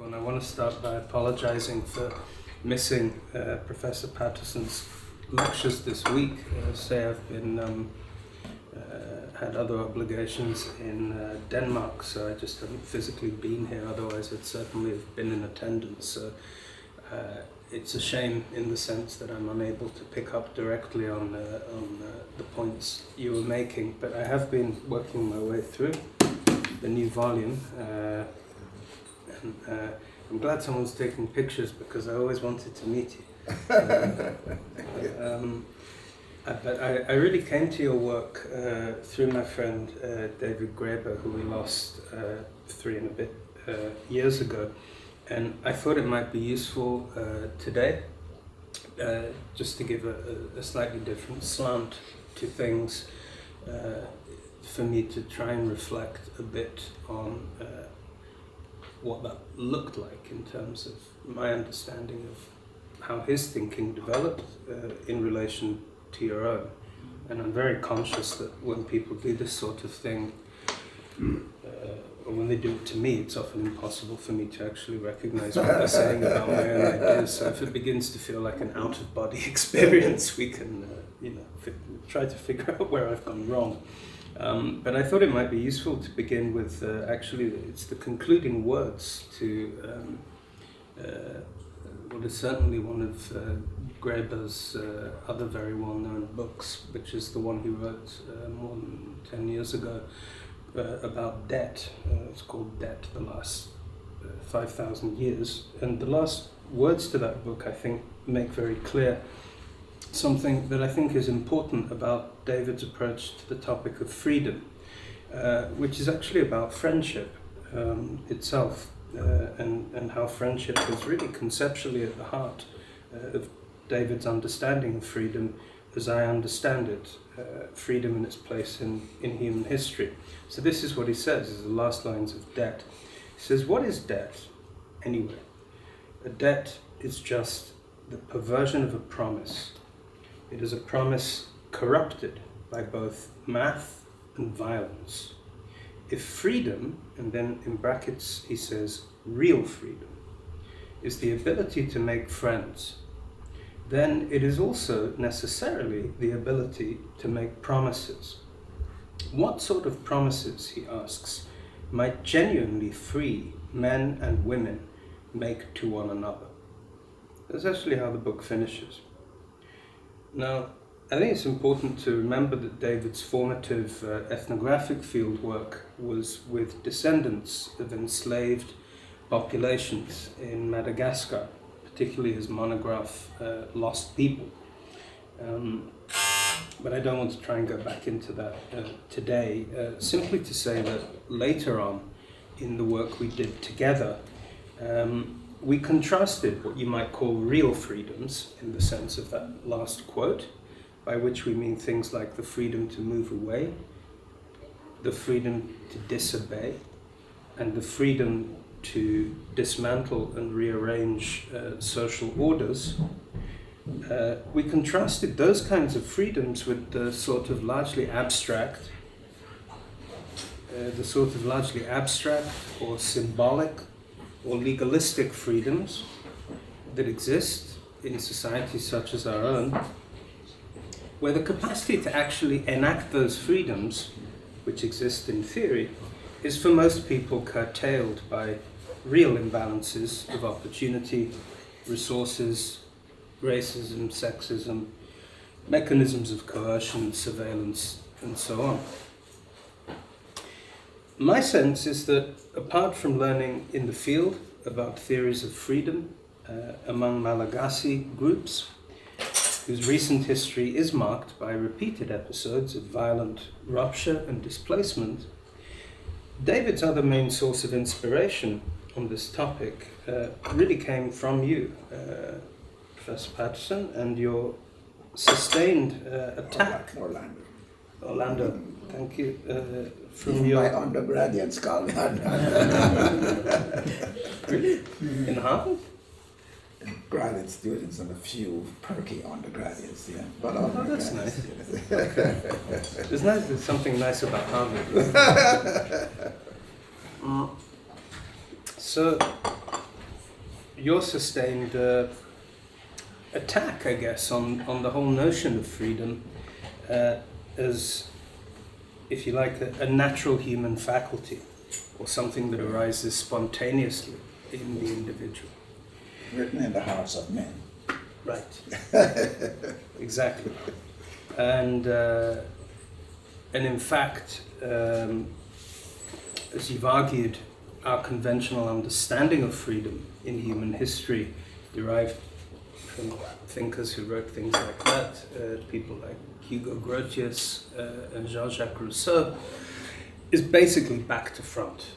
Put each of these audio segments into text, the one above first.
And I want to start by apologizing for missing Professor Patterson's lectures this week. Say I've been had other obligations in Denmark, so I just haven't physically been here. Otherwise, I'd certainly have been in attendance. So it's a shame in the sense that I'm unable to pick up directly on the points you were making. But I have been working my way through the new volume. I'm glad someone's taking pictures because I always wanted to meet you. But I really came to your work through my friend David Wengrow, who we lost 3 and a bit years ago. And I thought it might be useful today just to give a slightly different slant to things, for me to try and reflect a bit on what that looked like in terms of my understanding of how his thinking developed in relation to your own. And I'm very conscious that when people do this sort of thing, or when they do it to me, it's often impossible for me to actually recognize what they're saying about my own ideas. So if it begins to feel like an out-of-body experience, we can try to figure out where I've gone wrong. But I thought it might be useful to begin with, actually, it's the concluding words to what is certainly one of Graeber's other very well-known books, which is the one he wrote more than 10 years ago about debt. It's called Debt, the Last 5,000 Years. And the last words to that book, I think, make very clear something that I think is important about David's approach to the topic of freedom, which is actually about friendship itself, and how friendship is really conceptually at the heart of David's understanding of freedom, as I understand it, freedom in its place in human history. So this is what he says, is the last lines of Debt. He says, what is debt, anyway? A debt is just the perversion of a promise. It is a promise corrupted by both math and violence. If freedom, and then in brackets he says real freedom, is the ability to make friends, then it is also necessarily the ability to make promises. What sort of promises, he asks, might genuinely free men and women make to one another? That's actually how the book finishes. Now, I think it's important to remember that David's formative ethnographic field work was with descendants of enslaved populations in Madagascar, particularly his monograph, Lost People. But I don't want to try and go back into that today, simply to say that later on in the work we did together, we contrasted what you might call real freedoms in the sense of that last quote, by which we mean things like the freedom to move away, the freedom to disobey, and the freedom to dismantle and rearrange social orders. We contrasted those kinds of freedoms with the sort of largely abstract, or symbolic or legalistic freedoms that exist in societies such as our own, where the capacity to actually enact those freedoms, which exist in theory, is for most people curtailed by real imbalances of opportunity, resources, racism, sexism, mechanisms of coercion, surveillance, and so on. My sense is that apart from learning in the field about theories of freedom among Malagasy groups, whose recent history is marked by repeated episodes of violent rupture and displacement, David's other main source of inspiration on this topic really came from you, Professor Patterson, and your sustained attack. Orlando, thank you. From even your my undergraduates called me. Really? In Harvard? Graduate students and a few perky undergraduates, yeah. But Oh, that's nice. Okay. There's something nice about Harvard. So, your sustained attack, I guess, on the whole notion of freedom as, if you like, a natural human faculty, or something that arises spontaneously in the individual. Written in the hearts of men. Right. Exactly. And in fact, as you've argued, our conventional understanding of freedom in human history derived from thinkers who wrote things like that, people like Hugo Grotius and Jean-Jacques Rousseau, is basically back to front.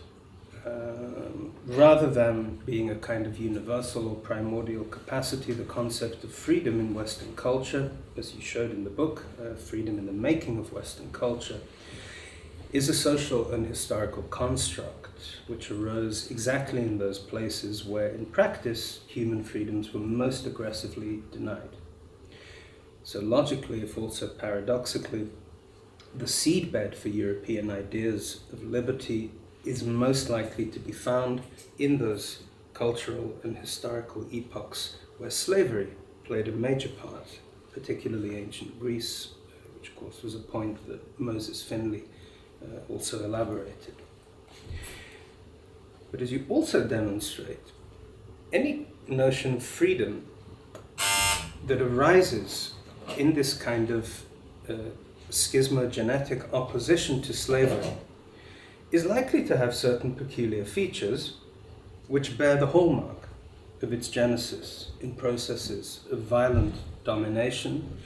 Rather than being a kind of universal or primordial capacity, the concept of freedom in Western culture, as you showed in the book, Freedom in the Making of Western Culture, is a social and historical construct which arose exactly in those places where, in practice, human freedoms were most aggressively denied. So logically, if also paradoxically, the seedbed for European ideas of liberty is most likely to be found in those cultural and historical epochs where slavery played a major part, particularly ancient Greece, which of course was a point that Moses Finley also elaborated. But as you also demonstrate, any notion of freedom that arises in this kind of schismogenetic opposition to slavery is likely to have certain peculiar features which bear the hallmark of its genesis in processes of violent domination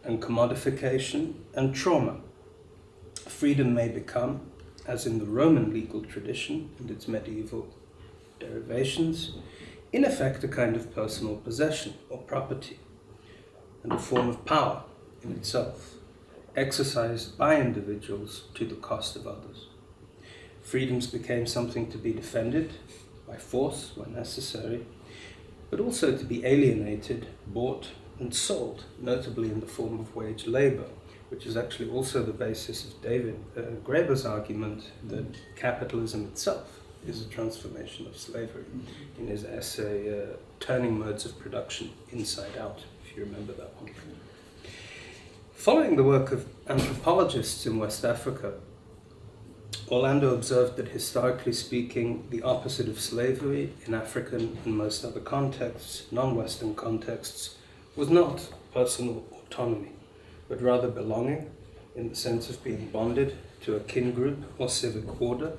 and commodification and trauma. Freedom may become, as in the Roman legal tradition and its medieval derivations, in effect a kind of personal possession or property, and a form of power in itself, exercised by individuals to the cost of others. Freedoms became something to be defended by force when necessary, but also to be alienated, bought, and sold, notably in the form of wage labor, which is actually also the basis of David Graeber's argument that capitalism itself is a transformation of slavery, in his essay Turning Modes of Production Inside Out, if you remember that one. Following the work of anthropologists in West Africa, Orlando observed that, historically speaking, the opposite of slavery in African and most other contexts, non-Western contexts, was not personal autonomy, but rather belonging, in the sense of being bonded to a kin group or civic order.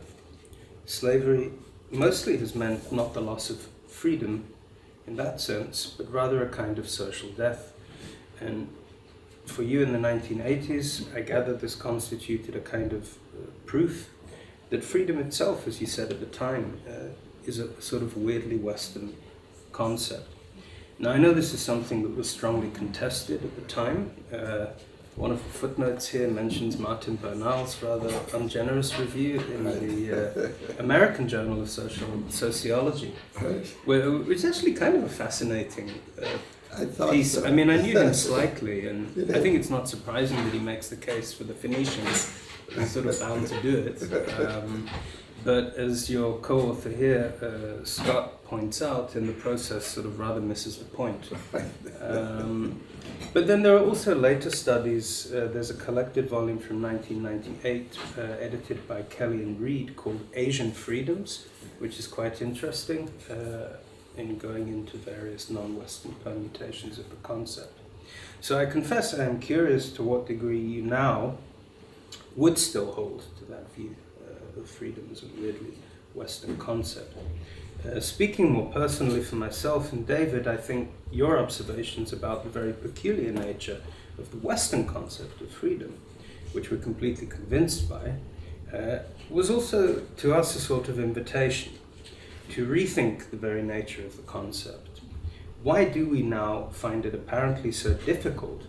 Slavery mostly has meant not the loss of freedom in that sense, but rather a kind of social death. And for you in the 1980s, I gather this constituted a kind of proof that freedom itself, as you said at the time, is a sort of weirdly Western concept. Now, I know this is something that was strongly contested at the time. One of the footnotes here mentions Martin Bernal's rather ungenerous review in the American Journal of Sociology, which is actually kind of a fascinating piece. So. I mean, I knew him slightly, and I think it's not surprising that he makes the case for the Phoenicians. He's sort of bound to do it. But as your co-author here, Scott, points out, in the process sort of rather misses the point. But then there are also later studies. There's a collected volume from 1998, edited by Kelly and Reed, called Asian Freedoms, which is quite interesting in going into various non-Western permutations of the concept. So I confess I am curious to what degree you now would still hold to that view of freedom as a weirdly Western concept. Speaking more personally for myself and David, I think your observations about the very peculiar nature of the Western concept of freedom, which we're completely convinced by, was also to us a sort of invitation to rethink the very nature of the concept. Why do we now find it apparently so difficult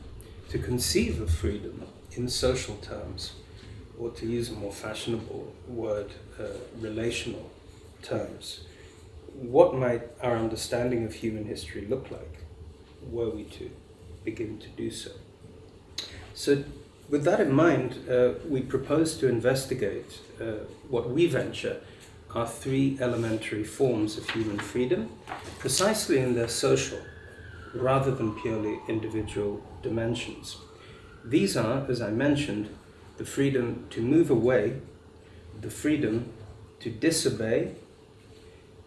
to conceive of freedom in social terms, or to use a more fashionable word, relational terms? What might our understanding of human history look like were we to begin to do so? So with that in mind, we propose to investigate what we venture are three elementary forms of human freedom, precisely in their social, rather than purely individual dimensions. These are, as I mentioned, the freedom to move away, the freedom to disobey,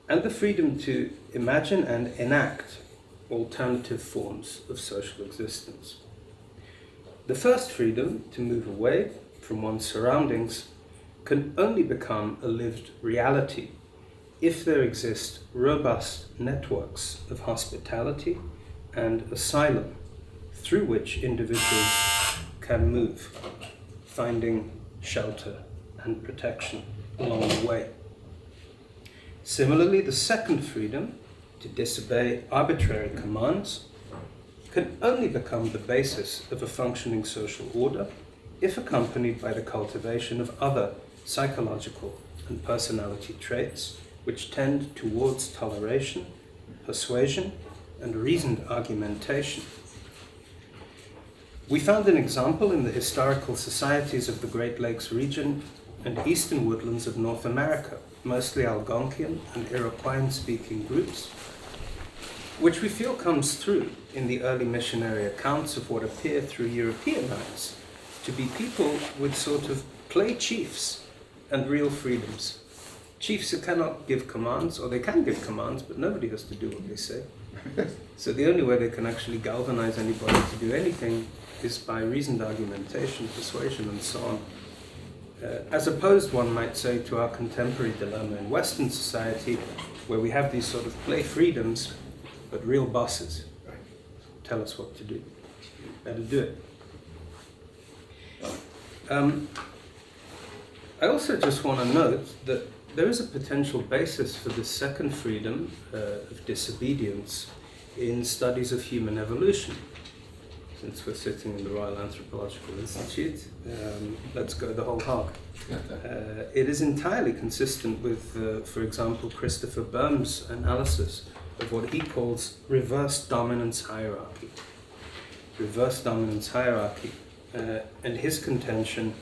and the freedom to imagine and enact alternative forms of social existence. The first freedom, to move away from one's surroundings, can only become a lived reality if there exist robust networks of hospitality and asylum through which individuals can move, finding shelter and protection along the way. Similarly, the second freedom, to disobey arbitrary commands, can only become the basis of a functioning social order if accompanied by the cultivation of other psychological and personality traits which tend towards toleration, persuasion, and reasoned argumentation. We found an example in the historical societies of the Great Lakes region and eastern woodlands of North America, mostly Algonquian and Iroquoian-speaking groups, which we feel comes through in the early missionary accounts of what appear through European eyes to be people with sort of play chiefs and real freedoms. Chiefs who cannot give commands, or they can give commands, but nobody has to do what they say. So the only way they can actually galvanize anybody to do anything is by reasoned argumentation, persuasion, and so on. As opposed, one might say, to our contemporary dilemma in Western society, where we have these sort of play freedoms, but real bosses tell us what to do. Better do it. I also just want to note that there is a potential basis for this second freedom of disobedience in studies of human evolution. Since we're sitting in the Royal Anthropological Institute, let's go the whole hog. It is entirely consistent with, for example, Christopher Böhm's analysis of what he calls reverse dominance hierarchy. Reverse dominance hierarchy, and his contention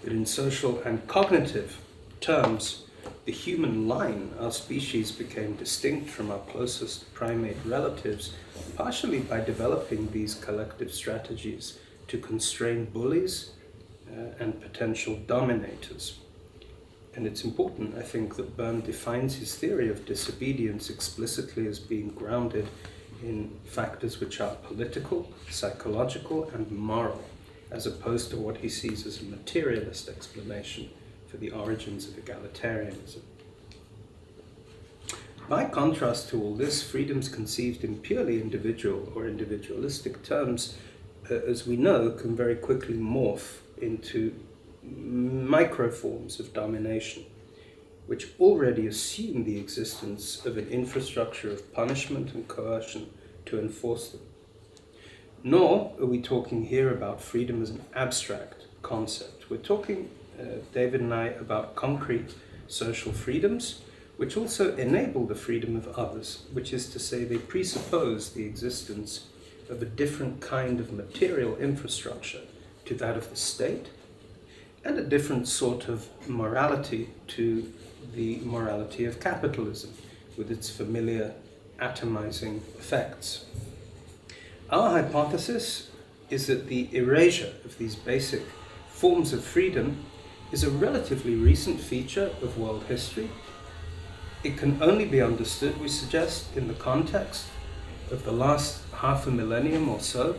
that in social and cognitive terms, the human line, our species, became distinct from our closest primate relatives, partially by developing these collective strategies to constrain bullies and potential dominators. And it's important, I think, that Böhm defines his theory of disobedience explicitly as being grounded in factors which are political, psychological, and moral, as opposed to what he sees as a materialist explanation for the origins of egalitarianism. By contrast to all this, freedoms conceived in purely individual or individualistic terms, as we know, can very quickly morph into microforms of domination, which already assume the existence of an infrastructure of punishment and coercion to enforce them. Nor are we talking here about freedom as an abstract concept. We're talking, David and I, about concrete social freedoms, which also enable the freedom of others, which is to say they presuppose the existence of a different kind of material infrastructure to that of the state, and a different sort of morality to the morality of capitalism, with its familiar atomizing effects. Our hypothesis is that the erasure of these basic forms of freedom is a relatively recent feature of world history. It can only be understood, we suggest, in the context of the last half a millennium or so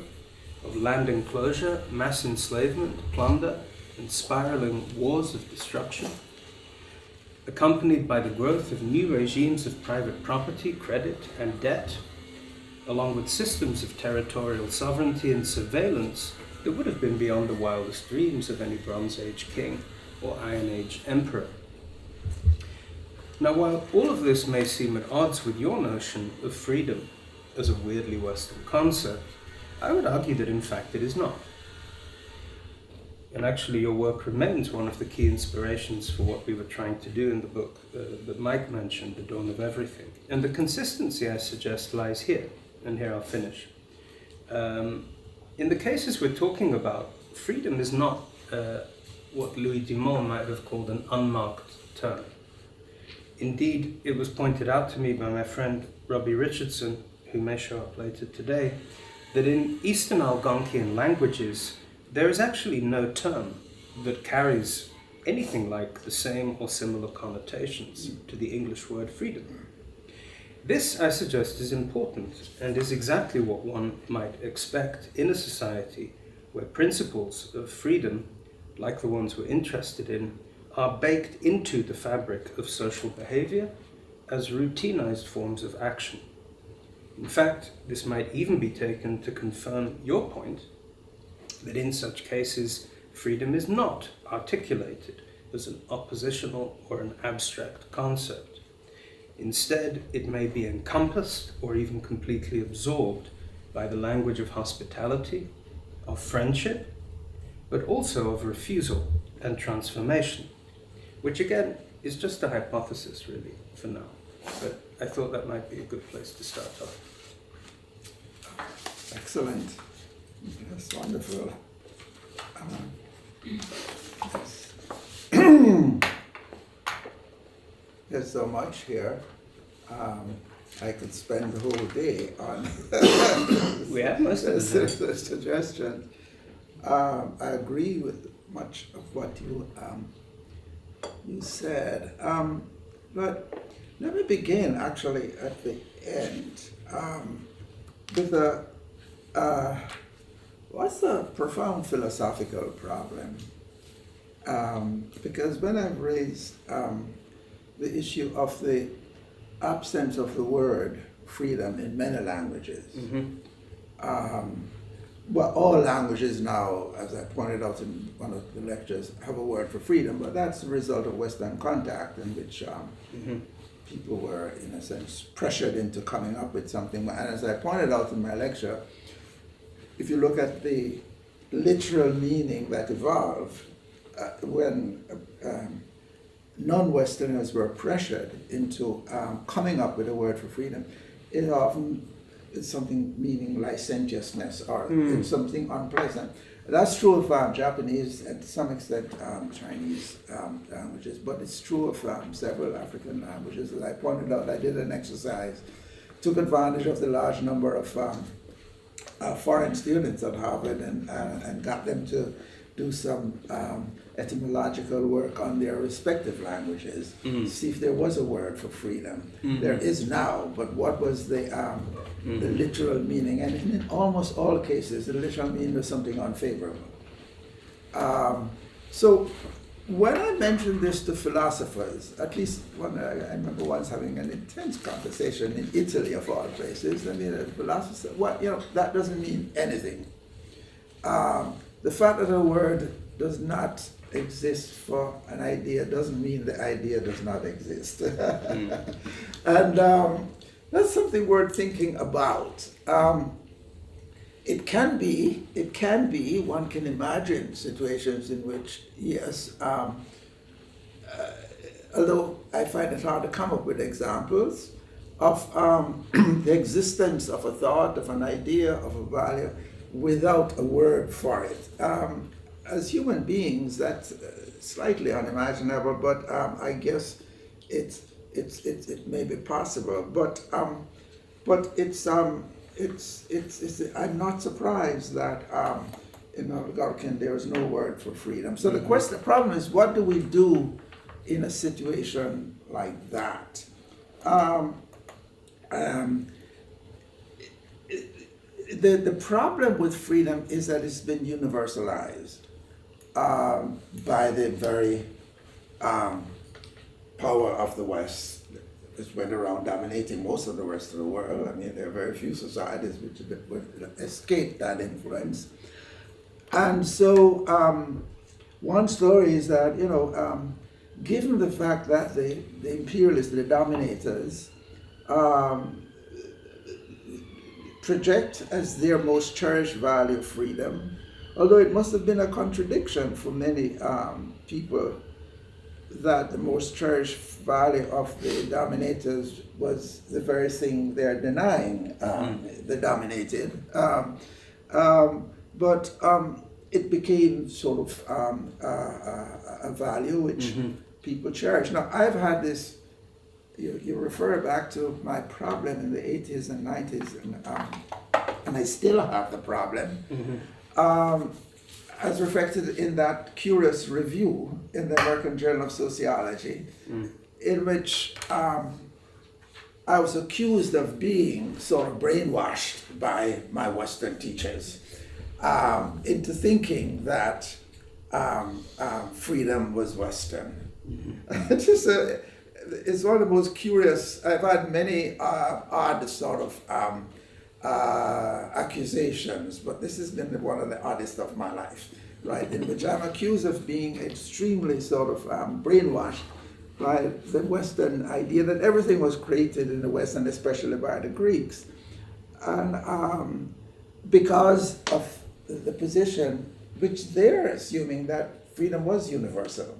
of land enclosure, mass enslavement, plunder, and spiraling wars of destruction, accompanied by the growth of new regimes of private property, credit, and debt, along with systems of territorial sovereignty and surveillance that would have been beyond the wildest dreams of any Bronze Age king or Iron Age emperor. Now, while all of this may seem at odds with your notion of freedom as a weirdly Western concept, I would argue that in fact it is not. And actually your work remains one of the key inspirations for what we were trying to do in the book that Mike mentioned, The Dawn of Everything. And the consistency, I suggest, lies here, and here I'll finish. In the cases we're talking about, freedom is not what Louis Dumont might have called an unmarked term. Indeed, it was pointed out to me by my friend Robbie Richardson, who may show up later today, that in Eastern Algonquian languages, there is actually no term that carries anything like the same or similar connotations to the English word freedom. This, I suggest, is important and is exactly what one might expect in a society where principles of freedom, like the ones we're interested in, are baked into the fabric of social behavior as routinized forms of action. In fact, this might even be taken to confirm your point that in such cases, freedom is not articulated as an oppositional or an abstract concept. Instead, it may be encompassed or even completely absorbed by the language of hospitality, of friendship, but also of refusal and transformation, which again is just a hypothesis really for now. But I thought that might be a good place to start off. Excellent. That's wonderful. Yes. There's so much here. I could spend the whole day on We have most of the suggestion. I agree with much of what you said. But let me begin actually at the end with what's the profound philosophical problem? Because when I've raised the issue of the absence of the word freedom in many languages, well, all languages now, as I pointed out in one of the lectures, have a word for freedom, but that's the result of Western contact in which people were, in a sense, pressured into coming up with something. And as I pointed out in my lecture, if you look at the literal meaning that evolved when non-Westerners were pressured into coming up with a word for freedom, it often is something meaning licentiousness or it's something unpleasant. That's true of Japanese and to some extent Chinese languages, but it's true of several African languages. As I pointed out, I did an exercise, took advantage of the large number of foreign students at Harvard and got them to do some etymological work on their respective languages, see if there was a word for freedom. There is now, but what was the literal meaning? And in almost all cases, the literal meaning was something unfavorable. So when I mentioned this to philosophers, at least one, I remember once having an intense conversation in Italy of all places. I mean, a philosopher said, well, that doesn't mean anything. The fact that a word does not exist for an idea doesn't mean the idea does not exist. And that's something worth thinking about. It can be, one can imagine situations in which, yes, although I find it hard to come up with examples of the existence of a thought, of an idea, of a value, without a word for it. As human beings, that's slightly unimaginable, but I guess it may be possible. But it's I'm not surprised that in Algonquin there is no word for freedom. So the problem is, what do we do in a situation like that? The problem with freedom is that it's been universalized by the very power of the West, which went around dominating most of the rest of the world. I mean, there are very few societies which would escape that influence. And so one story is that, given the fact that the imperialists, the dominators, project as their most cherished value freedom, although it must have been a contradiction for many people that the most cherished value of the dominators was the very thing they're denying the dominated. But it became sort of a value which people cherish. Now, I've had this you refer back to my problem in the 80s and 90s, and I still have the problem, as reflected in that curious review in the American Journal of Sociology, in which I was accused of being sort of brainwashed by my Western teachers into thinking that freedom was Western. It's one of the most curious. I've had many odd sort of accusations, but this has been one of the oddest of my life, right? In which I'm accused of being extremely sort of brainwashed by the Western idea that everything was created in the West, and especially by the Greeks. And because of the position which they're assuming that freedom was universal.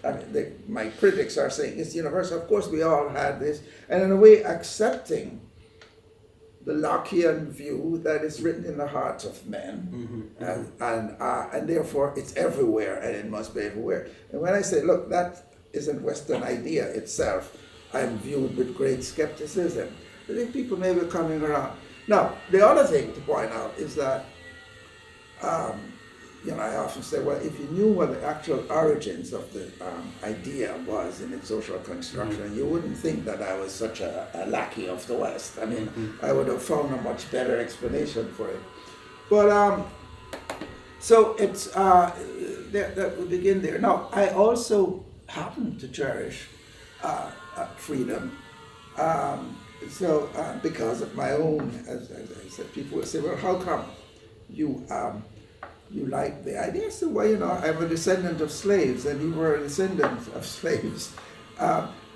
I mean, my critics are saying it's universal. Of course, we all had this, and in a way accepting the Lockean view that is written in the hearts of men, and therefore it's everywhere, and it must be everywhere. And when I say, look, that is a Western idea itself, I'm viewed with great skepticism. I think people may be coming around. Now, the other thing to point out is that, I often say, well, if you knew what the actual origins of the idea was in its social construction, you wouldn't think that I was such a lackey of the West. I mean, I would have found a much better explanation for it. But, so it's, that we begin there. Now, I also happen to cherish freedom. Because of my own, as I said, people will say, well, how come you like the idea? So, well, I'm a descendant of slaves, and you were a descendant of slaves.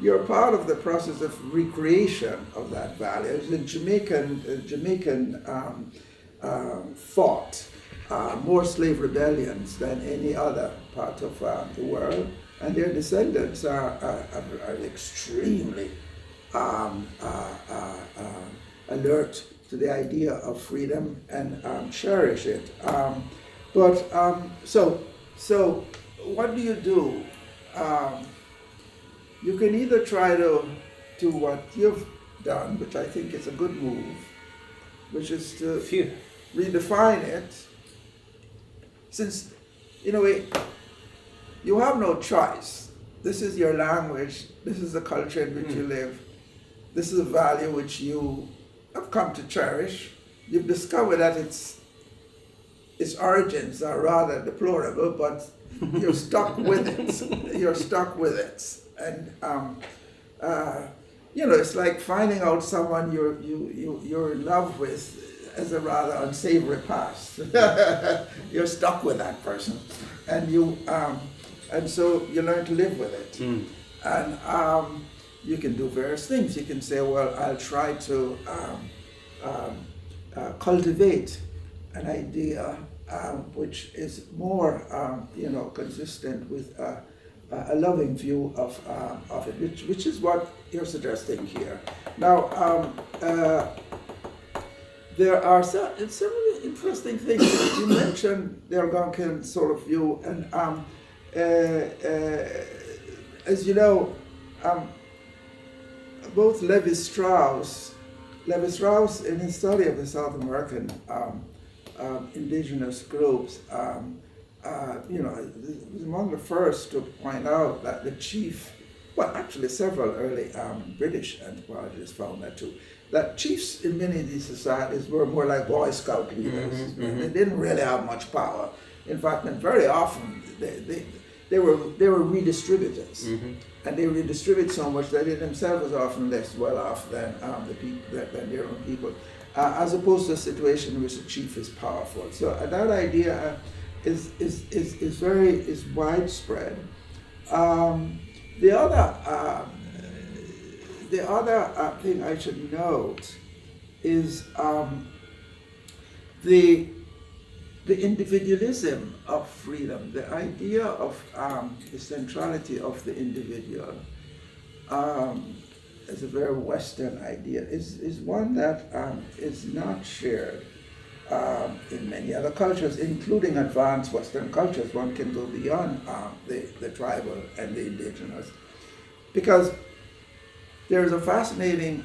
You're part of the process of recreation of that value. The Jamaican fought more slave rebellions than any other part of the world, and their descendants are extremely alert to the idea of freedom and cherish it. So what do? You can either try to do what you've done, which I think is a good move, which is to redefine it, since, in a way, you have no choice. This is your language, this is the culture in which you live, this is a value which you have come to cherish. You've discovered that its origins are rather deplorable, but you're stuck with it. You're stuck with it. And, it's like finding out someone you're in love with as a rather unsavory past. You're stuck with that person. And so you learn to live with it. And you can do various things. You can say, well, I'll try to cultivate an idea which is more, consistent with a loving view of it, which is what you're suggesting here. Now, there are several interesting things. You mentioned the Algonquin sort of view, and as you know, both Levi-Strauss in his study of the South American indigenous groups, was among the first to point out that the chief, well, actually several early British anthropologists found that too, that chiefs in many of these societies were more like Boy Scout leaders. They didn't really have much power. In fact, and very often they were redistributors, and they redistribute so much that they themselves was often less well off than the people, than their own people, as opposed to a situation in which the chief is powerful. So that idea is widespread. The other thing I should note is the individualism of freedom, the idea of the centrality of the individual as a very Western idea is one that is not shared in many other cultures, including advanced Western cultures. One can go beyond the tribal and the indigenous, because there's a fascinating,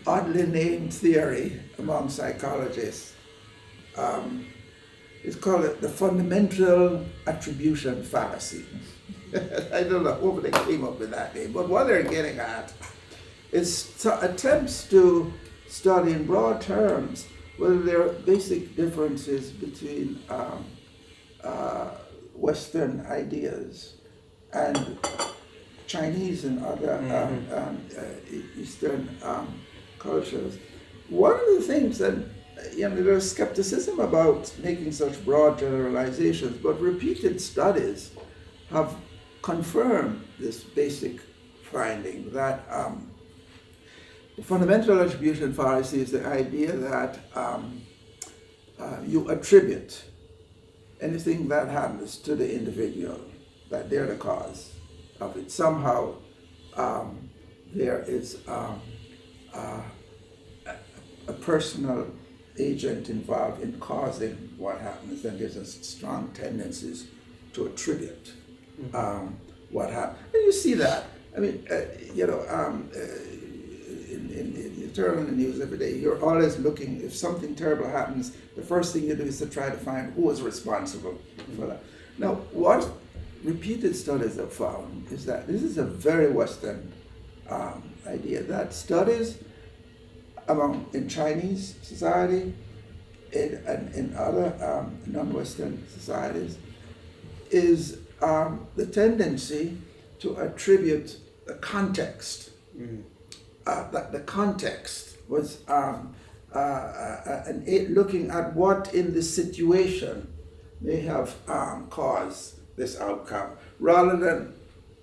oddly named theory among psychologists. It's called the fundamental attribution fallacy. I don't know who they came up with that name, but what they're getting at is attempts to study in broad terms whether there are basic differences between Western ideas and Chinese and other Eastern cultures. One of the things that, there's skepticism about making such broad generalizations, but repeated studies have confirmed this basic finding that the fundamental attribution fallacy is the idea that you attribute anything that happens to the individual, that they're the cause of it. Somehow there is a personal agent involved in causing what happens, and there's a strong tendencies to attribute what happened. And you see that. I mean, you turn on the news every day, you're always looking, if something terrible happens, the first thing you do is to try to find who is responsible for that. Now, what repeated studies have found is that this is a very Western idea, that studies in Chinese society and in other non-Western societies is the tendency to attribute the context. That the context was looking at what in the situation may have caused this outcome, rather than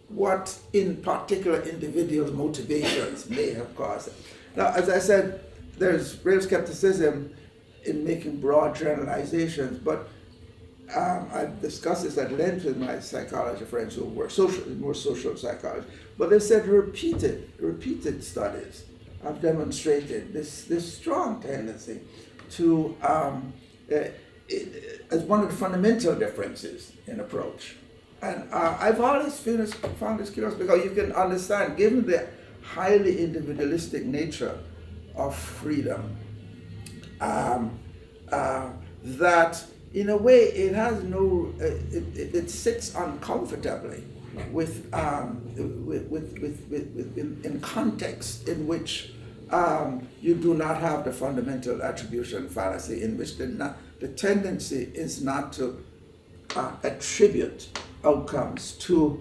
what in particular individuals' motivations may have caused it. Now, as I said, there's real skepticism in making broad generalizations, but I've discussed this at length with my psychology friends who were more social psychologists, but they said repeated studies have demonstrated this strong tendency to, as one of the fundamental differences in approach. And I've always found this curious because you can understand, given the highly individualistic nature of freedom, that in a way it has no, it sits uncomfortably in context in which you do not have the fundamental attribution fallacy, in which the tendency is not to attribute outcomes to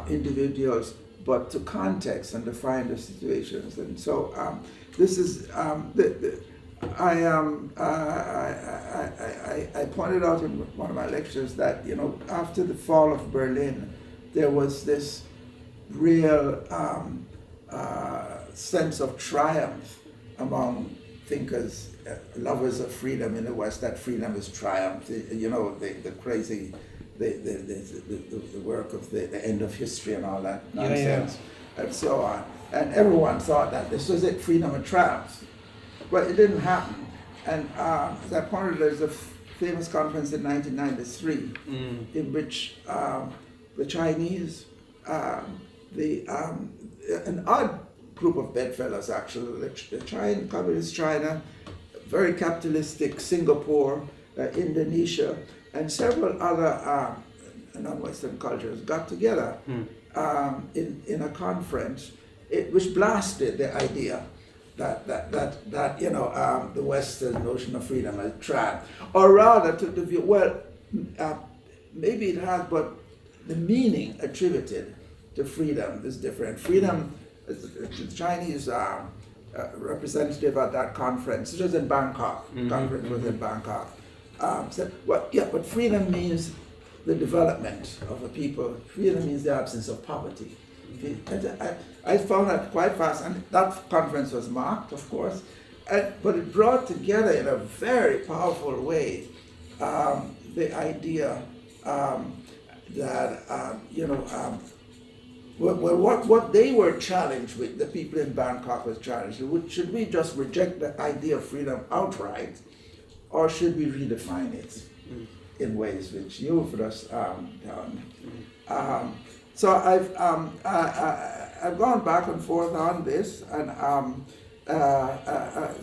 individuals, but to context and define the situations. And so this is I pointed out in one of my lectures that after the fall of Berlin, there was this real sense of triumph among thinkers, lovers of freedom in the West, that freedom is triumph. The crazy, the work of the end of history and all that nonsense, and so on. And everyone thought that this was it, freedom and triumph. But it didn't happen. And as I pointed out, there's a famous conference in 1993 in which the Chinese, an odd group of bedfellows actually, the communist China, very capitalistic Singapore, Indonesia, and several other non-Western cultures got together in a conference which blasted the idea that the Western notion of freedom has triumphed, or rather took the view, maybe it has, but the meaning attributed to freedom is different. Freedom, the Chinese representative at that conference, it was in Bangkok, conference was in Bangkok, said, but freedom means the development of a people. Freedom means the absence of poverty. I found that quite fast, and that conference was marked, of course, but it brought together in a very powerful way the idea that what they were challenged with, the people in Bangkok was challenged. Should we just reject the idea of freedom outright, or should we redefine it in ways which you've just done? So I've gone back and forth on this, and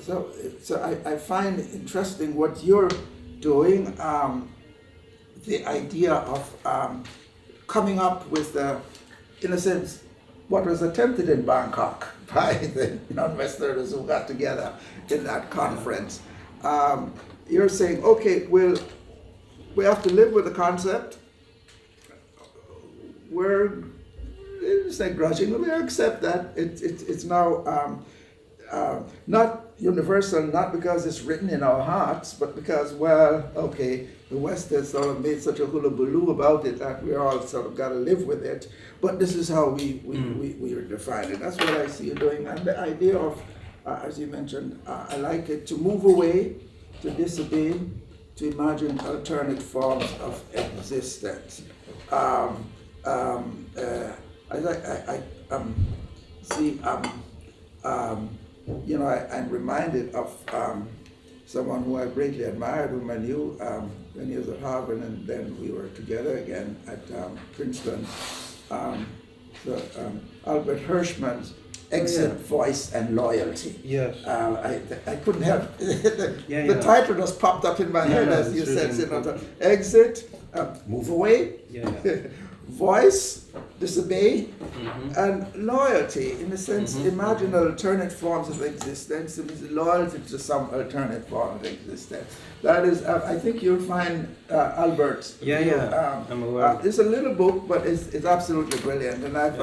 so I find interesting what you're doing. The idea of coming up with, in a sense, what was attempted in Bangkok by the non-Westerners who got together in that conference. You're saying, okay, we have to live with the concept. We're, it's like grudgingly, we accept that it's now not universal, not because it's written in our hearts, but because, well, okay, the West has sort of made such a hullabaloo about it that we all sort of got to live with it. But this is how we define it. That's what I see you doing. And the idea of, as you mentioned, I like it, to move away, to disobey, to imagine alternate forms of existence. I'm reminded of someone who I greatly admired, whom I knew when he was at Harvard, and then we were together again at Princeton. Albert Hirschman's Exit, Voice, and Loyalty. Yes. I couldn't help the title just popped up in my head as you said. Exit, move away. Voice, disobey, and loyalty, in a sense, imagine alternate forms of existence, and loyalty to some alternate form of existence. That is, I think you'll find Albert's. I'm aware. It's a little book, but it's absolutely brilliant, and I've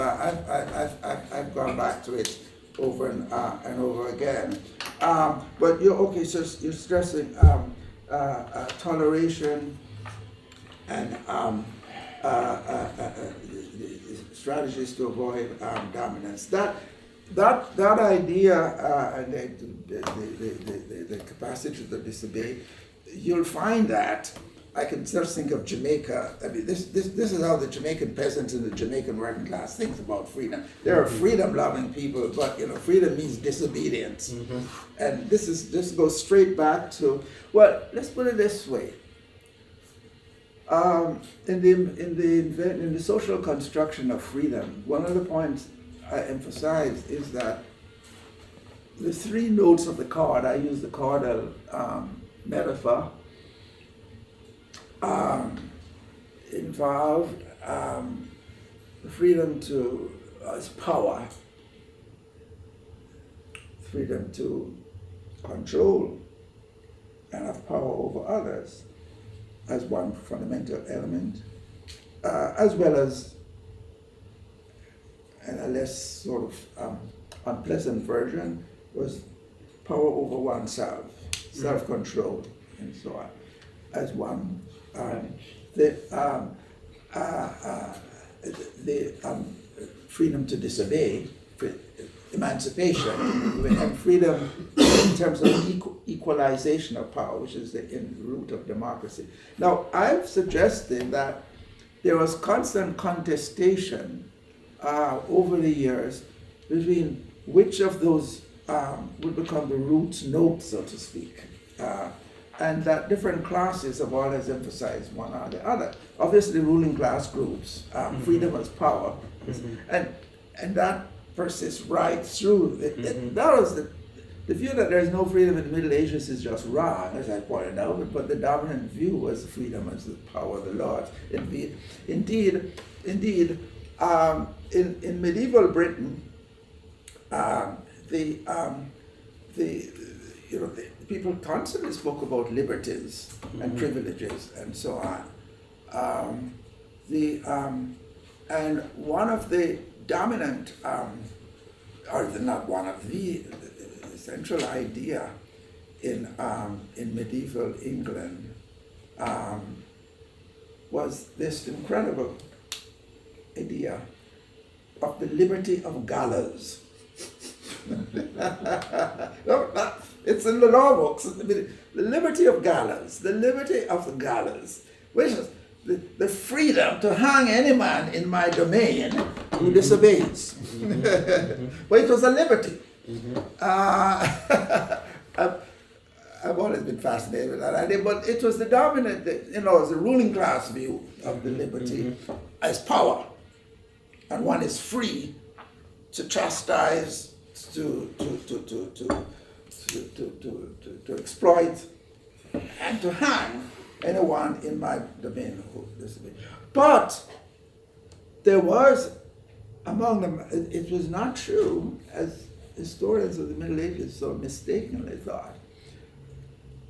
gone back to it over and over again. But you're stressing toleration and strategies to avoid dominance. That idea and the capacity to disobey, you'll find that. I can just think of Jamaica. I mean, this is how the Jamaican peasants and the Jamaican working class thinks about freedom. They're freedom-loving people, but freedom means disobedience. And this goes straight back to, well, let's put it this way. In the social construction of freedom, one of the points I emphasize is that the three notes of the chord, I use the chordal metaphor, involved the freedom to as power, freedom to control and have power over others as one fundamental element, as well as, and a less sort of unpleasant version, was power over oneself, self-control, and so on, as one. The freedom to disobey, emancipation, and freedom in terms of equalization of power, which is the root of democracy. Now, I've suggested that there was constant contestation over the years between which of those would become the root note, so to speak, and that different classes have always emphasized one or the other. Obviously, ruling class groups, freedom as power, and that persists right through. That was the view that there is no freedom in the Middle Ages is just wrong, as I pointed out, but the dominant view was freedom as the power of the Lord. Indeed, in medieval Britain, the people constantly spoke about liberties and privileges and so on. And one of the dominant, the central idea in medieval England was this incredible idea of the liberty of gallows. It's in the law books. The liberty of gallows, the liberty of the gallows, which is the freedom to hang any man in my domain who disobeys. But it was a liberty. I've always been fascinated with that idea, but it was the dominant, it was the ruling class view of the liberty as power. And one is free to chastise, to exploit, and to hang anyone in my domain who disobeyed. But there was among them, it was not true, as historians of the Middle Ages so mistakenly thought,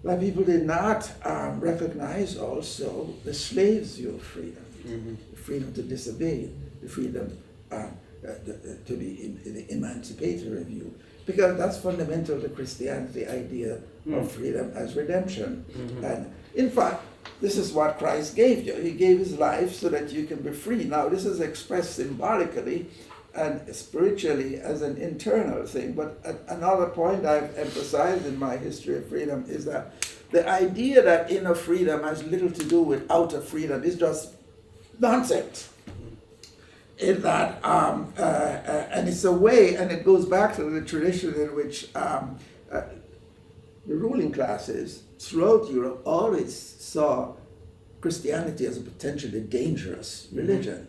that people did not recognize also the slaves' view of freedom, the freedom to disobey, the freedom to be in the emancipatory view, because that's fundamental to Christianity, idea of freedom as redemption. And in fact, this is what Christ gave you. He gave his life so that you can be free. Now, this is expressed symbolically and spiritually as an internal thing. But another point I've emphasized in my history of freedom is that the idea that inner freedom has little to do with outer freedom is just nonsense. In that, and it's a way, and it goes back to the tradition in which the ruling classes throughout Europe always saw Christianity as a potentially dangerous religion,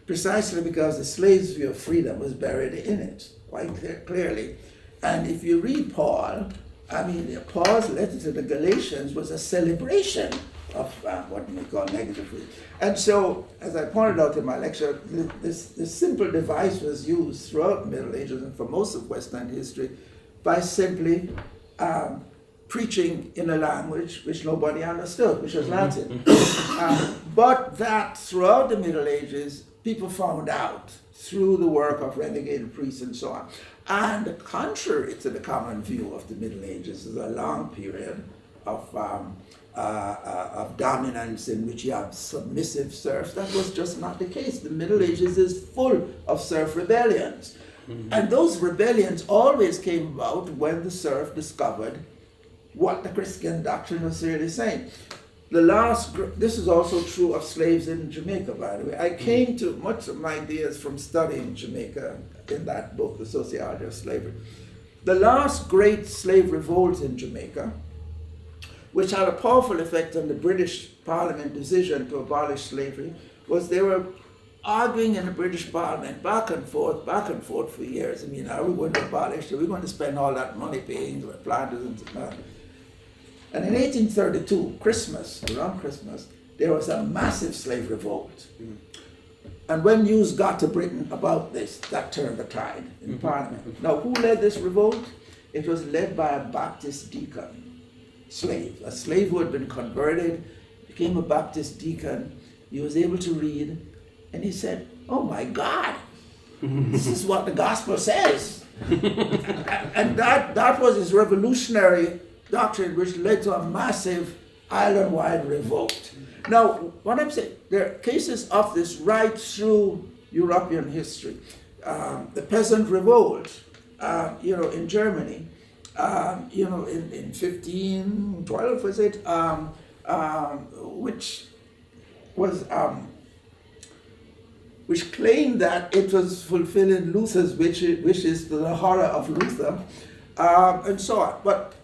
precisely because the slaves' view of freedom was buried in it quite clearly. And if you read Paul, I mean, Paul's letter to the Galatians was a celebration of what we call negative freedom. And so, as I pointed out in my lecture, this simple device was used throughout the Middle Ages and for most of Western history by simply preaching in a language which nobody understood, which was Latin. But that throughout the Middle Ages, people found out through the work of renegade priests and so on. And contrary to the common view of the Middle Ages, is a long period of dominance in which you have submissive serfs. That was just not the case. The Middle Ages is full of serf rebellions. And those rebellions always came about when the serf discovered what the Christian doctrine was really saying. This is also true of slaves in Jamaica, by the way. I came to much of my ideas from studying Jamaica in that book, The Sociology of Slavery. The last great slave revolt in Jamaica, which had a powerful effect on the British Parliament decision to abolish slavery, was they were arguing in the British Parliament back and forth for years. I mean, are we going to abolish? Are we going to spend all that money paying the planters and so on? And in 1832, around Christmas, there was a massive slave revolt. And when news got to Britain about this, that turned the tide in Parliament. Now, who led this revolt? It was led by a Baptist deacon, a slave who had been converted, became a Baptist deacon. He was able to read, and he said, "Oh my God, this is what the gospel says." And that was his revolutionary doctrine, which led to a massive island-wide revolt. Now, what I'm saying, there are cases of this right through European history. The peasant revolt, in Germany, in 1512, was it, which claimed that it was fulfilling Luther's wishes to the horror of Luther, and so on. But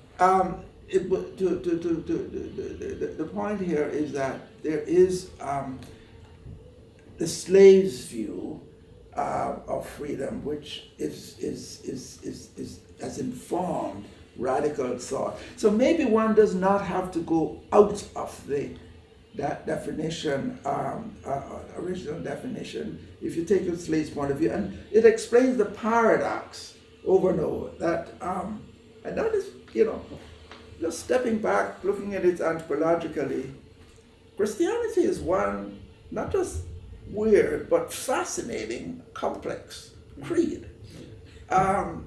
the point here is that there is the slave's view of freedom, which has informed radical thought. So maybe one does not have to go out of that definition, original definition, if you take the slave's point of view, and it explains the paradox over and over that, and that is, just stepping back, looking at it anthropologically, Christianity is one, not just weird, but fascinating, complex creed,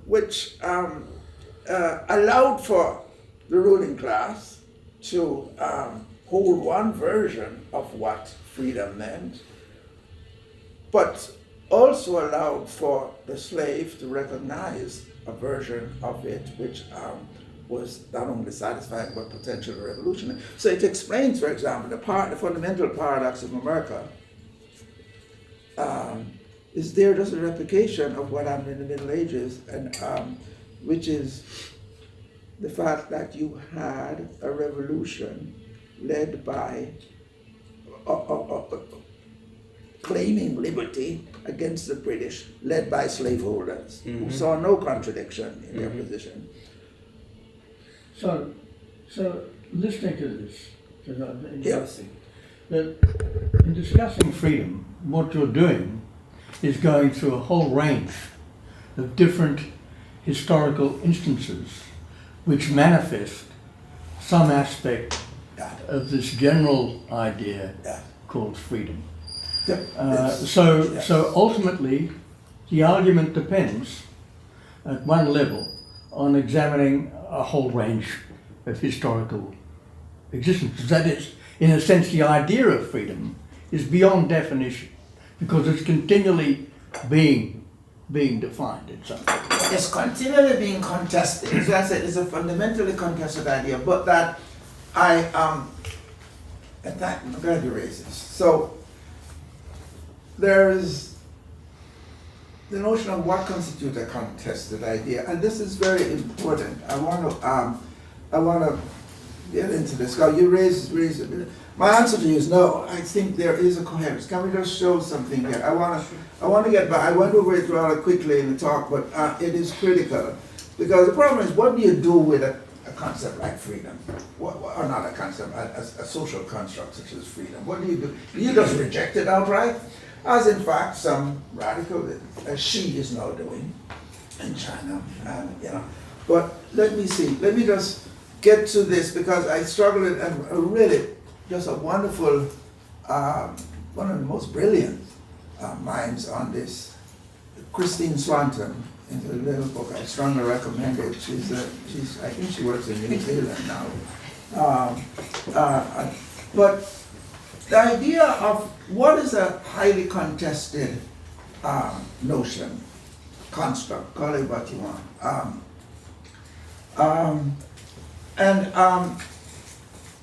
which allowed for the ruling class to hold one version of what freedom meant, but also allowed for the slave to recognize a version of it which was not only satisfying but potentially revolutionary. So it explains, for example, the fundamental paradox of America is there just a replication of what happened in the Middle Ages, and which is the fact that you had a revolution led by claiming liberty against the British, led by slaveholders, who saw no contradiction in their position. So listening to this, because I'm interested, that in discussing freedom, what you're doing is going through a whole range of different historical instances which manifest some aspect of this general idea called freedom. So ultimately, the argument depends at one level on examining a whole range of historical existences. That is, in a sense, the idea of freedom is beyond definition because it's continually being defined in some way. It's continually being contested. As I said, it's a fundamentally contested idea, but that I'm glad you raised this. So there's the notion of what constitutes a contested idea, and this is very important. I want to get into this. Now you raised it. My answer to you is no. I think there is a coherence. Can we just show something here? I want to get back. I went over it rather quickly in the talk, but it is critical because the problem is, what do you do with a concept like freedom, or not a concept, a social construct such as freedom? What do you do? Do you just reject it outright, as in fact some radical Xi is now doing in China? But let me see. Let me just get to this because I struggle with a really just a wonderful, one of the most brilliant minds on this, Christine Swanton, in the little book. I strongly recommend it. I think she works in New Zealand now. But the idea of what is a highly contested notion, construct, call it what you want.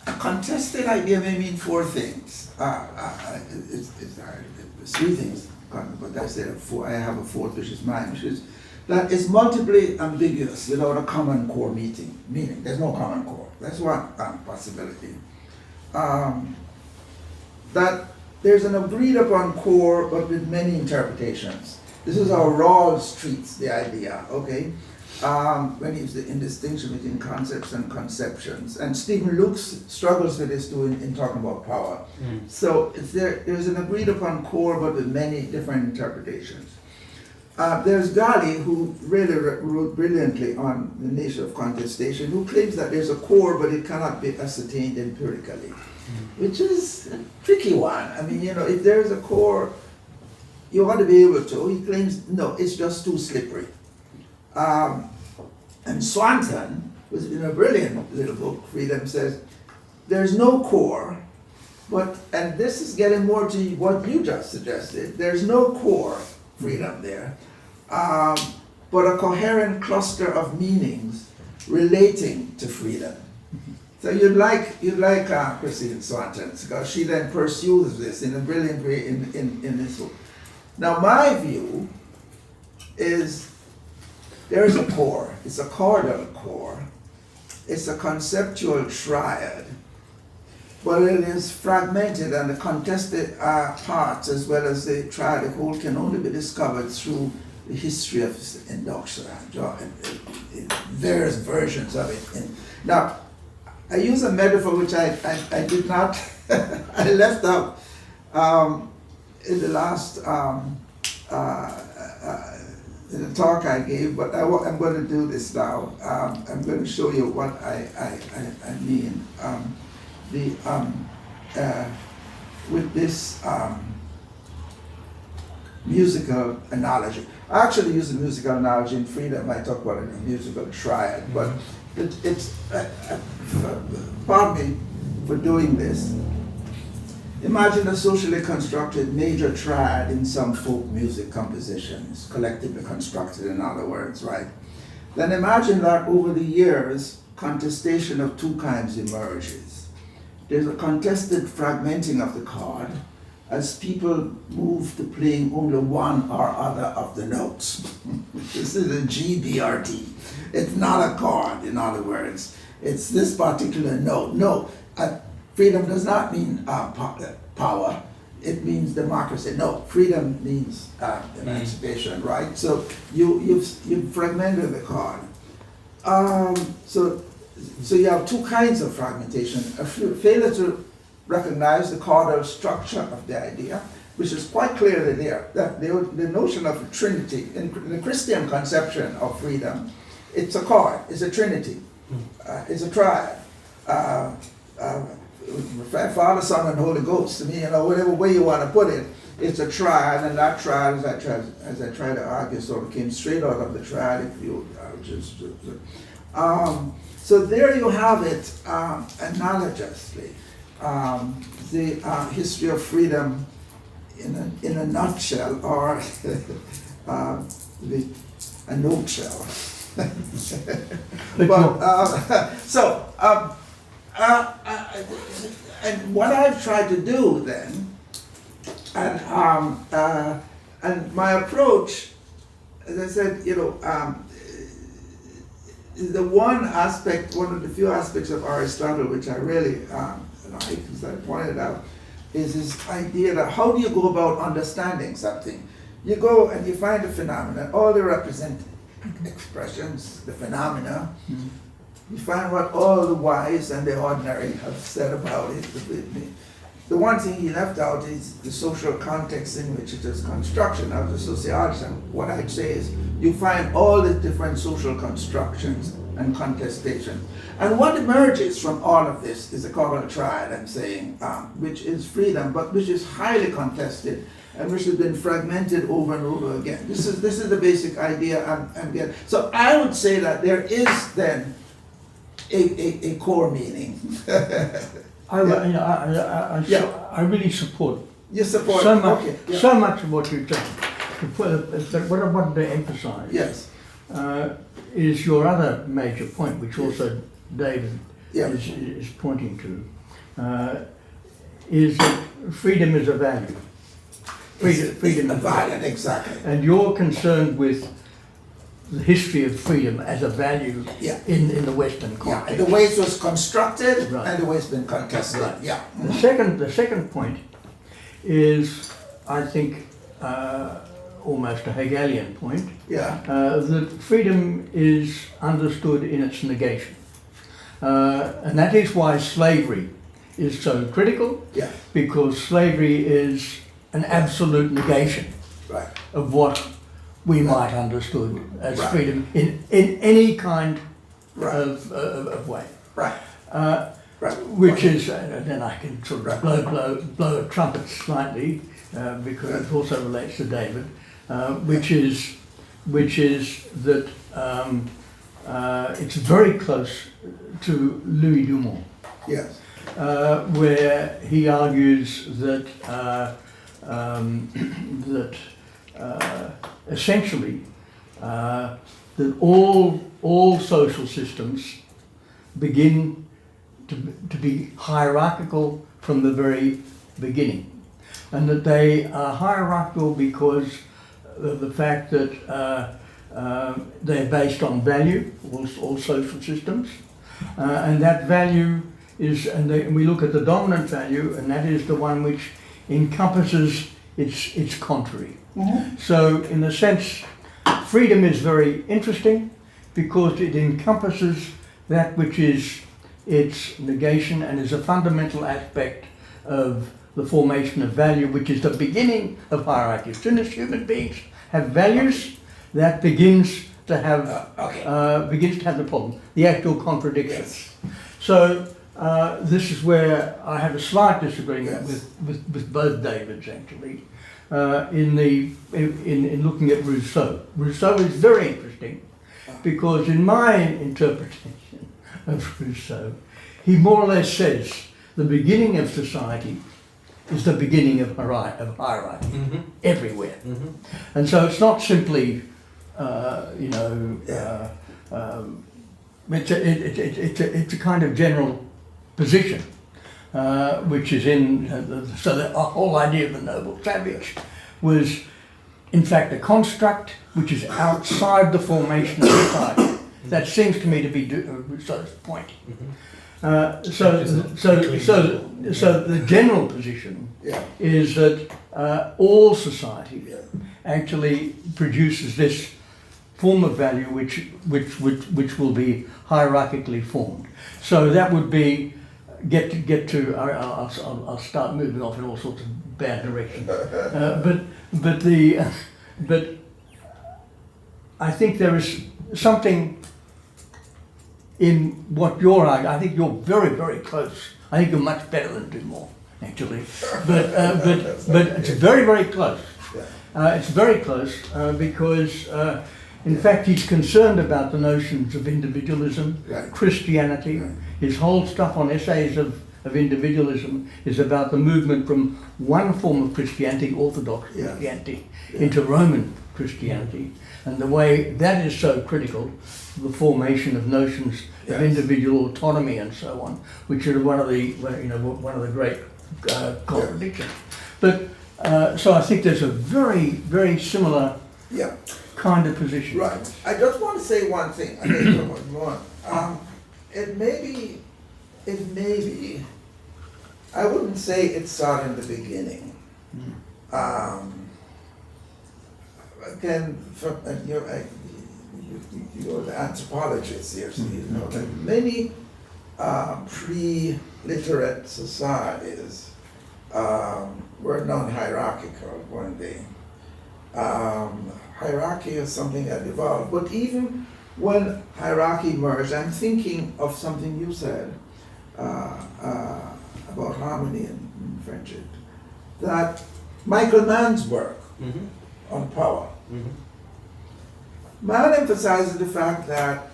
A contested idea may mean four things. It's three things, but I said four. I have a fourth, which is mine, which is that it's multiply ambiguous without a common core meaning. There's no common core. That's one possibility. That there's an agreed upon core, but with many interpretations. This is how Rawls treats the idea, okay? When he's in distinction between concepts and conceptions. And Stephen Luke struggles with this too in talking about power. So there's an agreed upon core, but with many different interpretations. There's Gali, who really wrote brilliantly on the nature of contestation, who claims that there's a core, but it cannot be ascertained empirically, which is a tricky one. I mean, if there is a core, you ought to be able to. He claims, no, it's just too slippery. And Swanton, was in a brilliant little book, Freedom, says, there's no core, and this is getting more to what you just suggested, there's no core freedom there, but a coherent cluster of meanings relating to freedom. So you'd like Christine Swanton, because she then pursues this in a brilliant way in this book. Now my view is there is a core. It's a chordal core. It's a conceptual triad, but it is fragmented, and the contested parts as well as the triad, the whole, can only be discovered through the history of induction, various versions of it. Now, I use a metaphor which I did not, I left out in the last in the talk I gave, but I'm going to do this now. I'm going to show you what I mean. With this musical analogy. I actually use a musical analogy in Freedom. I talk about it in a musical triad, but it's pardon me for doing this. Imagine a socially constructed major triad in some folk music compositions, collectively constructed, in other words, right? Then imagine that over the years, contestation of two kinds emerges. There's a contested fragmenting of the chord as people move to playing only one or other of the notes. This is a GBRT. It's not a chord, in other words. It's this particular note. No. Freedom does not mean power. it means democracy. No, freedom means emancipation, right? So you've fragmented the card. So you have two kinds of fragmentation. A failure to recognize the caudal structure of the idea, which is quite clearly there. That the notion of a trinity, in the Christian conception of freedom, it's a chord, it's a trinity, it's a triad. Father, Son, and Holy Ghost. To me, whatever way you want to put it, it's a triad, and that triad, as I try to argue, sort of came straight out of the triad. If you so there you have it. Analogously, the history of freedom in a nutshell, or a nutshell. And what I've tried to do then, and my approach, as I said, the one of the few aspects of Aristotle which I really like, as I pointed out, is this idea that how do you go about understanding something? You go and you find a phenomenon, all the represent expressions, the phenomena. You find what all the wise and the ordinary have said about it. The one thing he left out is the social context in which it is construction of the sociology. And what I'd say is you find all the different social constructions and contestation. And what emerges from all of this is a caudal triad, I'm saying, which is freedom, but which is highly contested and which has been fragmented over and over again. This is the basic idea I'm getting. So I would say that there is then a core meaning. I really support. You support so much, okay, yeah. So much of what you've done. What I wanted to emphasise, yes, is your other major point, which also David yeah. is pointing to, is that freedom is a value. Freedom is a value, exactly. And you're concerned with the history of freedom as a value yeah. in the Western context. Yeah, the way it was constructed right. and the way it's been contested. Right. Yeah. The second point is, I think, almost a Hegelian point. Yeah. That freedom is understood in its negation, and that is why slavery is so critical. Yeah. Because slavery is an absolute negation right. of what we might understood as right. freedom in any kind right. of way. Right. Right. Which is, then I can sort of right. blow a trumpet slightly, because right. it also relates to David, which is that it's very close to Louis Dumont. Yes. Where he argues that essentially that all social systems begin to be hierarchical from the very beginning, and that they are hierarchical because of the fact that they're based on value, all social systems, and that value is, and we look at the dominant value, and that is the one which encompasses its contrary. Mm-hmm. So in a sense, freedom is very interesting because it encompasses that which is its negation and is a fundamental aspect of the formation of value, which is the beginning of hierarchy. As soon as human beings have values, that begins to have the problem, the actual contradictions. Yes. So this is where I have a slight disagreement yes. with both Davids actually. In looking at Rousseau. Rousseau is very interesting because in my interpretation of Rousseau, he more or less says the beginning of society is the beginning of hierarchy mm-hmm. everywhere. Mm-hmm. And so it's not simply, it's a kind of general position. Which is so the whole idea of the noble savage was in fact a construct which is outside the formation of society. That seems to me to be Rousseau's point. Mm-hmm. So the general position Yeah. is that all society actually produces this form of value which will be hierarchically formed. So that would be I'll start moving off in all sorts of bad directions. But I think there is something in what you're arguing. I think you're very, very close. I think you're much better than Dumont, actually. But it's very, very close. It's very close because, in fact, he's concerned about the notions of individualism, Christianity. His whole stuff on essays of individualism is about the movement from one form of Christianity, Orthodox Christianity, into Roman Christianity, and the way that is so critical to the formation of notions of individual autonomy and so on, which are one of the great contradictions. But so I think there's a very, very similar kind of position. Right. I just want to say one thing. I think one more. It may be. I wouldn't say it started in the beginning. Again, you're the anthropologist here, so you know that many pre-literate societies were non-hierarchical, weren't they? Hierarchy is something that evolved, but even when hierarchy emerged, I'm thinking of something you said about harmony and friendship, that Michael Mann's work on power. Mann emphasizes the fact that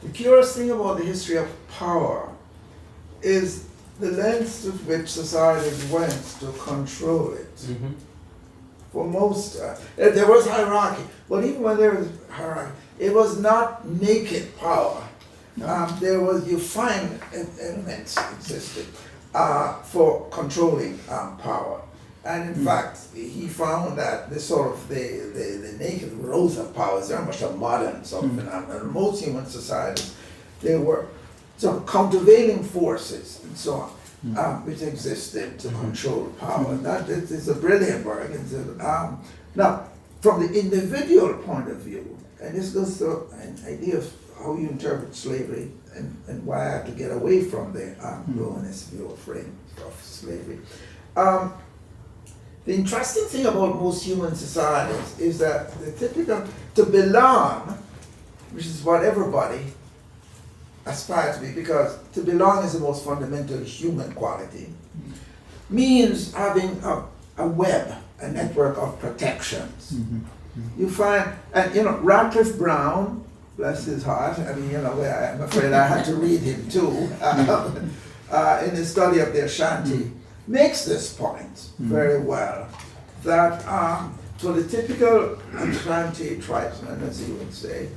the curious thing about the history of power is the lengths to which societies went to control it. For most, there was hierarchy, but even when there was hierarchy, it was not naked power. There was, you find elements existed for controlling power. And in fact, he found that the sort of the naked growth of power is very much a modern sort of phenomenon. In most human societies, there were some countervailing forces and so on, which existed to control power. And that is a brilliant work. Now, from the individual point of view, and this goes to an idea of how you interpret slavery and why I have to get away from the Romanist view of slavery. The interesting thing about most human societies is that the typical, to belong, which is what everybody aspires to be, because to belong is the most fundamental human quality, means having a web, a network of protections. You find, and Radcliffe Brown, bless his heart, I'm afraid I had to read him too, in his study of the Ashanti, makes this point very well, that for the typical Ashanti tribesman, as he would say,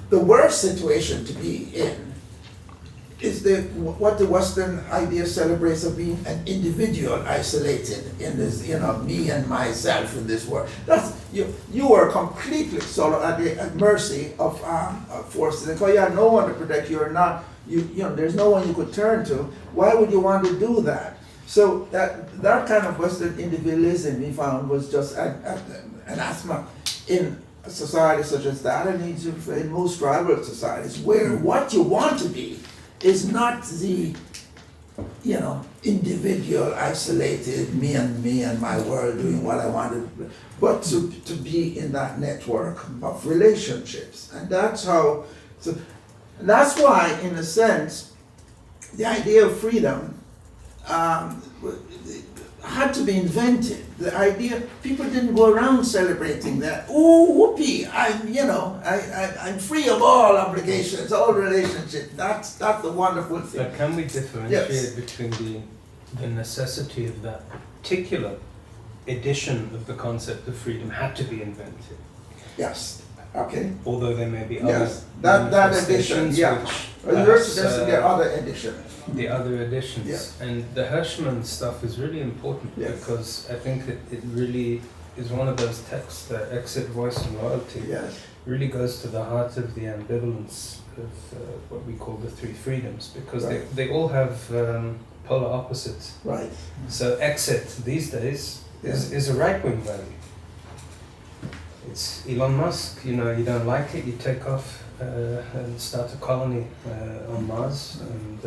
the worst situation to be in is what the Western idea celebrates of being an individual isolated in this, me and myself in this world. That's you are completely sort of at mercy of forces. Because you have no one to protect you, or not. There's no one you could turn to. Why would you want to do that? So that kind of Western individualism we found was just anathema in a society such as that, and in most tribal societies, where what you want to be is not the individual, isolated, me and my world doing what I wanted, but to be in that network of relationships. And that's how, and that's why, in a sense, the idea of freedom had to be invented. The idea, people didn't go around celebrating that. Oh, whoopee! I'm free of all obligations, all relationships. That's the wonderful thing. But can we differentiate between the necessity of that particular edition of the concept of freedom had to be invented? Yes. Okay. Although there may be other that edition. Yeah. You're suggesting there are other editions. The other editions. And the Hirschman stuff is really important because I think it really is one of those texts, Exit, Voice and Loyalty, really goes to the heart of the ambivalence of what we call the three freedoms, because they all have polar opposites. Right. So exit these days is a right-wing value. It's Elon Musk, you don't like it, you take off and start a colony on Mars, and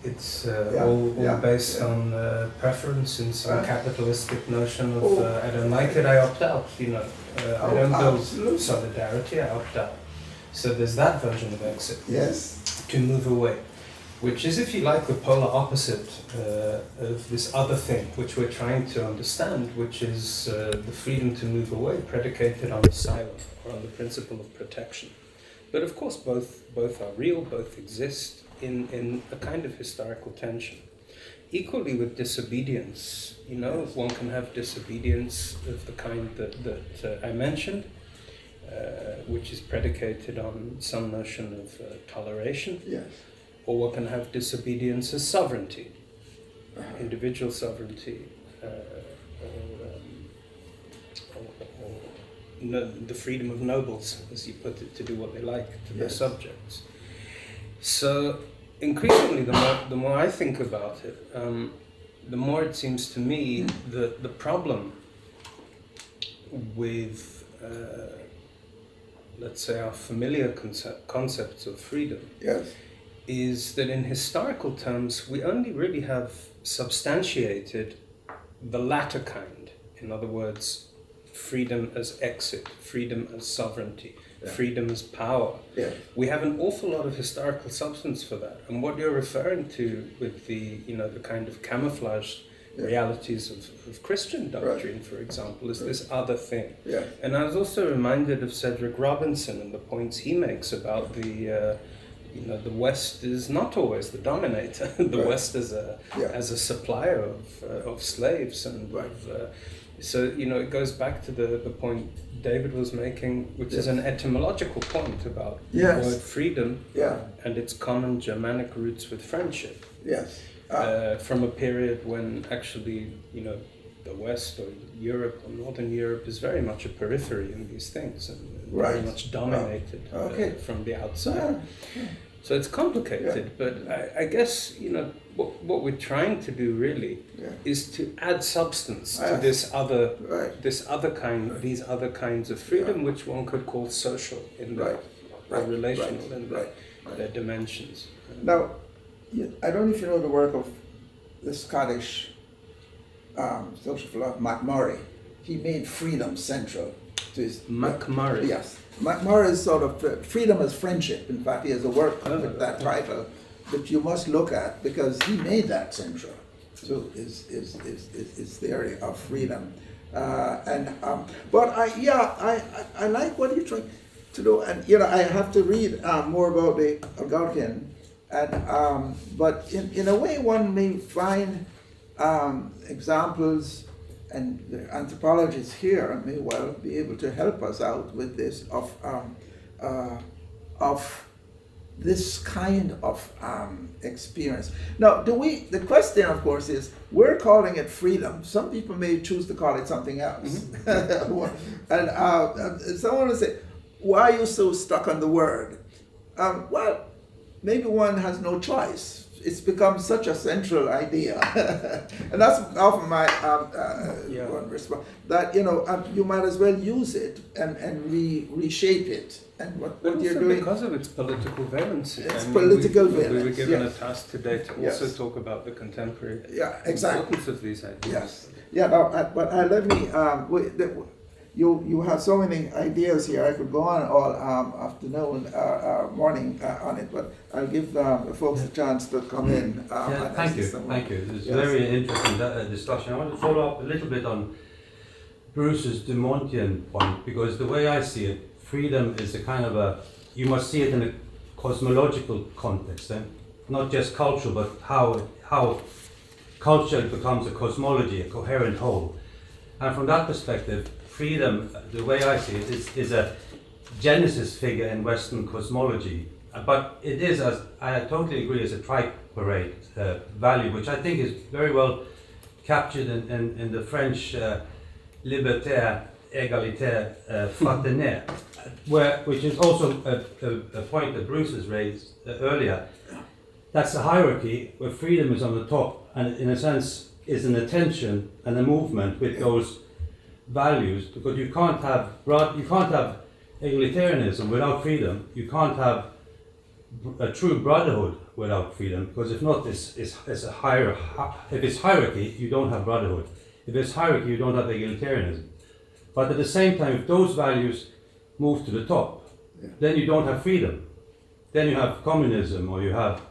it's all based on preference in some capitalistic notion of I don't like it, I opt out, I don't build solidarity, I opt out. So there's that version of exit. Yes. To move away, which is, if you like, the polar opposite of this other thing which we're trying to understand, which is the freedom to move away, predicated on asylum or on the principle of protection. But of course, both are real, both exist in a kind of historical tension. Equally with disobedience, one can have disobedience of the kind that I mentioned, which is predicated on some notion of toleration. Yes. Or one can have disobedience as sovereignty, individual sovereignty, the freedom of nobles, as you put it, to do what they like to their subjects. So increasingly, the more I think about it, the more it seems to me that the problem with, let's say, our familiar concepts of freedom is that in historical terms, we only really have substantiated the latter kind. In other words, freedom as exit, freedom as sovereignty, freedom as power. We have an awful lot of historical substance for that. And what you're referring to with the, the kind of camouflaged realities of Christian doctrine, for example, is this other thing. And I was also reminded of Cedric Robinson and the points he makes about the West is not always the dominator. The West as a supplier of slaves, and so it goes back to the point David was making, which is an etymological point about the word freedom and its common Germanic roots with friendship. From a period when actually the West or Europe or Northern Europe is very much a periphery in these things, and very much dominated from the outside. So it's complicated, but I guess what we're trying to do really is to add substance to this other kind, these other kinds of freedom, which one could call social in their relational in their dimensions. Now, I don't know if you know the work of the Scottish social philosopher MacMurray. He made freedom central to his... MacMurray? Yes. MacMurray is sort of freedom as friendship. In fact, he has a work with that title that you must look at, because he made that central to his theory of freedom. But I like what you're trying to do, and I have to read more about the Algonquian, and but in a way one may find examples, and the anthropologists here may well be able to help us out with this of this kind of experience. Now, the question, of course, is, we're calling it freedom. Some people may choose to call it something else. And someone will say, why are you so stuck on the word? Well, maybe one has no choice. It's become such a central idea. And that's often my one response, that you might as well use it and reshape it. And what you're doing, because of its political valency. Valency. We were given a task today to also talk about the contemporary importance of these ideas. But let me. You have so many ideas here. I could go on all afternoon, morning on it, but I'll give the folks a chance to come in. Thank you. It's a very interesting discussion. I want to follow up a little bit on Bruce's Dumontian point, because the way I see it, freedom is a kind of you must see it in a cosmological context, not just cultural, but how culture becomes a cosmology, a coherent whole. And from that perspective, freedom, the way I see it, is a genesis figure in Western cosmology. But it is, as I totally agree, as a tripartite value, which I think is very well captured in the French libertaire égalitaire, fraternelle, which is also a point that Bruce has raised earlier. That's a hierarchy where freedom is on the top, and in a sense is an attention and a movement with those values, because you can't have egalitarianism without freedom. You can't have a true brotherhood without freedom, because if not, if it's hierarchy, you don't have brotherhood. If it's hierarchy, you don't have egalitarianism. But at the same time, if those values move to the top, then you don't have freedom. Then you have communism, or you have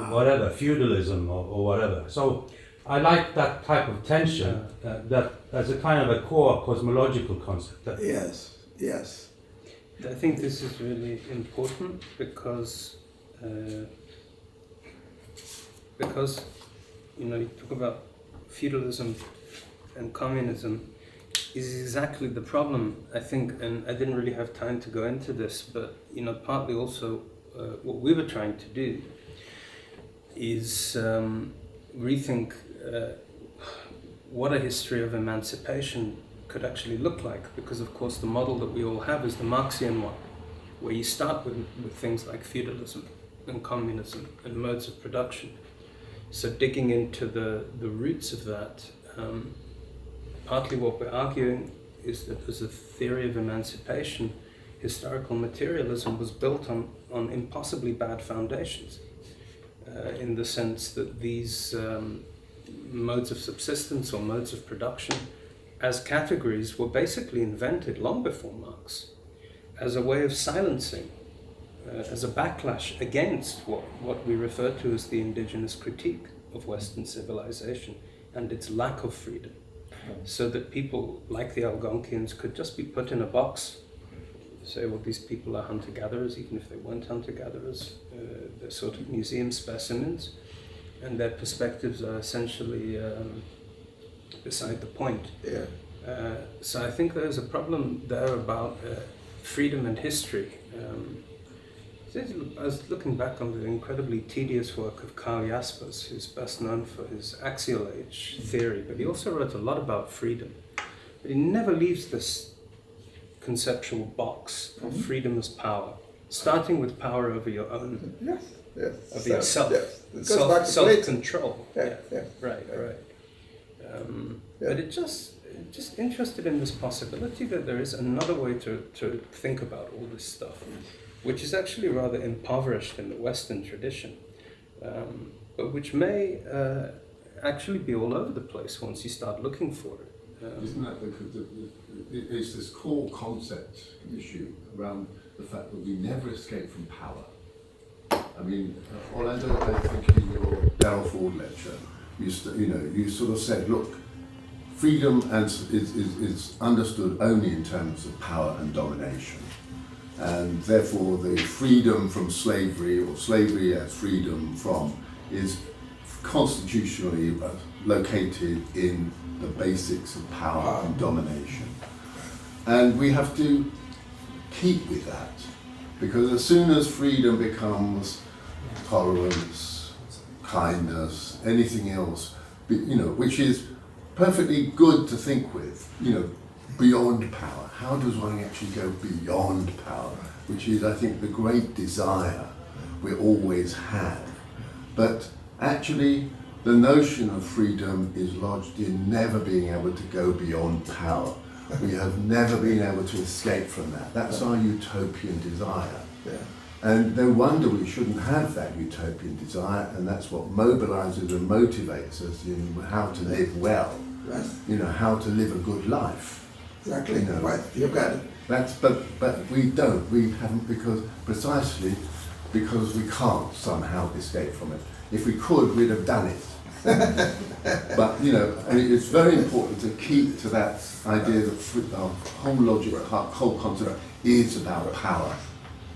whatever, feudalism, or whatever. So I like that type of tension, that as a kind of a core cosmological concept. Yes, yes. I think this is really important because you talk about feudalism and communism is exactly the problem, I think, and I didn't really have time to go into this, but partly also what we were trying to do is rethink what a history of emancipation could actually look like, because of course the model that we all have is the Marxian one, where you start with things like feudalism and communism and modes of production. So digging into the roots of that, partly what we're arguing is that as a theory of emancipation, historical materialism was built on impossibly bad foundations, in the sense that these modes of subsistence or modes of production as categories were basically invented long before Marx as a way of silencing, as a backlash against what we refer to as the indigenous critique of Western civilization and its lack of freedom, so that people like the Algonquians could just be put in a box, say, well, these people are hunter-gatherers, even if they weren't hunter-gatherers, they're sort of museum specimens, and their perspectives are essentially beside the point. Yeah. So I think there's a problem there about freedom and history. I was looking back on the incredibly tedious work of Karl Jaspers, who's best known for his axial age theory, but he also wrote a lot about freedom. But he never leaves this conceptual box of freedom as power, starting with power over your own, over yourself, self-control. Right. But it just interested in this possibility that there is another way to think about all this stuff, which is actually rather impoverished in the Western tradition, but which may actually be all over the place once you start looking for it. Isn't that it's this core concept issue around the fact that we never escape from power? I mean, Orlando, I think in your Darrell Ford lecture, you sort of said, look, freedom is understood only in terms of power and domination, and therefore the freedom from slavery, or slavery as freedom from, is constitutionally located in the basics of power and domination. And we have to keep with that, because as soon as freedom becomes tolerance, kindness, anything else, which is perfectly good to think with, beyond power. How does one actually go beyond power? Which is, I think, the great desire we always have. But actually, the notion of freedom is lodged in never being able to go beyond power. We have never been able to escape from that. That's our utopian desire. Yeah. And no wonder we shouldn't have that utopian desire, and that's what mobilizes and motivates us in how to live well, how to live a good life. Exactly. Right. You've got it. But we don't. We haven't, precisely because we can't somehow escape from it. If we could, we'd have done it. But and it's very important to keep to that idea that our whole logic, our whole concept is about power.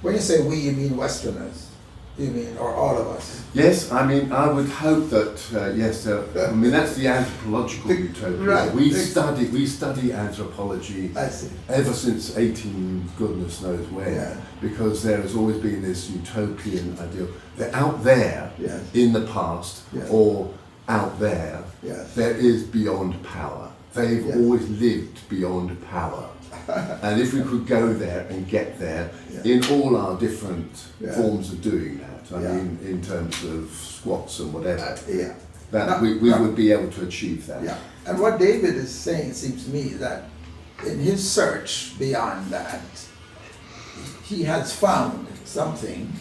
When you say we, you mean Westerners? You mean, or all of us? Yes, I mean, I would hope that, yes, I mean, that's the anthropological utopia. Right. We study anthropology ever since 18 goodness knows when, because there has always been this utopian ideal. They're out there in the past, or out there, there is beyond power. they've always lived beyond power. And if we could go there and get there in all our different forms of doing that, I mean, in terms of squats and whatever, that we would be able to achieve that. Yeah, and what David is saying, it seems to me, that in his search beyond that, he has found something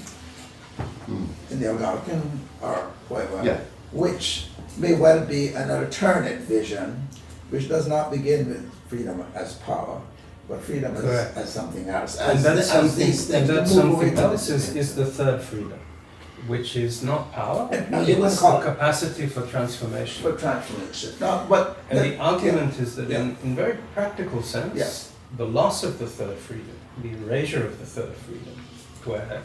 in the Algonquin or whatever, which may well be an alternate vision, which does not begin with freedom as power, but freedom as something else. And that's something else is the third freedom, which is not power, it's the capacity for transformation. For transformation. No, but and the argument is that in very practical sense, the loss of the third freedom, the erasure of the third freedom, where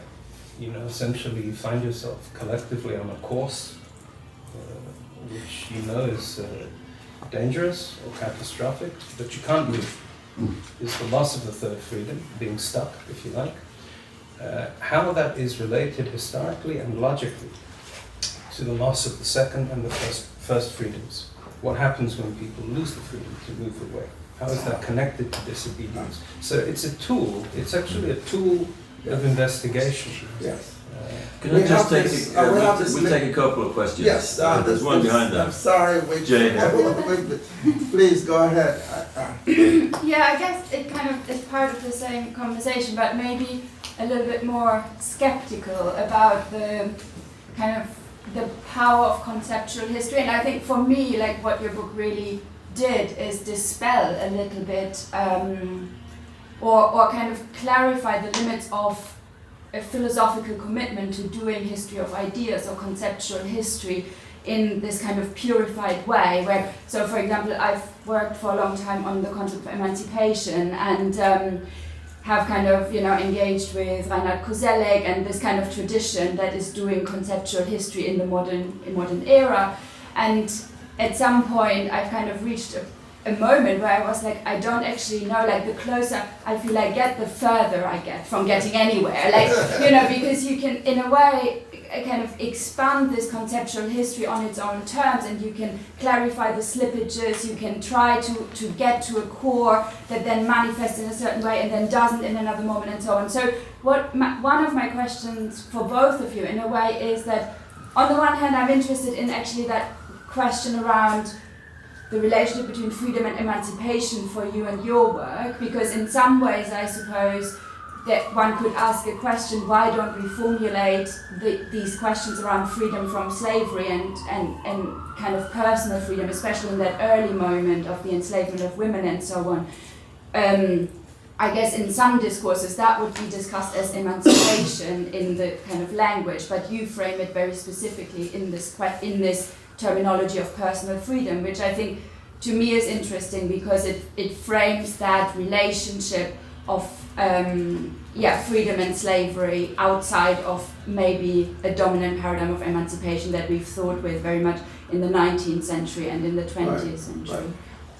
essentially you find yourself collectively on a course which is dangerous or catastrophic, but you can't move, is the loss of the third freedom, being stuck, if you like. How that is related historically and logically to the loss of the second and the first freedoms. What happens when people lose the freedom to move away? How is that connected to disobedience? So it's a tool, it's actually a tool of investigation. Yes. Can I just we'll take a couple of questions. Yes. There's one behind that. I'm sorry, Jay. Please go ahead. Yeah, I guess it kind of is part of the same conversation, but maybe a little bit more skeptical about the kind of the power of conceptual history. And I think for me, like what your book really did is dispel a little bit or kind of clarify the limits of a philosophical commitment to doing history of ideas or conceptual history in this kind of purified way where, so for example, I've worked for a long time on the concept of emancipation and have kind of, engaged with Reinhard Koselleck and this kind of tradition that is doing conceptual history in the modern era. And at some point I've kind of reached a moment where I was like, I don't actually know, like the closer I feel I get, the further I get from getting anywhere. Like, because you can, in a way, kind of expand this conceptual history on its own terms and you can clarify the slippages, you can try to get to a core that then manifests in a certain way and then doesn't in another moment and so on. So one of my questions for both of you in a way is that on the one hand I'm interested in actually that question around the relationship between freedom and emancipation for you and your work, because in some ways I suppose that one could ask a question, why don't we formulate these questions around freedom from slavery and kind of personal freedom, especially in that early moment of the enslavement of women and so on. I guess in some discourses that would be discussed as emancipation in the kind of language, but you frame it very specifically in this terminology of personal freedom, which I think to me is interesting because it frames that relationship of freedom and slavery outside of maybe a dominant paradigm of emancipation that we've thought with very much in the 19th century and in the 20th century.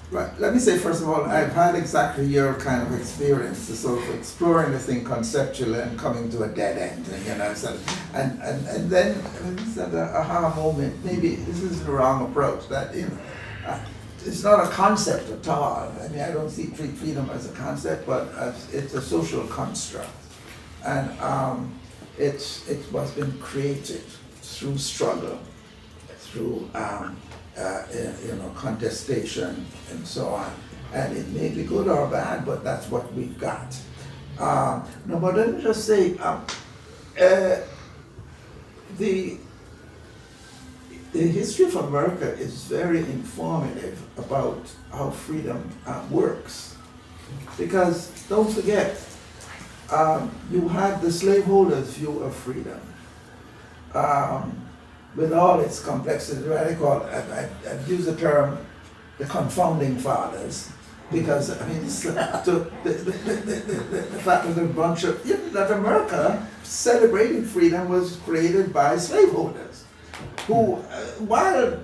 Right. Let me say first of all, I've had exactly your kind of experience, sort of exploring the thing conceptually and coming to a dead end, and then it's at an aha moment. Maybe this is the wrong approach. That it's not a concept at all. I mean, I don't treat freedom as a concept, but it's a social construct, and it was been created through struggle, through contestation and so on. And it may be good or bad, but that's what we've got. No, but let me just say, the history of America is very informative about how freedom works. Because don't forget, you had the slaveholders' view of freedom. With all its complexity, I'd use the term the confounding fathers, because I mean, the fact that a bunch of that America celebrating freedom was created by slaveholders, who, while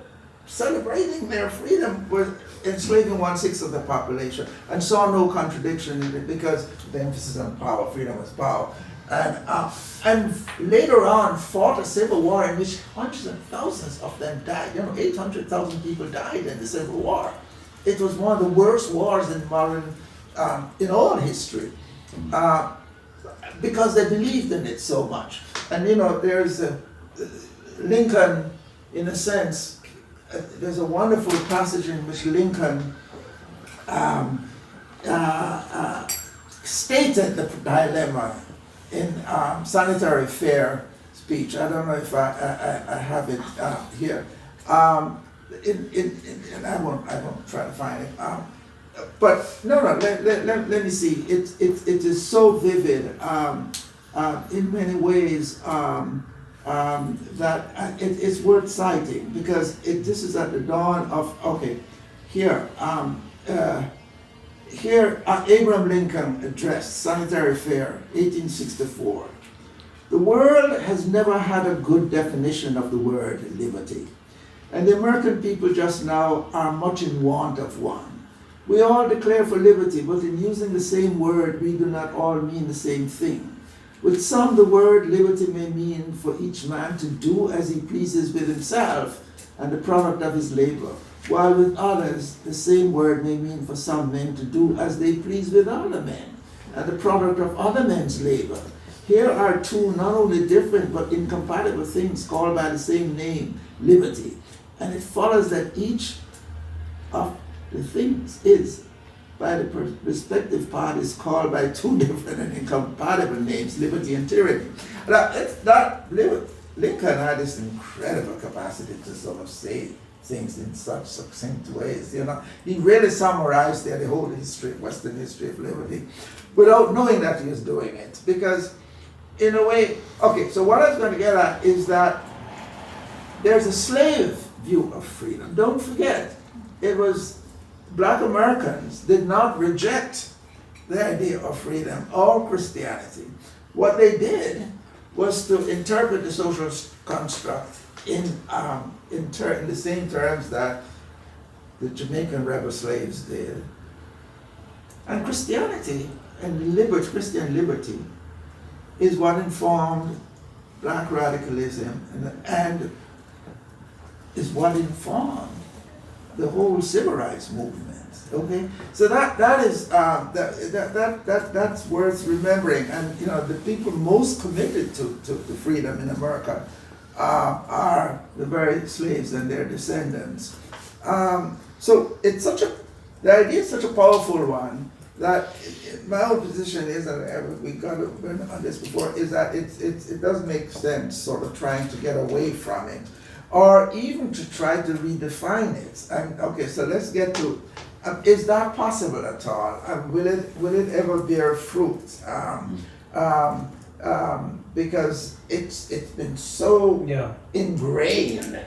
celebrating their freedom, were enslaving 1/6 of the population, and saw no contradiction in it because the emphasis on power, freedom was power. And later on fought a civil war in which hundreds of thousands of them died. 800,000 people died in the Civil War. it was one of the worst wars in modern, in all history, because they believed in it so much. And you know, there's Lincoln, in a sense, there's a wonderful passage in which Lincoln stated the dilemma in sanitary fair speech. I don't know if I have it here. And I won't try to find it. But no, let me see. It is so vivid in many ways that it's worth citing, because this is at the dawn of, okay, here, Abraham Lincoln addressed Sanitary Fair, 1864. The world has never had a good definition of the word liberty, and the American people just now are much in want of one. We all declare for liberty, but in using the same word, we do not all mean the same thing. With some, the word liberty may mean for each man to do as he pleases with himself and the product of his labor, while with others, the same word may mean for some men to do as they please with other men and the product of other men's labor. Here are two not only different but incompatible things called by the same name, liberty, and it follows that each of the things is, by the respective parties, called by two different and incompatible names, liberty and tyranny. Lincoln had this incredible capacity to sort of say things in such succinct ways. You know, he really summarized the whole history, Western history of liberty, without knowing that he was doing it. Because, in a way, okay. So what I was going to get at is that there's a slave view of freedom. Don't forget, it was Black Americans did not reject the idea of freedom or Christianity. What they did was to interpret the social construct in the same terms that the Jamaican rebel slaves did. And Christianity and Christian liberty is what informed Black radicalism and is what informed the whole civil rights movement. Okay, so that's worth remembering. And you know, the people most committed to freedom in America are the very slaves and their descendants. So it's the idea is such a powerful one that my own position is, and we got on this before, is that it doesn't make sense sort of trying to get away from it, or even to try to redefine it. And okay, so let's get to, is that possible at all? Will it ever bear fruit? Because it's been so ingrained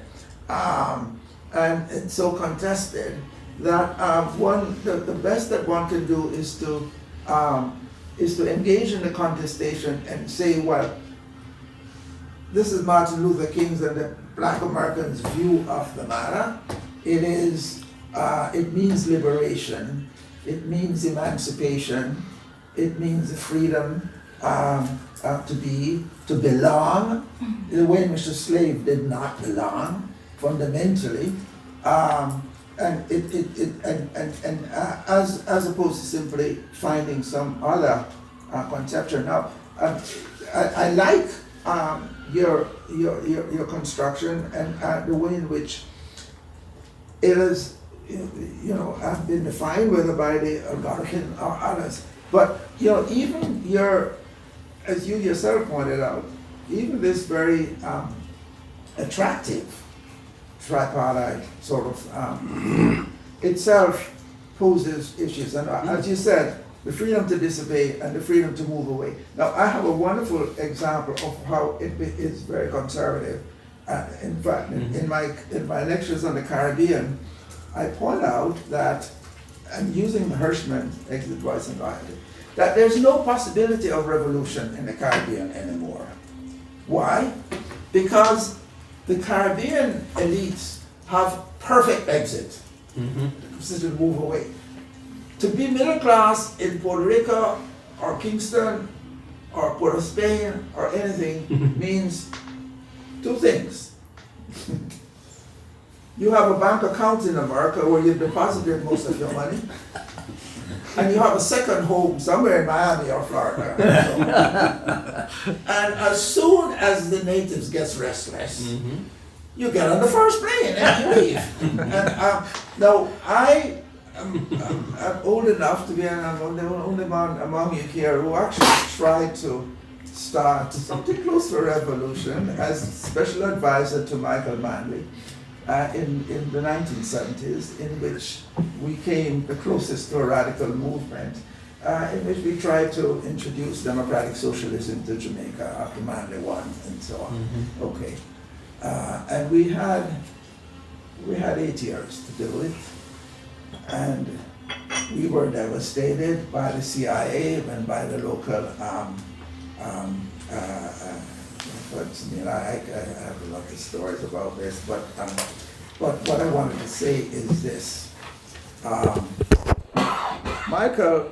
and so contested that the best that one can do is to engage in the contestation and say, well, this is Martin Luther King's and the Black Americans' view of the matter. It means liberation. It means emancipation. It means the freedom to belong, the way in which the slave did not belong fundamentally, and as opposed to simply finding some other conception. Now, I like your construction and the way in which it is, have been defined, whether by the Algonquin or others. But even as you yourself pointed out, even this very attractive tripartite sort of itself poses issues. And as you said, the freedom to disobey and the freedom to move away. Now, I have a wonderful example of how it is very conservative. In fact, in my lectures on the Caribbean, I point out that, and using the Hirschman exit, voice, and loyalty, that there's no possibility of revolution in the Caribbean anymore. Why? Because the Caribbean elites have perfect exit to move away. To be middle class in Puerto Rico or Kingston or Port of Spain or anything means two things. you have a bank account in America where you've deposited most of your money, and you have a second home somewhere in Miami or Florida. And as soon as the natives gets restless, you get on the first plane and you leave. And now I'm old enough to be, and I'm the only man among you here who actually tried to start something close to a revolution as special advisor to Michael Manley in the 1970s, in which we came the closest to a radical movement, in which we tried to introduce democratic socialism to Jamaica after Manley won and so on. Okay, and we had 8 years to do it, and we were devastated by the CIA and by the local. I have a lot of stories about this, but what I wanted to say is this: Michael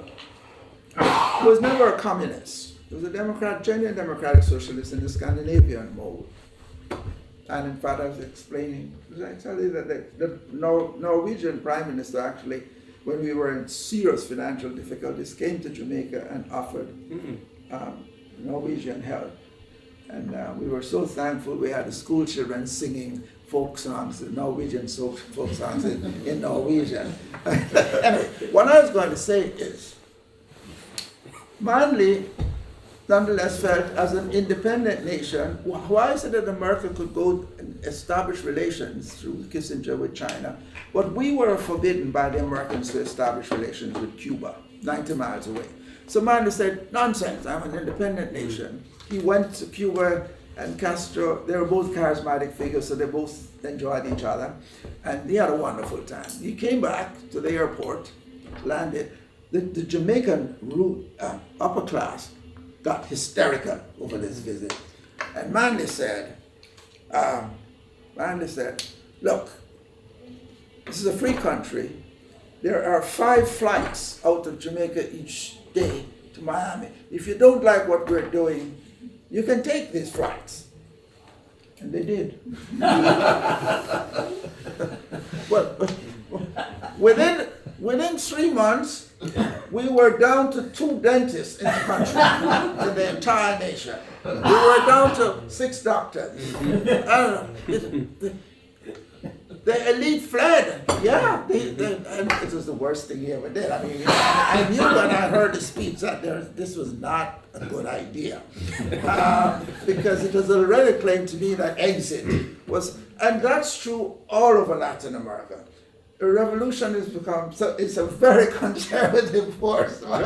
was never a communist. He was a genuine democratic socialist in the Scandinavian mode. And in fact, I was explaining, I tell you that the Norwegian Prime Minister actually, when we were in serious financial difficulties, came to Jamaica and offered Norwegian help. And we were so thankful. We had the school children singing folk songs, Norwegian folk songs in Norwegian. Anyway, what I was going to say is, Manley nonetheless felt as an independent nation, why is it that America could go and establish relations through Kissinger with China, but we were forbidden by the Americans to establish relations with Cuba, 90 miles away. So Manley said, nonsense, I'm an independent nation. He went to Cuba and Castro, they were both charismatic figures, so they both enjoyed each other, and he had a wonderful time. He came back to the airport, landed. The Jamaican upper class got hysterical over this visit. And Manley said, look, this is a free country. There are 5 flights out of Jamaica each day to Miami. If you don't like what we're doing, you can take these flights. And they did. Well, within 3 months, we were down to 2 dentists in the country, in the entire nation. We were down to 6 doctors. I don't know. The elite fled. Yeah, and it was the worst thing he ever did. I mean, I knew when I heard the speech that this was not a good idea, because it was already claimed to me that exit was, and that's true all over Latin America. The revolution has become it's a very conservative force. But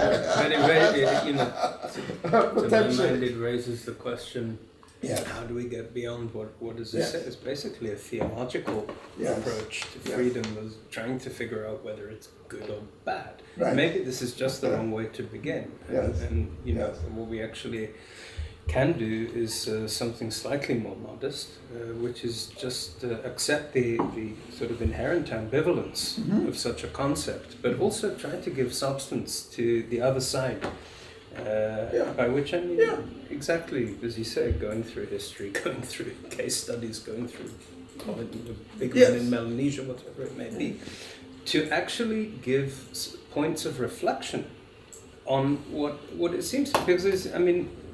it raises the question. Yeah. How do we get beyond what does this say? It's basically a theological Yes. approach to Yes. freedom, of trying to figure out whether it's good or bad. Right. Maybe this is just the wrong way to begin. Yes. And Yes. what we actually can do is something slightly more modest, which is just accept the sort of inherent ambivalence of such a concept, but also try to give substance to the other side. By which I mean, exactly as you say, going through history, going through case studies, going through big men in Melanesia, whatever it may be, to actually give points of reflection on what it seems to be. Because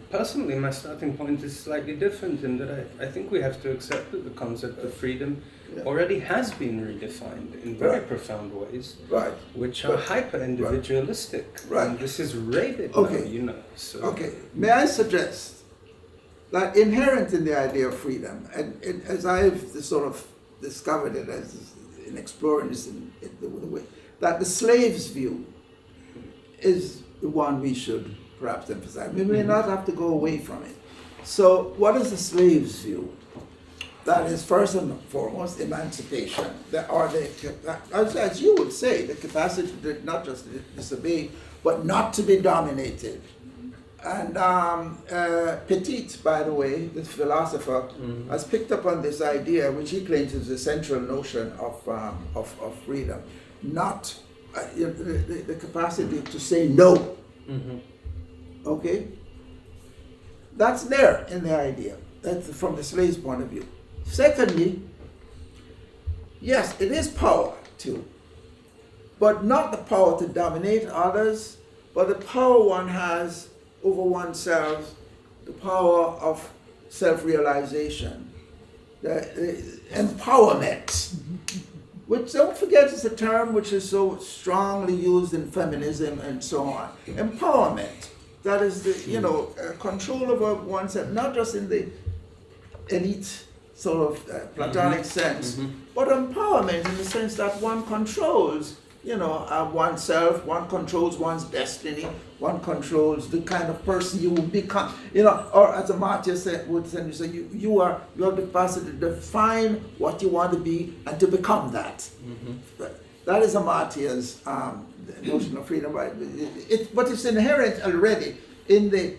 personally, my starting point is slightly different in that I think we have to accept that the concept of freedom already has been redefined in very profound ways, which are hyper-individualistic. Right. And this is rated now, So. Okay, may I suggest that inherent in the idea of freedom, and as I've sort of discovered it as in exploring this in the way, that the slave's view is the one we should perhaps emphasize. We may not have to go away from it. So what is the slave's view? That is first and foremost emancipation, as you would say, the capacity to not just disobey, but not to be dominated. And Petit, by the way, this philosopher, has picked up on this idea, which he claims is the central notion of freedom, not the capacity to say no. Okay, that's there in the idea. That's from the slave's point of view. Secondly, yes, it is power too, but not the power to dominate others, but the power one has over oneself, the power of self-realization, the empowerment, which, don't forget, is a term which is so strongly used in feminism and so on. Empowerment, that is the, control over oneself, not just in the elite sort of platonic sense, but empowerment in the sense that one controls, oneself, one controls one's destiny, one controls the kind of person you will become, or as a martyr would say, you have the capacity to define what you want to be and to become that. That is a martyr's notion of freedom, right? But it's inherent already in the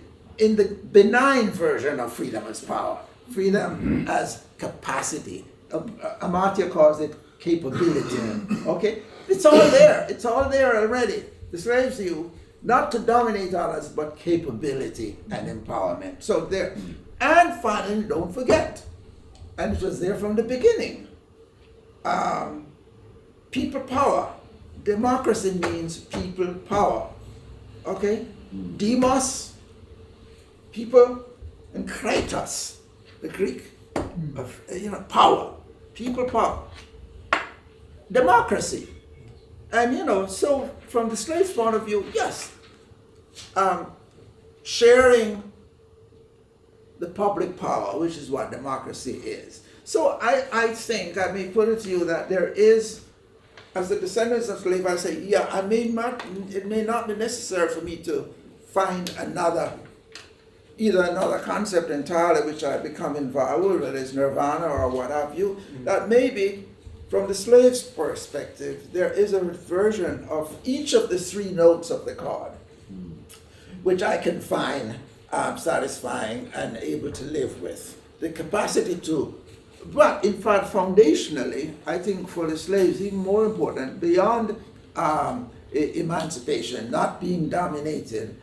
benign version of freedom as power. Freedom as capacity. A martyr calls it capability. Okay? It's all there. It's all there already. The slaves view, not to dominate others, but capability and empowerment. So there. And finally, don't forget, and it was there from the beginning, people power. Democracy means people power. Okay? Demos, people, and kratos, the Greek of power. People power. Democracy. And so from the slave's point of view, yes, sharing the public power, which is what democracy is. So I think, I may put it to you that there is, as the descendants of slaves, I say, yeah, it may not be necessary for me to find either another concept entirely which I become involved with, whether it's nirvana or what have you, that maybe from the slave's perspective, there is a version of each of the three notes of the chord, which I can find satisfying and able to live with. The capacity to, but in fact, foundationally, I think for the slaves, even more important, beyond emancipation, not being dominated,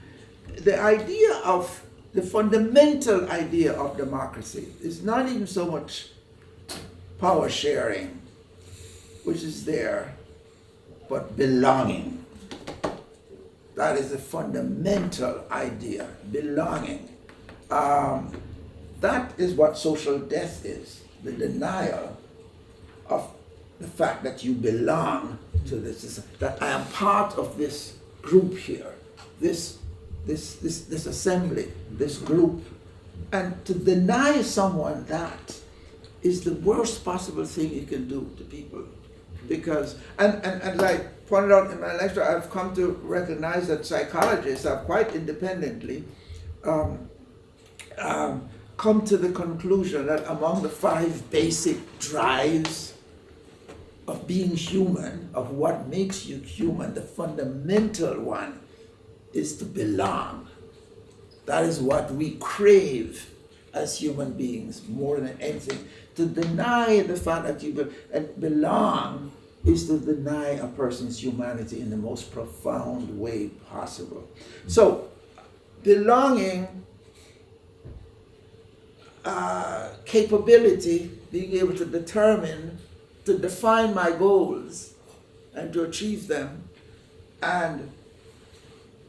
the fundamental idea of democracy is not even so much power sharing, which is there, but belonging. That is a fundamental idea, belonging. That is what social death is, the denial of the fact that you belong to this, that I am part of this group here, this assembly, this group. And to deny someone that is the worst possible thing you can do to people. Because, and as I pointed out in my lecture, I've come to recognize that psychologists have quite independently come to the conclusion that among the 5 basic drives of being human, of what makes you human, the fundamental one is to belong. That is what we crave as human beings more than anything. To deny the fact that you belong is to deny a person's humanity in the most profound way possible. So, belonging, capability, being able to determine, to define my goals and to achieve them, and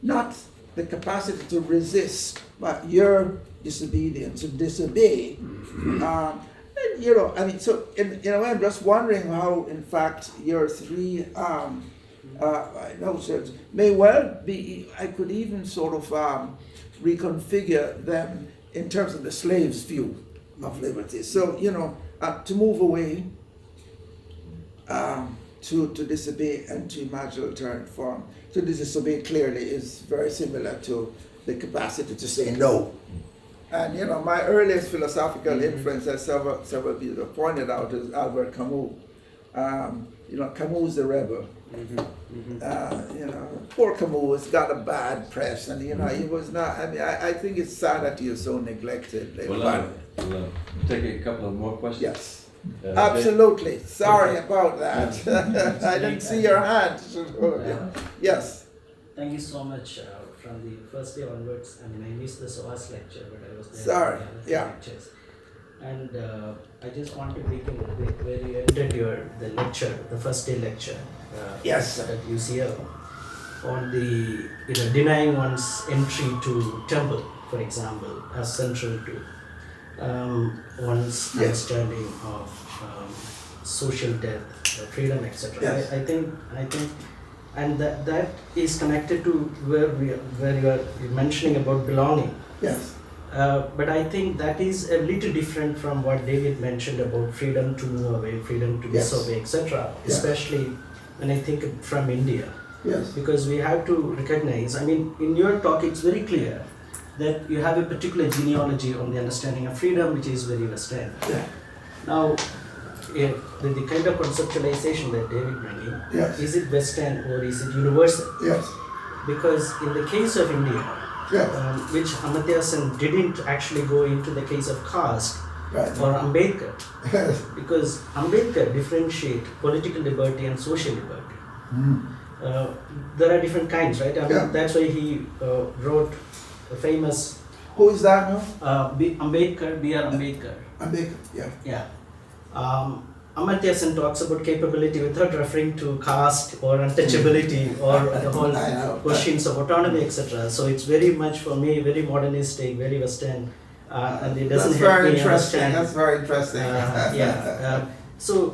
not the capacity to resist, but your disobedience, to disobey. So in a way, I'm just wondering how, in fact, your 3 notions may well be, I could even sort of reconfigure them in terms of the slave's view of liberty. So, to move away, to disobey and to imagine alternate form. To disobey clearly is very similar to the capacity to say no. And my earliest philosophical influence, as several people have pointed out, is Albert Camus. Camus the rebel. Poor Camus got a bad press, and he was not. I mean, I think it's sad that he is so neglected. We'll take a couple of more questions. Yes. Absolutely. Sorry about that. I didn't see your hand. Yes. Thank you so much. From the first day onwards, I mean, I missed the SOAS lecture, but I was there. Sorry. For the Yeah. lectures. And I just want to begin with where you ended the lecture, the first day lecture. Yes. At UCL, on the denying one's entry to temple, for example, as central to one's understanding of social death, freedom, etc. Yes. I think, and that is connected to where you are mentioning about belonging. Yes. But I think that is a little different from what David mentioned about freedom to move away, freedom to disobey, etc. Yes. Especially when I think from India. Yes. Because we have to recognize, I mean, in your talk it's very clear that you have a particular genealogy on the understanding of freedom, which is very Western. Yeah. Now, the kind of conceptualization that David bringing, Yes. is it Western or is it universal? Yes. Because in the case of India, Yes. which Amartya Sen didn't actually go into the case of caste Right. or Ambedkar, Yes. because Ambedkar differentiate political liberty and social liberty. There are different kinds, right? I mean, Yeah. that's why he wrote a famous Who is that now? Ambedkar, B.R. Ambedkar. Ambedkar. Yeah. Yeah. Amartya Sen talks about capability without referring to caste or untouchability or the whole I know. questions of autonomy, etc. So it's very much for me very modernistic, very Western, and it doesn't That's help very me interesting. understand. That's very interesting. So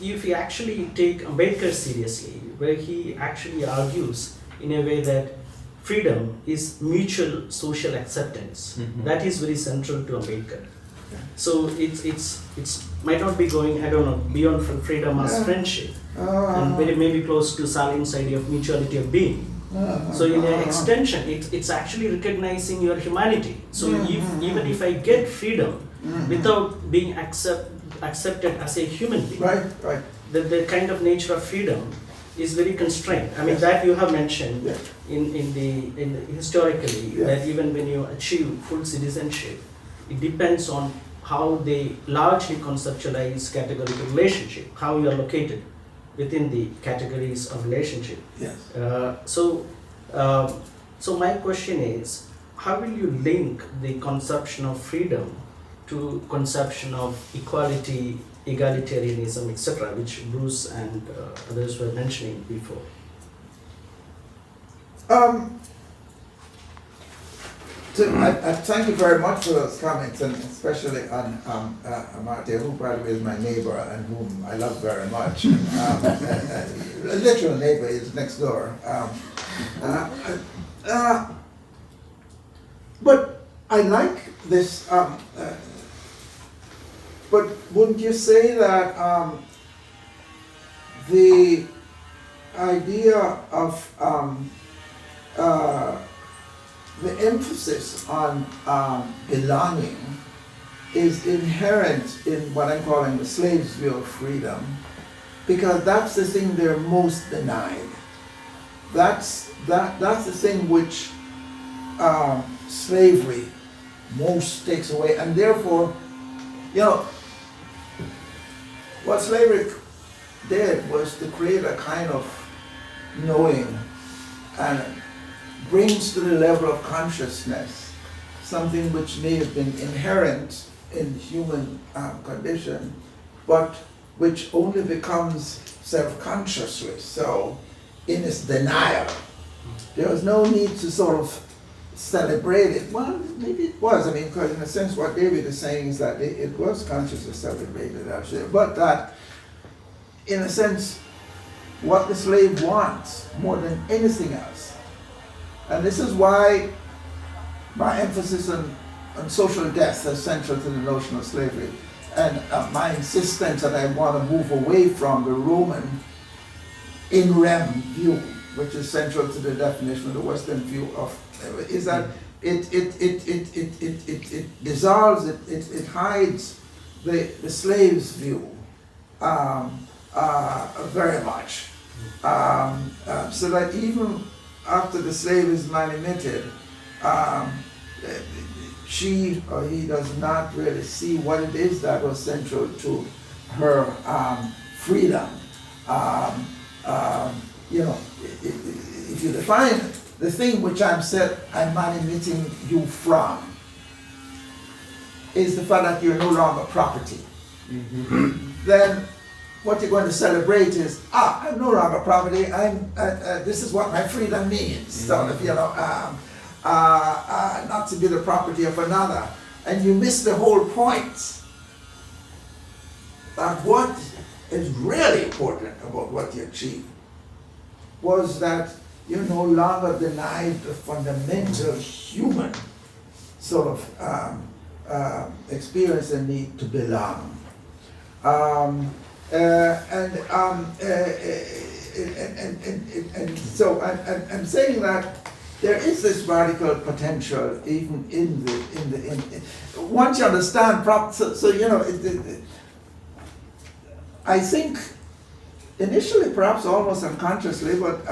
if you actually take Ambedkar seriously, where he actually argues in a way that freedom is mutual social acceptance, that is very central to Ambedkar. So it's might not be going, I don't know, beyond freedom as friendship, and very maybe close to Salim's idea of mutuality of being. So in an extension, it's actually recognizing your humanity. So even if I get freedom without being accepted as a human being, Right. the kind of nature of freedom is very constrained. I mean, that you have mentioned in the historically, that even when you achieve full citizenship, it depends on how they largely conceptualize categorical relationship, how you are located within the categories of relationship. Yes. So my question is, how will you link the conception of freedom to conception of equality, egalitarianism, etc., which Bruce and others were mentioning before? I thank you very much for those comments, and especially on Amartya, who by the way is my neighbor and whom I love very much. A literal neighbor is next door. But I like this. But wouldn't you say that the idea of the emphasis on belonging is inherent in what I'm calling the slave's view of freedom, because that's the thing they're most denied. That's the thing which slavery most takes away, and therefore, you know, what slavery did was to create a kind of knowing and brings to the level of consciousness something which may have been inherent in human condition, but which only becomes self-consciously so in its denial. There was no need to sort of celebrate it. Well, maybe it was. I mean, because in a sense what David is saying is that it was consciously celebrated, actually, but that in a sense what the slave wants more than anything else. And this is why my emphasis on social death is central to the notion of slavery, and my insistence that I want to move away from the Roman in rem view, which is central to the definition of the Western view of, is that it dissolves, it hides the slave's view very much, so that even after the slave is manumitted, she or he does not really see what it is that was central to her freedom. You know, if you define the thing which I'm manumitting you from, is the fact that you're no longer property. Then what you're going to celebrate is, I'm no longer property. This is what my freedom means. Sort of, not to be the property of another. And you miss the whole point. That what is really important about what you achieve was that you no longer denied the fundamental human sort of experience and need to belong. And so I'm saying that there is this radical potential even in once you understand I think initially, perhaps almost unconsciously, but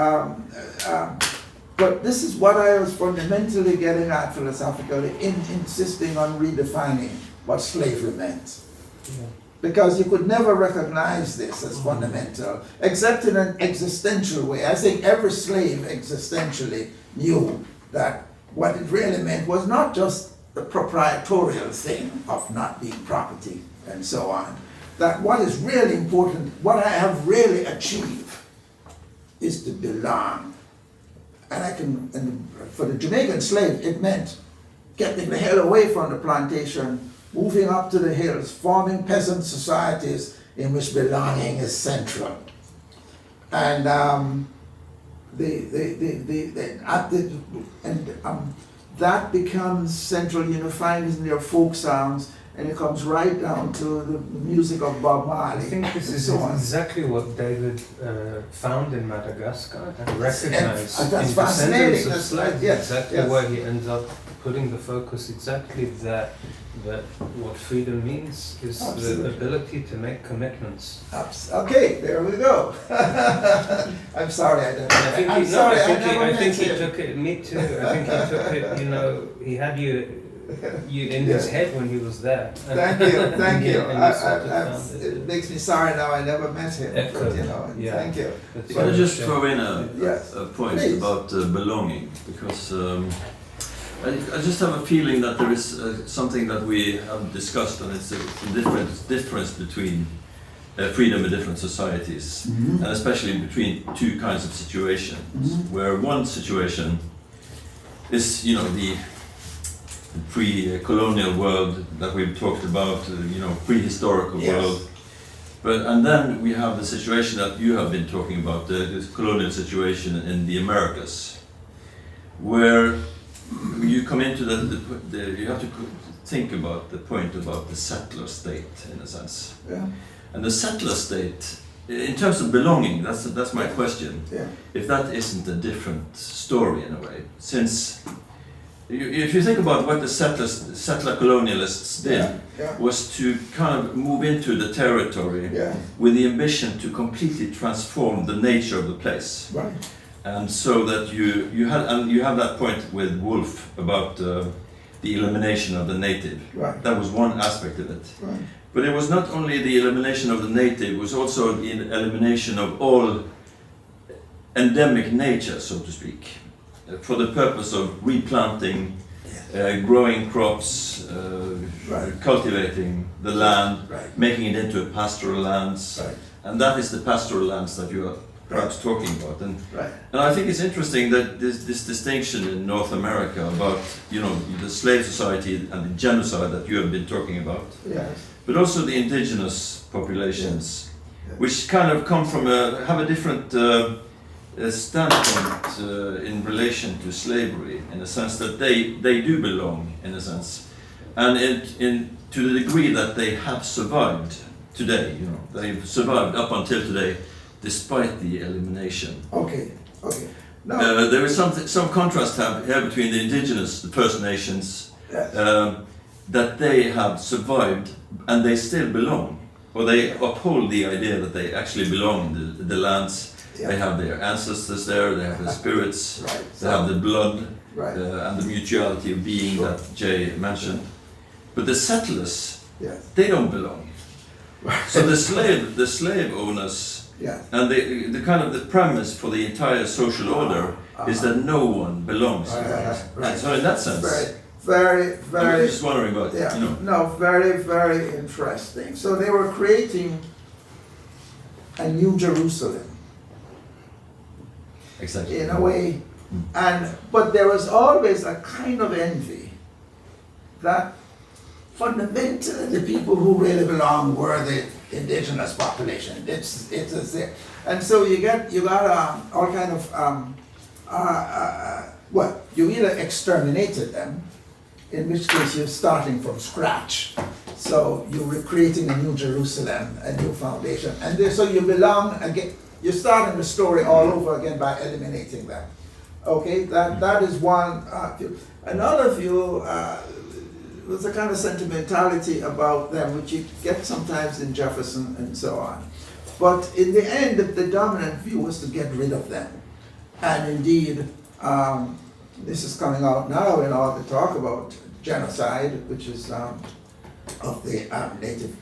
this is what I was fundamentally getting at philosophically in insisting on redefining what slavery meant. Yeah. Because you could never recognize this as fundamental, except in an existential way. I think every slave existentially knew that what it really meant was not just the proprietorial thing of not being property and so on. That what is really important, what I have really achieved, is to belong. And for the Jamaican slave, it meant getting the hell away from the plantation, moving up to the hills, forming peasant societies in which belonging is central. And that becomes central. You find in their folk songs, and it comes right down to the music of Bob Marley. I think this is exactly what David found in Madagascar and recognized and that's in fascinating. Descendants of Slaves, exactly yes. where he ends up putting the focus exactly there, that what freedom means is the ability to make commitments. Okay, there we go. I'm sorry I didn't. I think he took it. Me too. I think he took it. He had you in his head when he was there. Thank you. It makes me sorry now I never met him. But, thank you. Can I just throw in a point Please. about belonging? Because I just have a feeling that there is something that we have discussed, and it's a difference between freedom in different societies, and especially between two kinds of situations, where one situation is, the pre-colonial world that we've talked about, prehistorical world. And then we have the situation that you have been talking about, the colonial situation in the Americas, where you come into you have to think about the point about the settler state, in a sense. Yeah. And the settler state, in terms of belonging, that's my question. Yeah. If that isn't a different story in a way, since if you think about what the settler colonialists did, was to kind of move into the territory with the ambition to completely transform the nature of the place. Right. And so that you have that point with Wolf about the elimination of the native. Right. That was one aspect of it. Right. But it was not only the elimination of the native, it was also the elimination of all endemic nature, so to speak, for the purpose of replanting, growing crops, cultivating the land, making it into pastoral lands. Right. And that is the pastoral lands that you are perhaps talking about. And I think it's interesting that this distinction in North America about, the slave society and the genocide that you have been talking about, but also the indigenous populations, which kind of come from have a different standpoint in relation to slavery, in a sense that they do belong, in a sense, and to the degree that they have survived today. They've survived up until today, despite the elimination. Okay. No. There is some contrast here between the indigenous, the First Nations, that they have survived and they still belong, or they uphold the idea that they actually belong in the lands. They have their ancestors there, they have the spirits, they have the blood, and the mutuality of being that Jay mentioned. But the settlers, they don't belong. So the slave owners, and the kind of the premise for the entire social order is that no one belongs. And so in that sense, very, I was very, just wondering about, yeah, you know. no, very, very interesting. So they were creating a New Jerusalem Exactly. in a way, but there was always a kind of envy that fundamentally the people who really belong were the indigenous population. It's there, and so you got all kind of well, you either exterminated them, in which case you're starting from scratch. So you're creating a new Jerusalem, a new foundation, and so you belong again. You're starting the story all over again by eliminating them. Okay, that is one view. Another view was a kind of sentimentality about them, which you get sometimes in Jefferson and so on. But in the end, the dominant view was to get rid of them. And indeed, this is coming out now in all the talk about genocide, which is of the native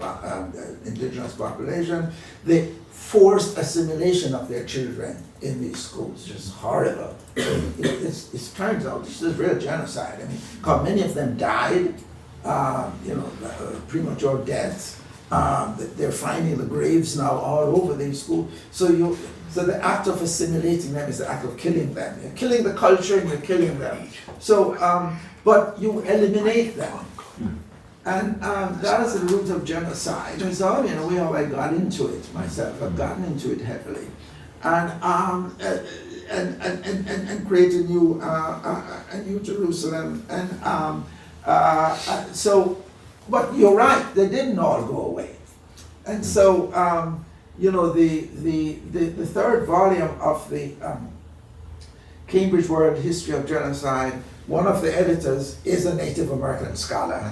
indigenous population, the forced assimilation of their children in these schools, just horrible. It turns out this is real genocide. I mean, because many of them died, premature deaths. They're finding the graves now all over these schools. So the act of assimilating them is the act of killing them. You're killing the culture and you're killing them. So, but you eliminate them. And that is the root of genocide. And so, in a way, how I got into it myself. I've gotten into it heavily. And create a new Jerusalem. And but you're right, they didn't all go away. And so, the third volume of the Cambridge World History of Genocide, one of the editors is a Native American scholar,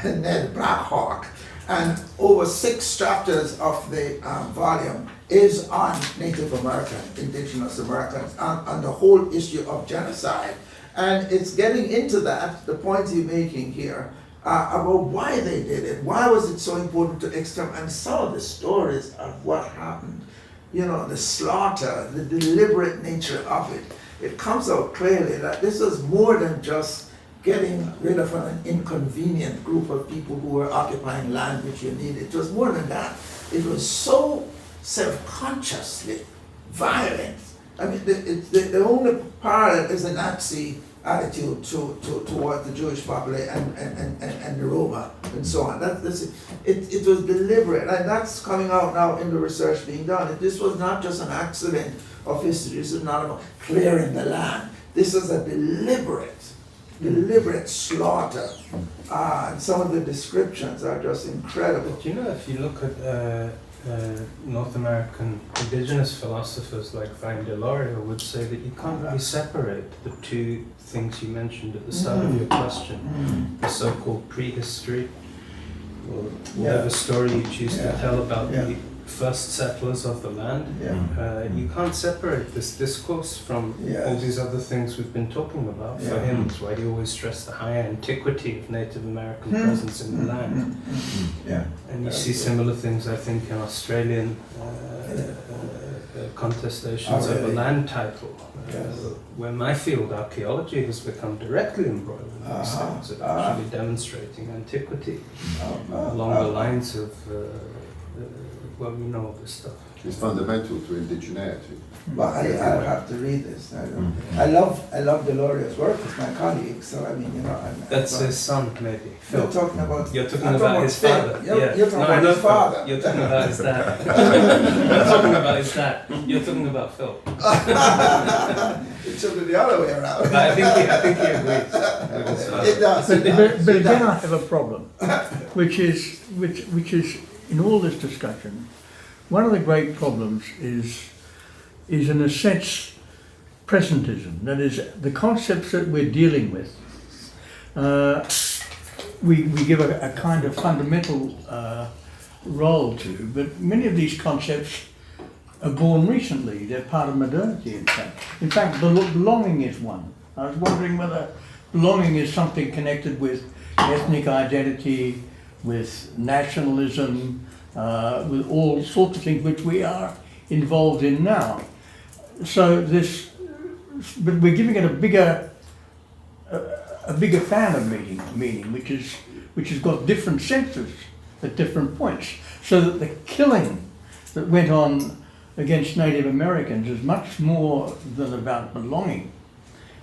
Ned Blackhawk. And over 6 chapters of the volume is on Native American, indigenous Americans, on the whole issue of genocide. And it's getting into that, the point you're making here, about why they did it. Why was it so important to exterminate? And some of the stories of what happened, the slaughter, the deliberate nature of it, it comes out clearly that this was more than just getting rid of an inconvenient group of people who were occupying land which you needed. It was more than that. It was so self-consciously violent. I mean, the only parallel is a Nazi attitude towards the Jewish population and the Roma and so on. It was deliberate, and that's coming out now in the research being done. This was not just an accident of history. This is not about clearing the land. This is a deliberate slaughter. And some of the descriptions are just incredible. But if you look at North American indigenous philosophers like Vine Deloria would say that you can't really separate the two things you mentioned at the start of your question, the so-called prehistory, or whatever story you choose to tell about the first settlers of the land. You can't separate this discourse from all these other things we've been talking about. For him, it's why he always stressed the higher antiquity of Native American presence in the land. And you see similar things, I think, in Australian contestations over land title, where my field, archaeology, has become directly embroiled in these things of actually demonstrating antiquity along the lines of well, we know all this stuff. It's fundamental to indigeneity. But I have to read this. I love Deloria's work. It's my colleague, so I mean, That's his son, maybe. Phil. You're talking about. You're talking about his father. You're talking about his father. You're talking about his dad. I'm talking about his dad. You're talking about Phil. It should be the other way around. But I think he agrees with his father. It does. But again, I have a problem, which is in all this discussion, one of the great problems is in a sense presentism. That is, the concepts that we're dealing with, we give a kind of fundamental role to, but many of these concepts are born recently. They're part of modernity, in fact. In fact, belonging is one. I was wondering whether belonging is something connected with ethnic identity, with nationalism, with all sorts of things which we are involved in now. So but we're giving it a a bigger fan of meaning, which has got different senses at different points, so that the killing that went on against Native Americans is much more than about belonging.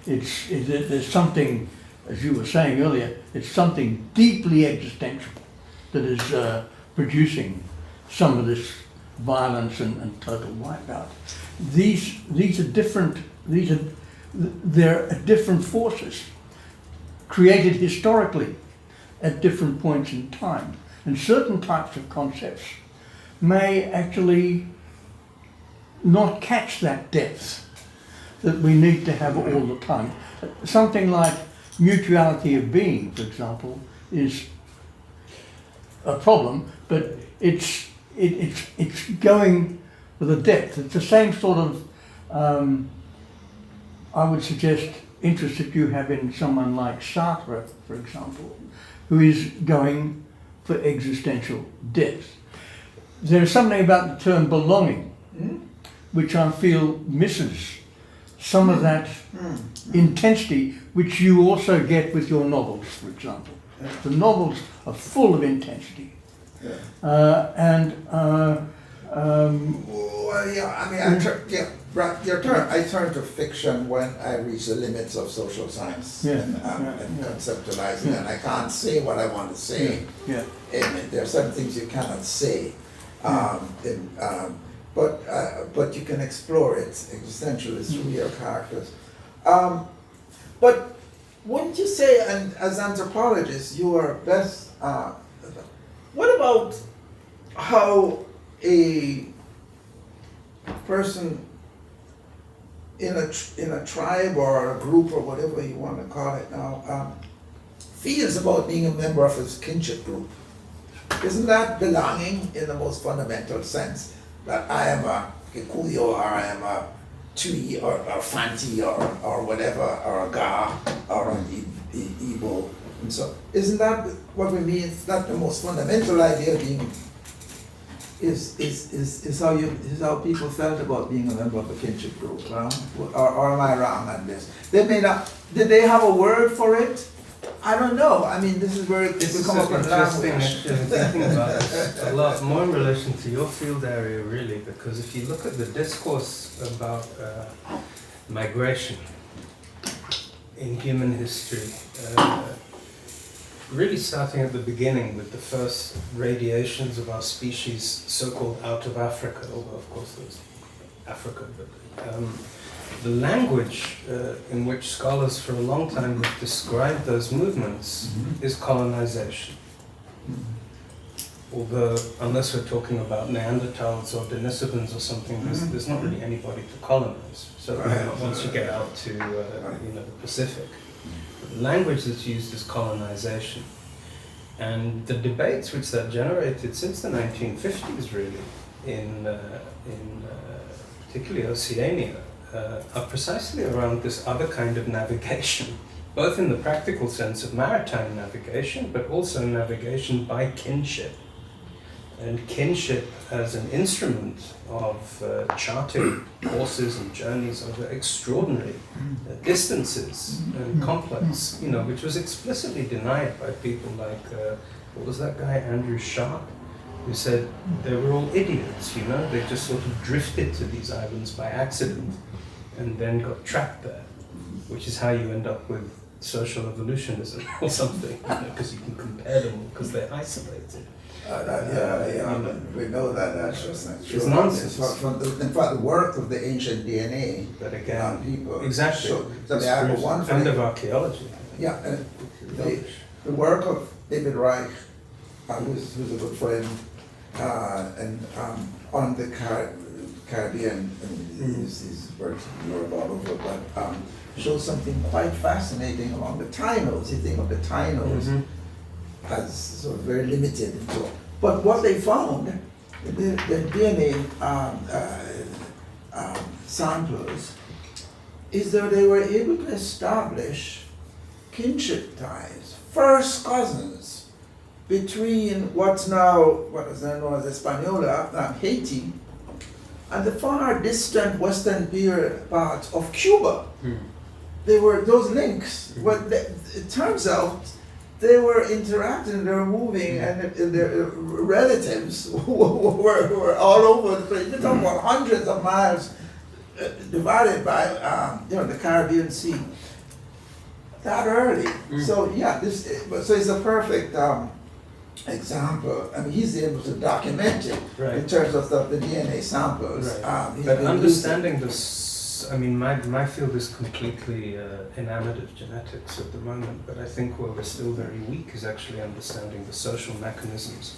There's something, as you were saying earlier, it's something deeply existential that is producing some of this violence and total wipeout. These are different. They're different forces created historically at different points in time, and certain types of concepts may actually not catch that depth that we need to have all the time. Something like mutuality of being, for example, is a problem, but it's going with a depth. It's the same sort of, I would suggest, interest that you have in someone like Sartre, for example, who is going for existential depth. There's something about the term belonging, which I feel misses some of that intensity, which you also get with your novels, for example. The novels are full of intensity. Well, yeah, I mean, I turn to fiction when I reach the limits of social science and conceptualizing, and I can't say what I want to say. And there are certain things you cannot say, but you can explore it existentially through your characters. But wouldn't you say, and as anthropologists, you are best. What about how a person in a tribe or a group or whatever you want to call it now feels about being a member of his kinship group? Isn't that belonging in the most fundamental sense? That I am a Kikuyu or I am a Tui or Fanti or whatever, or a Ga or an Igbo. And so, isn't that what we mean? Is that the most fundamental idea being is how people felt about being a member of a kinship group, huh? Or am I wrong on this? They may not. Did they have a word for it? I don't know. I mean, this is where it will come up in language. Actually, thinking about this a lot more in relation to your field area, really, because if you look at the discourse about migration in human history, really starting at the beginning with the first radiations of our species, so-called out of Africa, although of course there's Africa, but the language in which scholars for a long time have described those movements is colonization. Although, unless we're talking about Neanderthals or Denisovans or something, there's not really anybody to colonize. So once you get out to the Pacific, the language that's used is colonization. And the debates which that generated since the 1950s, really, in particularly Oceania, are precisely around this other kind of navigation, both in the practical sense of maritime navigation, but also navigation by kinship. And kinship as an instrument of charting courses and journeys over extraordinary distances and complex, which was explicitly denied by people like, what was that guy, Andrew Sharp, who said they were all idiots, they just sort of drifted to these islands by accident and then got trapped there, which is how you end up with social evolutionism or something, because you can compare them because they're isolated. We know that that's just not true. It's nonsense. In fact, the work of the ancient DNA But again, people. exactly. So they have one thing. End of archaeology. Yeah, the work of David Reich, who's a good friend, and on the Caribbean, and he's worked in Europe all over, but shows something quite fascinating along the Tainos. You think of the Tainos as sort of very limited. But what they found, the DNA samplers, is that they were able to establish kinship ties, first cousins, between what is known as Hispaniola, Haiti, and the far distant western part of Cuba. they were those links. It turns out they were interacting, they were moving, and their relatives were all over the place. We're talking about hundreds of miles divided by the Caribbean Sea that early. So yeah, so it's a perfect example. I mean, he's able to document it in terms of the DNA samples. Right. But understanding this, I mean, my field is completely enamored of genetics at the moment, but I think where we're still very weak is actually understanding the social mechanisms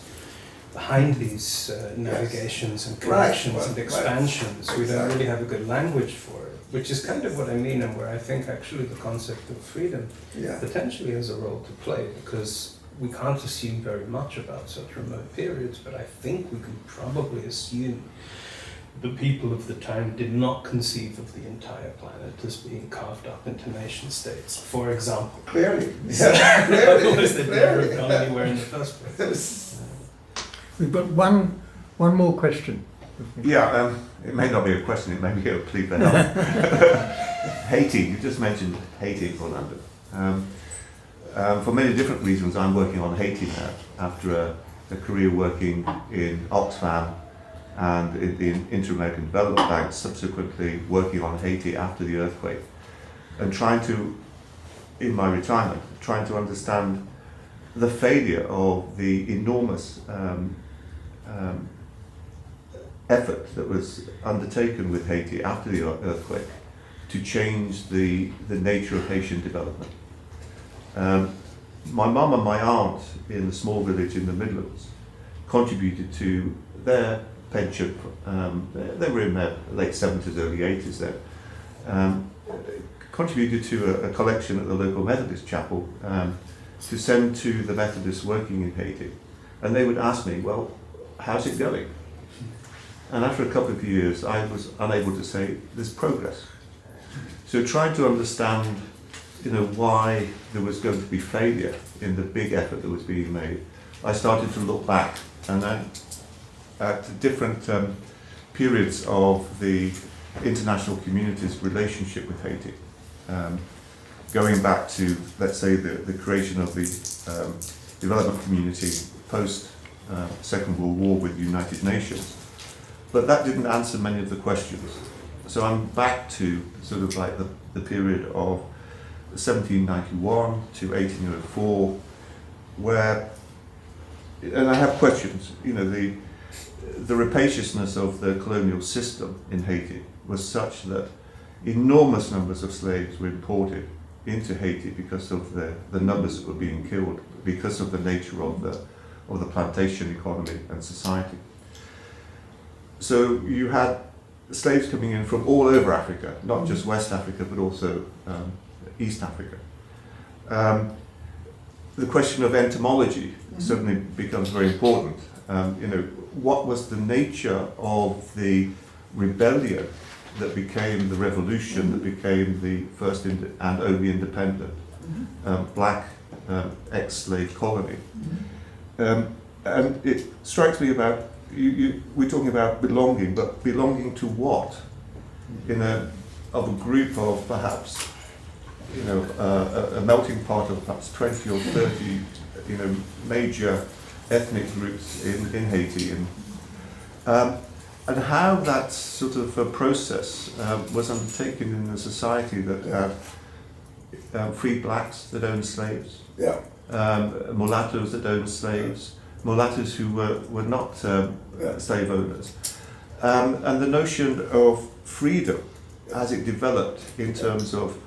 behind these navigations and connections and expansions. We don't really have a good language for it, which is kind of what I mean, and where I think actually the concept of freedom potentially has a role to play, because we can't assume very much about such remote periods, but I think we can probably assume the people of the time did not conceive of the entire planet as being carved up into nation states, for example. Clearly. Otherwise they'd never have gone anywhere in the first place. We've got one more question. Yeah, it may not be a question, it may be a plea for help. Haiti, you just mentioned Haiti, Orlando. For many different reasons, I'm working on Haiti now, after a career working in Oxfam and in the Inter-American Development Bank, subsequently working on Haiti after the earthquake, and in my retirement, trying to understand the failure of the enormous effort that was undertaken with Haiti after the earthquake to change the nature of Haitian development. My mum and my aunt in the small village in the Midlands contributed to their pension. They were in their late 70s, early 80s then. Contributed to a collection at the local Methodist chapel to send to the Methodists working in Haiti. And they would ask me, well, how's it going? And after a couple of years, I was unable to say, there's progress. So trying to understand why there was going to be failure in the big effort that was being made, I started to look back and then at different periods of the international community's relationship with Haiti. Going back to, let's say, the creation of the development community post Second World War with the United Nations. But that didn't answer many of the questions. So I'm back to sort of like the period of 1791 to 1804, where, and I have questions, the rapaciousness of the colonial system in Haiti was such that enormous numbers of slaves were imported into Haiti because of the numbers that were being killed, because of the nature of the plantation economy and society. So you had slaves coming in from all over Africa, not just West Africa, but also East Africa. The question of entomology suddenly becomes very important. What was the nature of the rebellion that became the revolution, that became the first and only independent black ex-slave colony? And it strikes me about, we're talking about belonging, but belonging to what? Of a group of perhaps, a melting pot of perhaps 20 or 30, major ethnic groups in Haiti, and how that sort of a process was undertaken in a society that had free blacks that owned slaves, mulattoes that owned slaves, mulattoes who were not slave owners, and the notion of freedom as it developed in terms of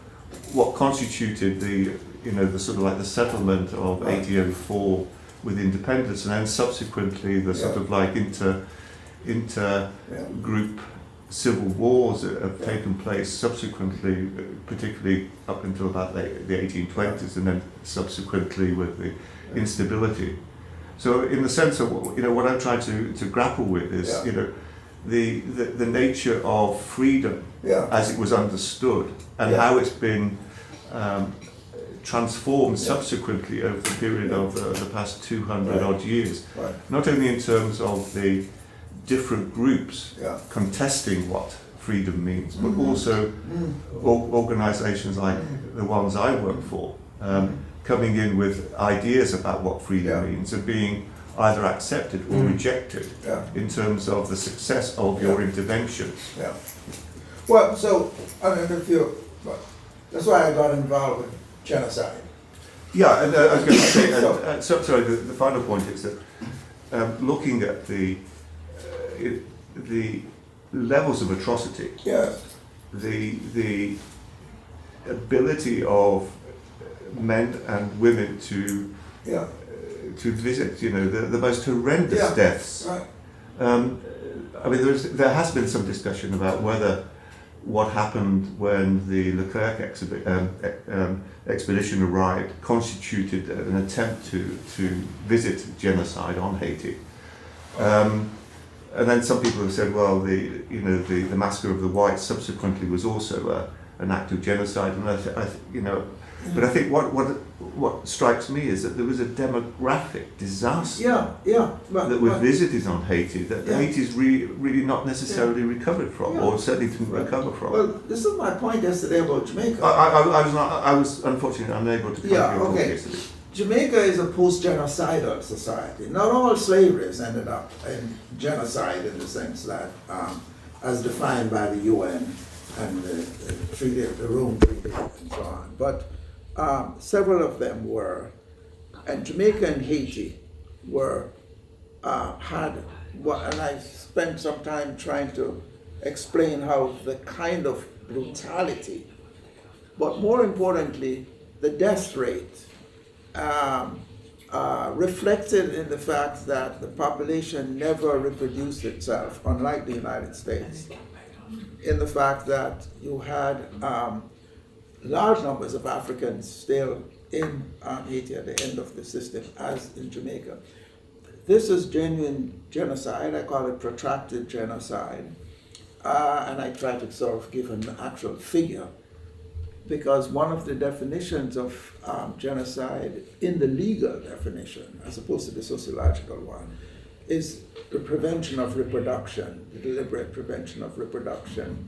what constituted the sort of like the settlement of 1804 with independence, and then subsequently the sort of like inter-group civil wars that have taken place subsequently, particularly up until about the 1820s, and then subsequently with the instability. So in the sense of what I'm trying to grapple with is the nature of freedom as it was understood, and how it's been transformed subsequently over the period of the past 200 odd years. Not only in terms of the different groups contesting what freedom means, but also organisations like the ones I work for, coming in with ideas about what freedom means and being either accepted or rejected in terms of the success of your interventions. Yeah. Well, so, I mean, that's why I got involved with genocide. Yeah, and I was going to say, sorry, the final point is that looking at the levels of atrocity, the ability of men and women to visit, the most horrendous deaths. Right. I mean, there has been some discussion about whether what happened when the Leclerc expedition arrived constituted an attempt to visit genocide on Haiti. And then some people have said, well, the massacre of the whites subsequently was also an act of genocide, and but I think what strikes me is that there was a demographic disaster that was visited on Haiti that Haiti's really not necessarily recovered from, or certainly didn't recover from. Well, this is my point yesterday about Jamaica. I was unfortunately unable to come to your talk yesterday. Jamaica is a post-genocidal society. Not all slavery has ended up in genocide in the sense that, as defined by the UN and the Rome Treaty and so on, but several of them were, and Jamaica and Haiti were, and I spent some time trying to explain how the kind of brutality, but more importantly, the death rate, reflected in the fact that the population never reproduced itself, unlike the United States, in the fact that you had large numbers of Africans still in Haiti at the end of the system, as in Jamaica. This is genuine genocide. I call it protracted genocide. And I try to sort of give an actual figure, because one of the definitions of genocide in the legal definition, as opposed to the sociological one, is the prevention of reproduction, the deliberate prevention of reproduction,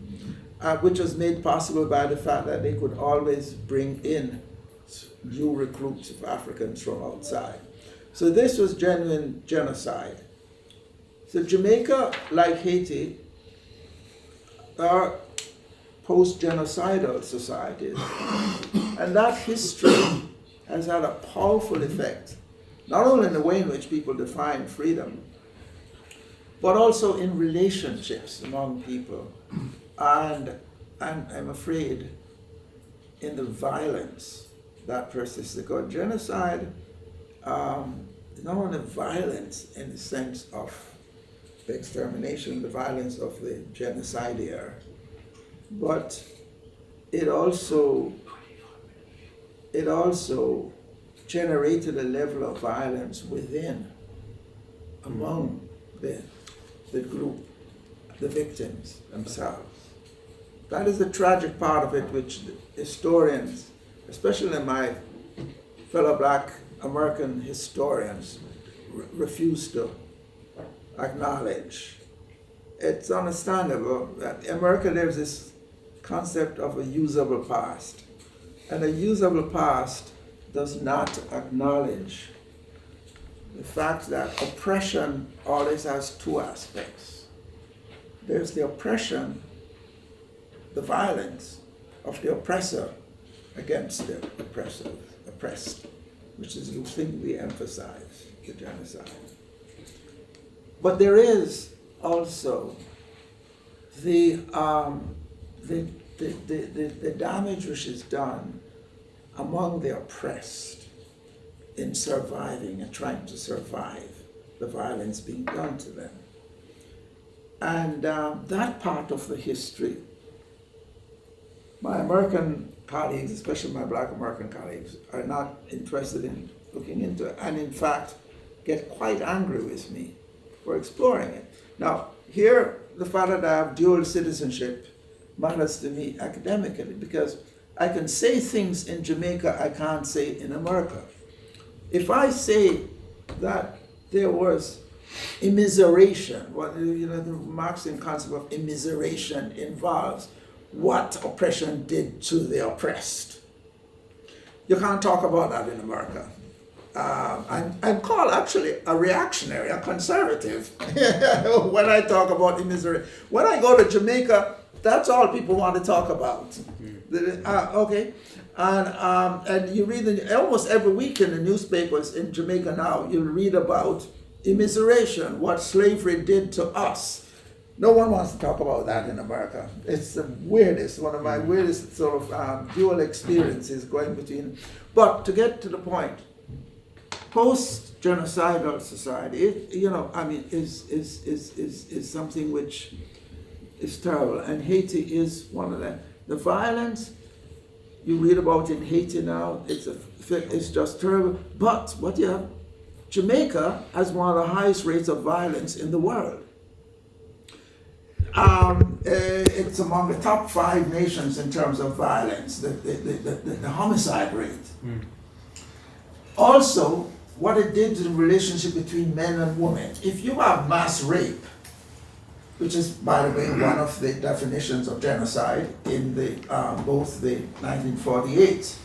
which was made possible by the fact that they could always bring in new recruits of Africans from outside. So this was genuine genocide. So Jamaica, like Haiti, are post-genocidal societies. And that history has had a powerful effect, not only in the way in which people define freedom, but also in relationships among people. And I'm afraid in the violence that persists. Because genocide is not only violence in the sense of the extermination, the violence of the genocidaire, but it also generated a level of violence within, among the group, the victims themselves. That is the tragic part of it, which historians, especially my fellow Black American historians, refuse to acknowledge. It's understandable that in America there's this concept of a usable past. And a usable past does not acknowledge the fact that oppression always has two aspects. There's the oppression, the violence of the oppressor against the oppressed, which is the thing we emphasize, the genocide. But there is also the damage which is done among the oppressed in surviving and trying to survive the violence being done to them. And that part of the history, my American colleagues, especially my Black American colleagues, are not interested in looking into it, and in fact get quite angry with me for exploring it. Now, here, the fact that I have dual citizenship matters to me academically, because I can say things in Jamaica I can't say in America. If I say that there was immiseration, what the Marxian concept of immiseration involves what oppression did to the oppressed. You can't talk about that in America. I'm called actually a reactionary, a conservative, when I talk about immiseration. When I go to Jamaica, that's all people want to talk about. Okay, and you read almost every week in the newspapers in Jamaica now, you'll read about immiseration, what slavery did to us. No one wants to talk about that in America. It's the weirdest, one of my weirdest sort of dual experiences going between. But to get to the point, post-genocidal society, is something which is terrible, and Haiti is one of them. The violence you read about in Haiti now, it's just terrible. But what you have, Jamaica has one of the highest rates of violence in the world. It's among the top 5 nations in terms of violence, the homicide rate. Also, what it did to the relationship between men and women. If you have mass rape, which is, by the way, one of the definitions of genocide in both the 1948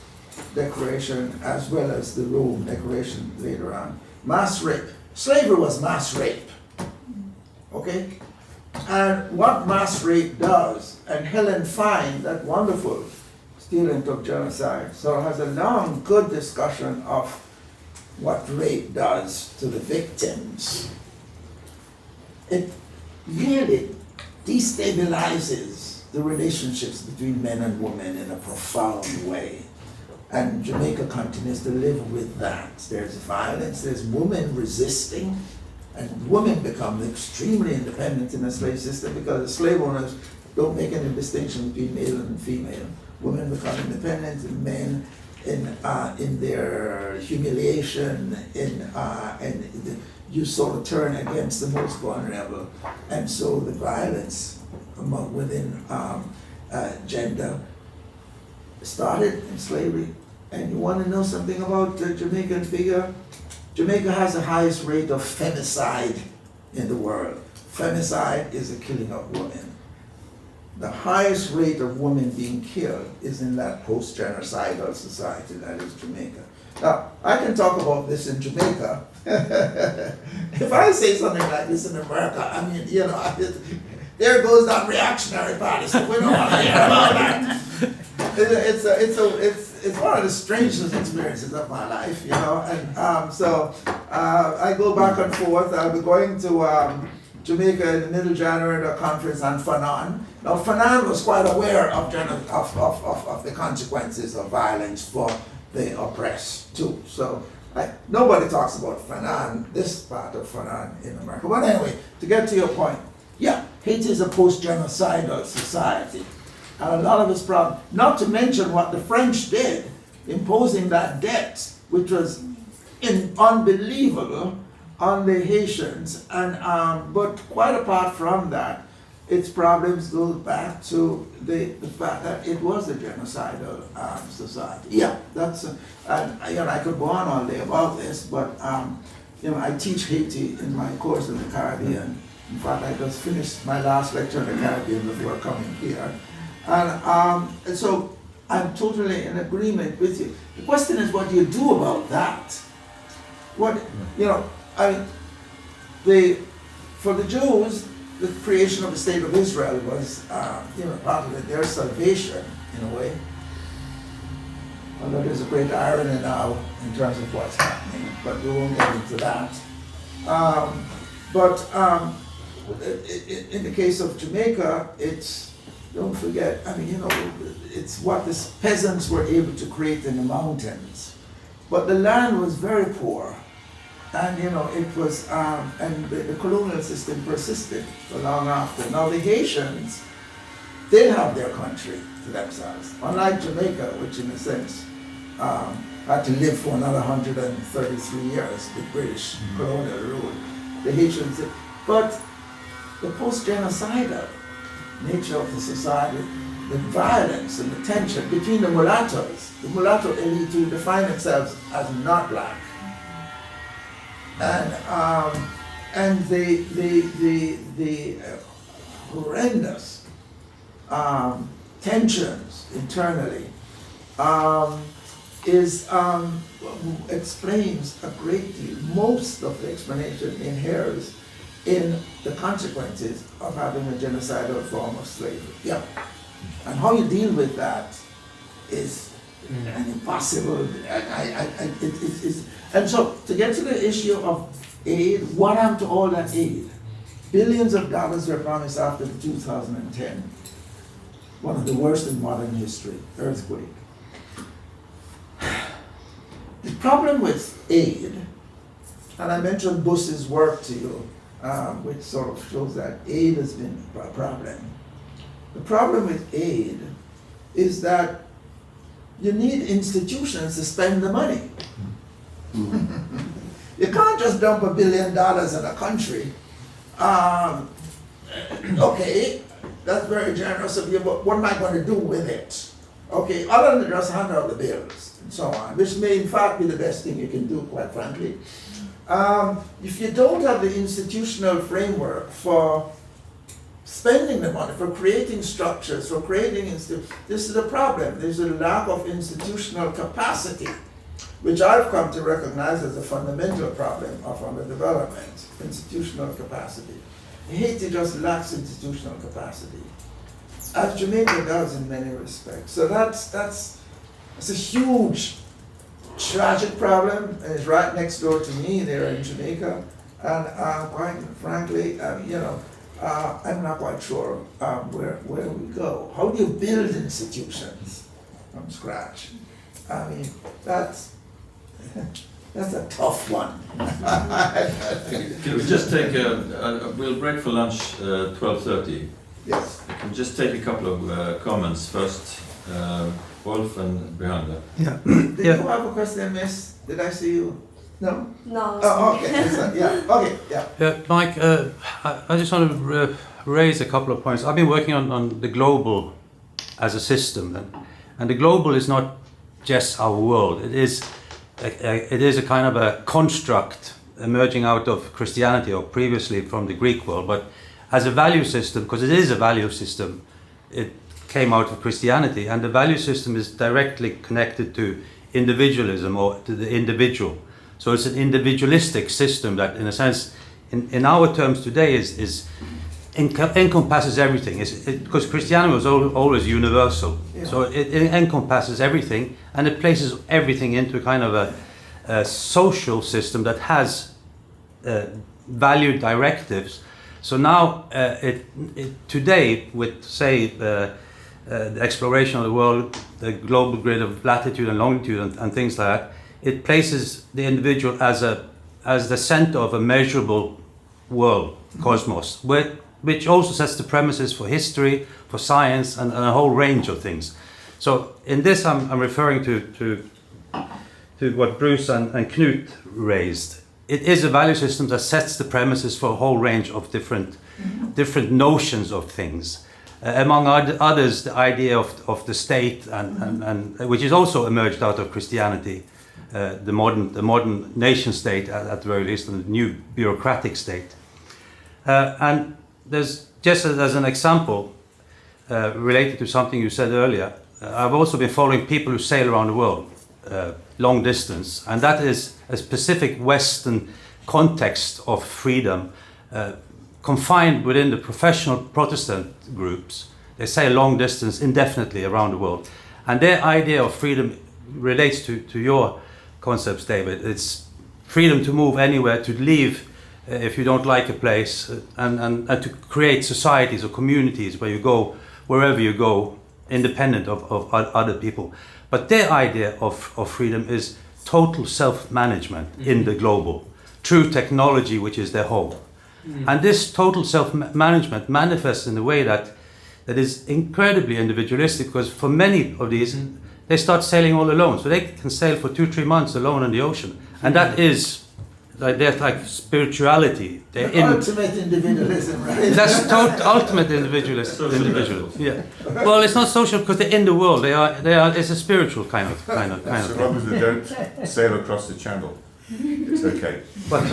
Declaration as well as the Rome Declaration later on. Mass rape. Slavery was mass rape. Okay? And what mass rape does, and Helen Fine, that wonderful student of genocide, so has a long, good discussion of what rape does to the victims. It really destabilizes the relationships between men and women in a profound way. And Jamaica continues to live with that. There's violence, there's women resisting, and women become extremely independent in the slave system because the slave owners don't make any distinction between male and female. Women become independent, and men in their humiliation, and you sort of turn against the most vulnerable. And so the violence within gender started in slavery. And you want to know something about the Jamaican figure? Jamaica has the highest rate of femicide in the world. Femicide is the killing of women. The highest rate of women being killed is in that post-genocidal society that is Jamaica. Now, I can talk about this in Jamaica. If I say something like this in America, I mean, there goes that reactionary party, so we don't want to hear about that. It's one of the strangest experiences of my life, and so I go back and forth. I'll be going to Jamaica in the middle of January at a conference on Fanon. Now, Fanon was quite aware of the consequences of violence for the oppressed too. So nobody talks about Fanon, this part of Fanon in America. But anyway, to get to your point, yeah, Haiti is a post-genocidal society. And a lot of its problems, not to mention what the French did, imposing that debt, which was unbelievable on the Haitians. And but quite apart from that, its problems go back to the fact that it was a genocidal society. Yeah, that's and I could go on all day about this, but I teach Haiti in my course in the Caribbean. In fact, I just finished my last lecture in the Caribbean before coming here. And so I'm totally in agreement with you. The question is, what do you do about that? For the Jews, the creation of the state of Israel was, part of their salvation in a way. Although there's a great irony now in terms of what's happening, but we won't get into that. In the case of Jamaica, don't forget, it's what the peasants were able to create in the mountains. But the land was very poor. And, it was, and the colonial system persisted for long after. Now, the Haitians, they have their country to themselves. Unlike Jamaica, which in a sense had to live for another 133 years, the British colonial rule. The Haitians, but the post-genocidal nature of the society, the violence and the tension between the mulattoes, the mulatto elite who define themselves as not black, and and the horrendous tensions internally explains a great deal. Most of the explanation inheres in the consequences of having a genocidal form of slavery. Yeah. And how you deal with that is an impossible. And so to get to the issue of aid, what happened to all that aid? Billions of dollars were promised after the 2010, one of the worst in modern history, earthquake. The problem with aid, and I mentioned Bush's work to you, which sort of shows that aid has been a problem. The problem with aid is that you need institutions to spend the money. You can't just dump $1 billion in a country. Okay, that's very generous of you, but what am I going to do with it? Okay, other than just hand out the bills and so on, which may in fact be the best thing you can do, quite frankly. If you don't have the institutional framework for spending the money, for creating structures, for creating this is a problem. There's a lack of institutional capacity, which I've come to recognize as a fundamental problem of underdevelopment, institutional capacity. Haiti just lacks institutional capacity, as Jamaica does in many respects. So that's a huge, tragic problem, and it's right next door to me there in Jamaica. And quite frankly, I'm not quite sure where we go. How do you build institutions from scratch? I mean, that's a tough one. Can we just take we'll break for lunch 12:30. Yes. Can we just take a couple of comments first? Wolf and Brianda. Yeah. Did you have a question, miss? Did I see you? No? No. Oh, okay. Yeah. Okay. Yeah. Yeah, Mike, I just want to raise a couple of points. I've been working on the global as a system, and the global is not just our world. It is a kind of a construct emerging out of Christianity, or previously from the Greek world, but as a value system, because it is a value system, it came out of Christianity, and the value system is directly connected to individualism, or to the individual. So it's an individualistic system that, in a sense, in our terms today, encompasses everything. Because Christianity was always universal, Yeah. so it encompasses everything, and it places everything into kind of a social system that has value directives. So now, today, with say the exploration of the world, the global grid of latitude and longitude and things like that, it places the individual as the center of a measurable world, cosmos, which also sets the premises for history, for science, and a whole range of things. So in this, I'm referring to what Bruce and Knut raised. It is a value system that sets the premises for a whole range of different notions of things. Among others, the idea of the state, and which is also emerged out of Christianity, the modern nation state at the very least, and the new bureaucratic state. And there's, just as an example, related to something you said earlier, I've also been following people who sail around the world, long distance, and that is a specific Western context of freedom, confined within the professional Protestant groups. They sail long distance indefinitely around the world, and their idea of freedom relates to your concepts, David. It's freedom to move anywhere, to leave if you don't like a place, and to create societies or communities where you go wherever you go, independent of other people. But their idea of freedom is total self-management in the global, through technology, which is their home. And this total self-management manifests in a way that is incredibly individualistic, because for many of these, they start sailing all alone. So they can sail for 2-3 months alone in the ocean. And that is, they're like spirituality. They're Ultimate individualism, right? That's ultimate individualism. Yeah. Well, it's not social because they're in the world. They are. It's a spiritual kind of. So long as they don't sail across the channel. It's okay. But,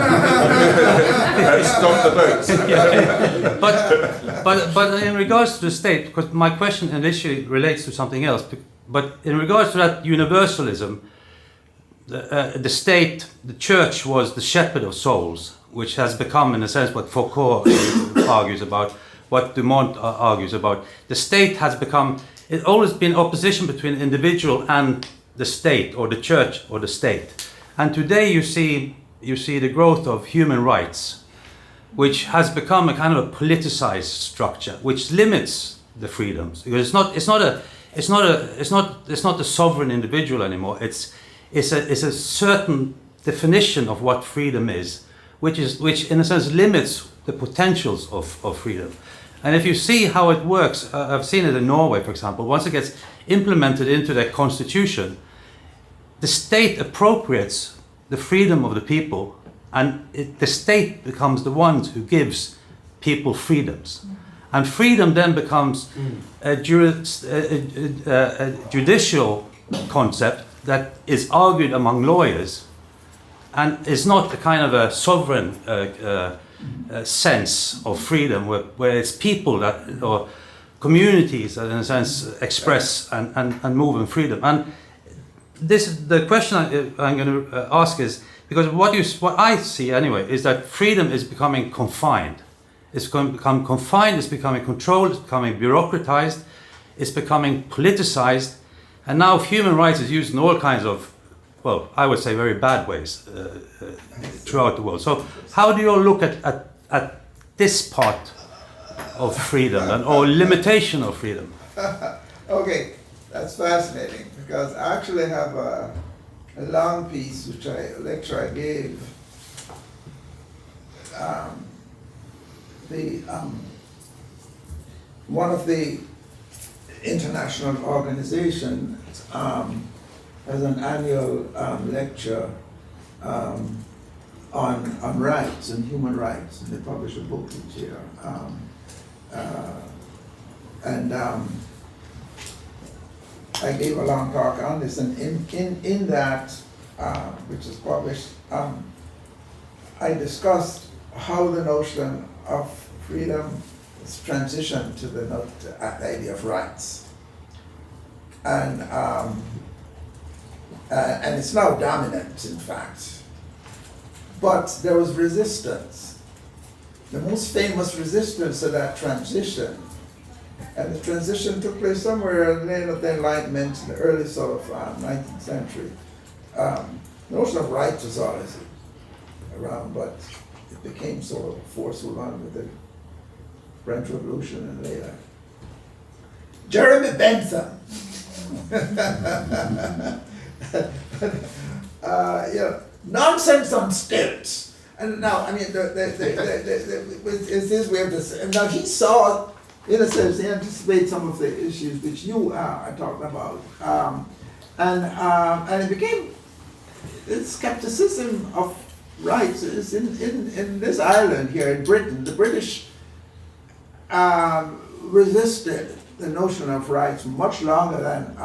Stop the boats. but in regards to the state, because my question initially relates to something else, but in regards to that universalism, the state, the church was the shepherd of souls, which has become, in a sense, what Foucault argues about, what Dumont argues about. The state has become, it's always been opposition between individual and the state, or the church, or the state. And today you see the growth of human rights, which has become a kind of a politicized structure, which limits the freedoms. Because it's not the sovereign individual anymore. It's a certain definition of what freedom is, which in a sense limits the potentials of freedom. And if you see how it works, I've seen it in Norway, for example. Once it gets implemented into their constitution, the state appropriates the freedom of the people, and the state becomes the one who gives people freedoms. And freedom then becomes a judicial concept that is argued among lawyers, and is not a kind of a sovereign sense of freedom where it's people that, or communities that in a sense express and move in freedom. And the question I'm going to ask is, because what I see anyway is that freedom is becoming confined. It's going to become confined, it's becoming controlled, it's becoming bureaucratized, it's becoming politicized, and now human rights is used in all kinds of, well, I would say very bad ways throughout the world. So how do you all look at this part of freedom or limitation of freedom? Okay, that's fascinating, because I actually have a long piece, a lecture I gave one of the international organizations has an annual lecture on rights and human rights, and they publish a book each year. I gave a long talk on this, and in that, which is published, I discussed how the notion of freedom is transitioned to the idea of rights, and it's now dominant, in fact. But there was resistance. The most famous resistance to that transition, and the transition took place somewhere in the end of the Enlightenment, in the early sort of 19th century. The notion of rights was always around, but it became sort of a forceful one with the French Revolution and later. Jeremy Bentham. Nonsense on stilts. And now, I mean, it's his way of this. And now he saw, in a sense, he anticipated some of the issues which you are talking about. And it became, this skepticism of rights is in this island here in Britain. The British resisted the notion of rights much longer than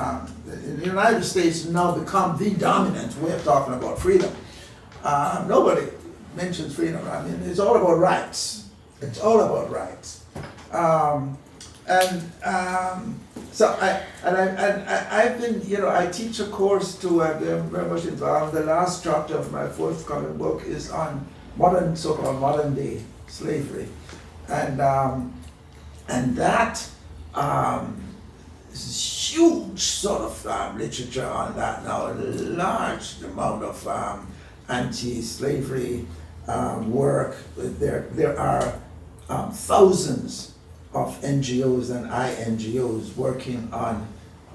in the United States now become the dominant way of talking about freedom. Nobody mentions freedom. I mean, it's all about rights. It's all about rights. So I've been, I teach a course to I'm very much involved. The last chapter of my forthcoming book is on so-called modern day slavery, and that is huge sort of literature on that now. A large amount of anti-slavery work. There are thousands of NGOs and INGOs working on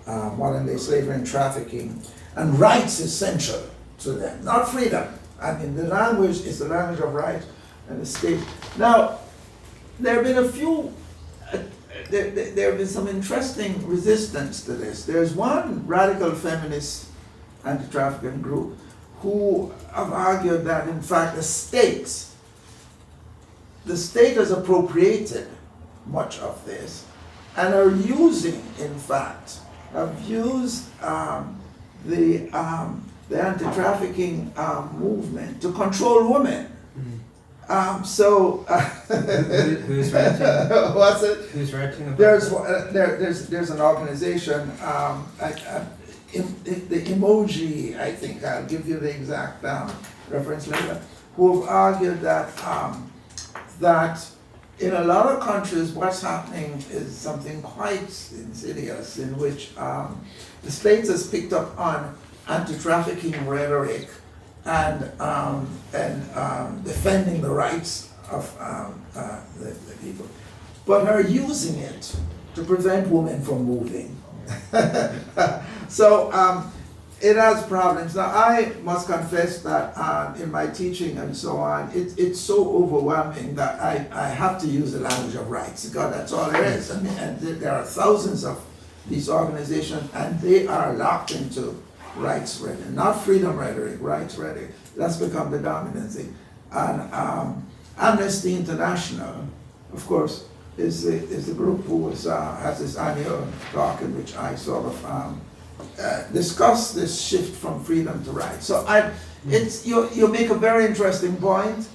modern day slavery and trafficking, and rights is central to them, not freedom. I mean, the language is the language of rights and the state. Now, there have been a few, there have been some interesting resistance to this. There's one radical feminist anti-trafficking group who have argued that, in fact, the state has appropriated much of this and are using, in fact, have used the the anti-trafficking movement to control women. Who's writing? What's it? Who's writing about There's an organization, the Emoji, I think, I'll give you the exact reference later, who have argued that in a lot of countries what's happening is something quite insidious, in which the states has picked up on anti-trafficking rhetoric and defending the rights of the people, but are using it to prevent women from moving. So it has problems. Now, I must confess that in my teaching and so on, it's so overwhelming that I have to use the language of rights, because that's all there is. I mean, and there are thousands of these organizations, and they are locked into rights rhetoric, not freedom rhetoric, rights rhetoric. That's become the dominant thing. And Amnesty International, of course, is the group who has this annual talk in which I sort of discuss this shift from freedom to rights. So you make a very interesting point.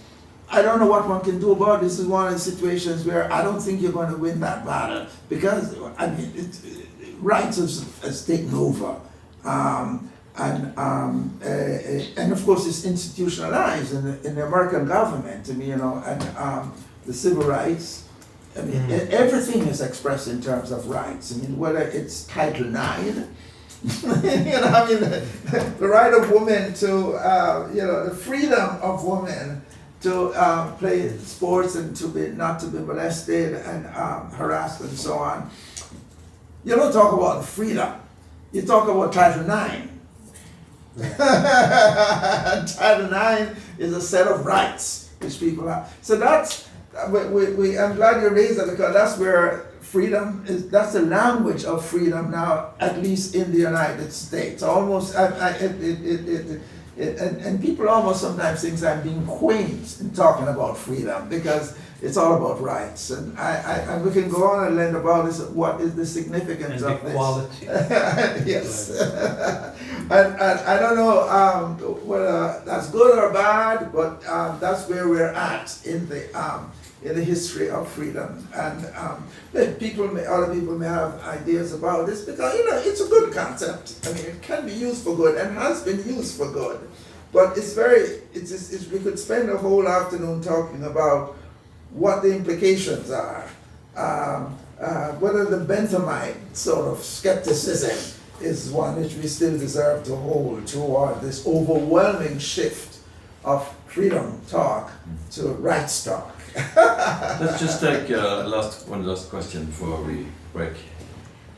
I don't know what one can do about it. This is one of the situations where I don't think you're going to win that battle, because I mean rights has taken over. And of course it's institutionalized in the American government. I mean, you know, and the civil rights. I mean, everything is expressed in terms of rights. I mean, whether it's Title IX, you know, I mean, the right of women to, you know, the freedom of women to play sports and not to be molested and harassed and so on. You don't talk about freedom. You talk about Title IX. Title IX is a set of rights which people have. So that's, I'm glad you raised that, because that's where freedom is, that's the language of freedom now, at least in the United States. Almost, and people almost sometimes think I'm being quaint in talking about freedom, because it's all about rights. And we can go on and learn about this, what is the significance of equality. Yes. And I don't know whether that's good or bad, but that's where we're at in the history of freedom. And other people may have ideas about this, because, you know, it's a good concept. I mean, it can be used for good and has been used for good. But we could spend a whole afternoon talking about what the implications are, whether the Benthamite sort of skepticism is one which we still deserve to hold toward this overwhelming shift of freedom talk to rights talk. Let's just take one last question before we break.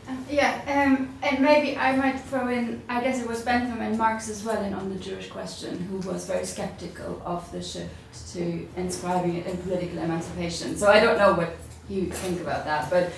And maybe I might throw in, I guess it was Bentham and Marx as well on the Jewish question, who was very skeptical of the shift to inscribing it in political emancipation. So I don't know what you think about that, but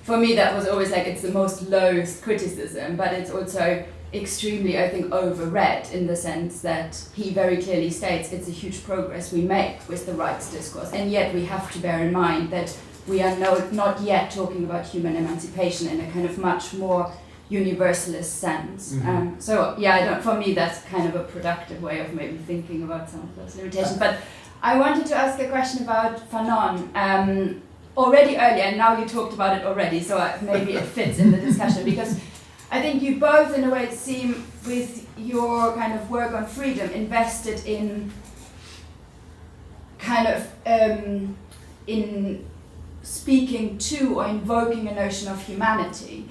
for me that was always like, it's the most loathed criticism, but it's also extremely, I think, overread, in the sense that he very clearly states it's a huge progress we make with the rights discourse, and yet we have to bear in mind that we are not yet talking about human emancipation in a kind of much more universalist sense. So yeah, for me that's kind of a productive way of maybe thinking about some of those limitations. But I wanted to ask a question about Fanon. Already earlier, and now you talked about it already, so maybe it fits in the discussion, because I think you both, in a way, seem, with your kind of work on freedom, invested in kind of in speaking to or invoking a notion of humanity,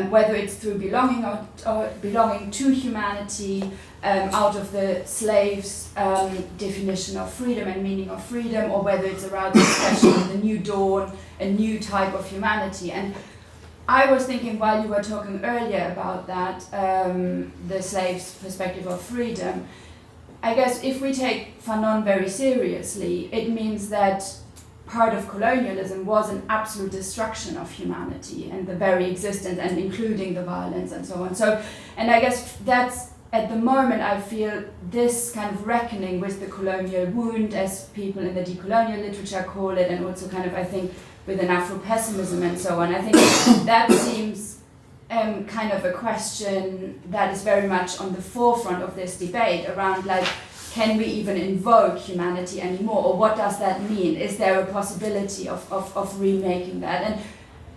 whether it's through belonging or belonging to humanity, out of the slaves' definition of freedom and meaning of freedom, or whether it's around the expression of the new dawn, a new type of humanity. And I was thinking, while you were talking earlier about that, the slave's perspective of freedom, I guess if we take Fanon very seriously, it means that part of colonialism was an absolute destruction of humanity and the very existence, and including the violence and so on. So, and I guess that's, at the moment, I feel this kind of reckoning with the colonial wound, as people in the decolonial literature call it, and also kind of, I think, with an Afro-pessimism and so on. I think that seems kind of a question that is very much on the forefront of this debate around like, can we even invoke humanity anymore, or what does that mean? Is there a possibility of remaking that? And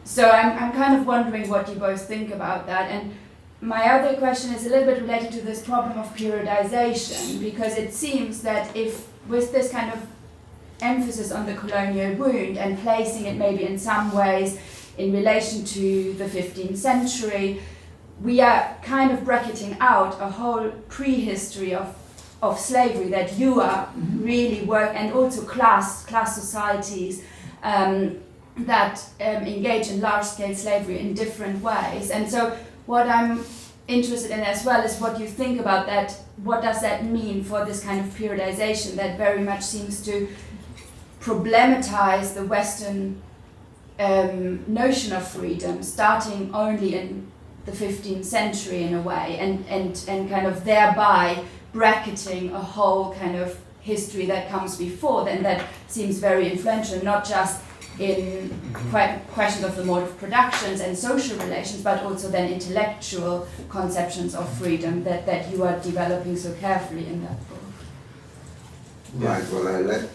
so I'm kind of wondering what you both think about that. And my other question is a little bit related to this problem of periodization, because it seems that if with this kind of emphasis on the colonial wound and placing it maybe in some ways in relation to the 15th century, we are kind of bracketing out a whole prehistory of slavery that you are really work, and also class societies that engage in large-scale slavery in different ways. And so what I'm interested in as well is what you think about that. What does that mean for this kind of periodization that very much seems to problematize the Western notion of freedom, starting only in the 15th century in a way, and kind of thereby bracketing a whole kind of history that comes before then that seems very influential, not just in questions of the mode of productions and social relations, but also then intellectual conceptions of freedom that you are developing so carefully in that book. Right, well, I let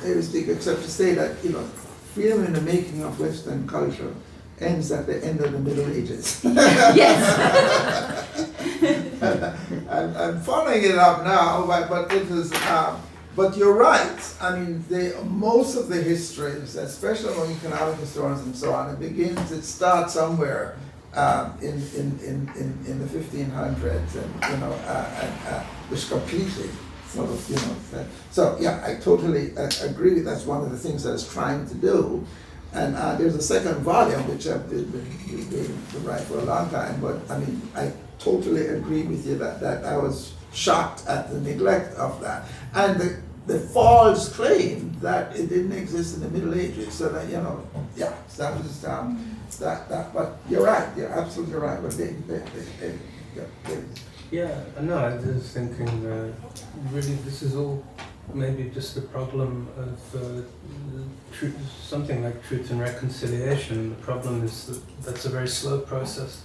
David speak, except to say that, freedom in the making of Western culture ends at the end of the Middle Ages. Yes. I'm following it up now, but it is. But you're right. I mean, most of the histories, especially among economic historians and so on, it starts somewhere in the 1500s, and which completely sort of, So yeah, I totally agree. That's one of the things that it's trying to do. And there's a second volume which I've been write for a long time. But I mean, I totally agree with you that I was shocked at the neglect of that, and the false claim that it didn't exist in the Middle Ages. So that that was that. But you're right. You're absolutely right. But No, I was thinking. Really, this is all maybe just a problem of something like truth and reconciliation. The problem is that's a very slow process,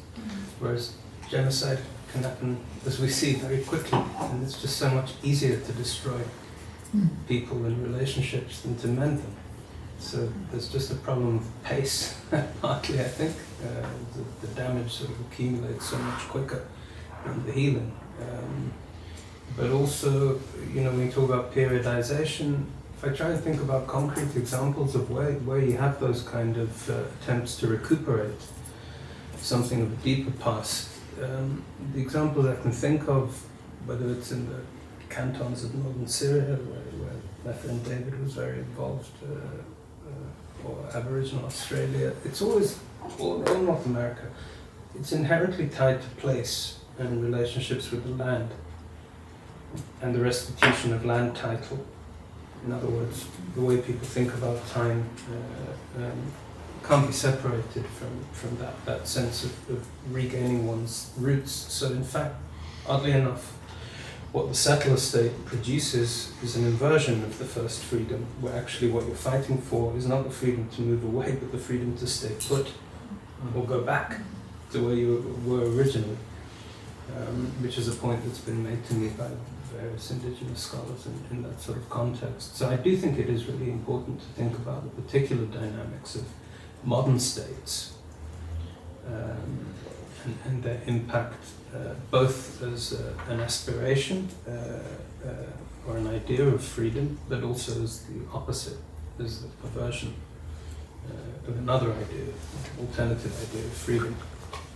whereas genocide can happen, as we see, very quickly, and it's just so much easier to destroy people and relationships than to mend them. So there's just a problem of pace, partly, I think. The damage sort of accumulates so much quicker than the healing. But also, when you talk about periodization, if I try and think about concrete examples of where you have those kind of attempts to recuperate something of a deeper past, the examples I can think of, whether it's in the cantons of northern Syria, where my friend David was very involved, or Aboriginal Australia, it's always, or North America, it's inherently tied to place and relationships with the land, and the restitution of land title. In other words, the way people think about time can't be separated from that sense of regaining one's roots. So in fact, oddly enough, what the settler state produces is an inversion of the first freedom, where actually what you're fighting for is not the freedom to move away, but the freedom to stay put or go back to where you were originally, which is a point that's been made to me by various indigenous scholars in that sort of context. So I do think it is really important to think about the particular dynamics of modern states and their impact, both as an aspiration or an idea of freedom, but also as the opposite, as the perversion of another idea, alternative idea of freedom,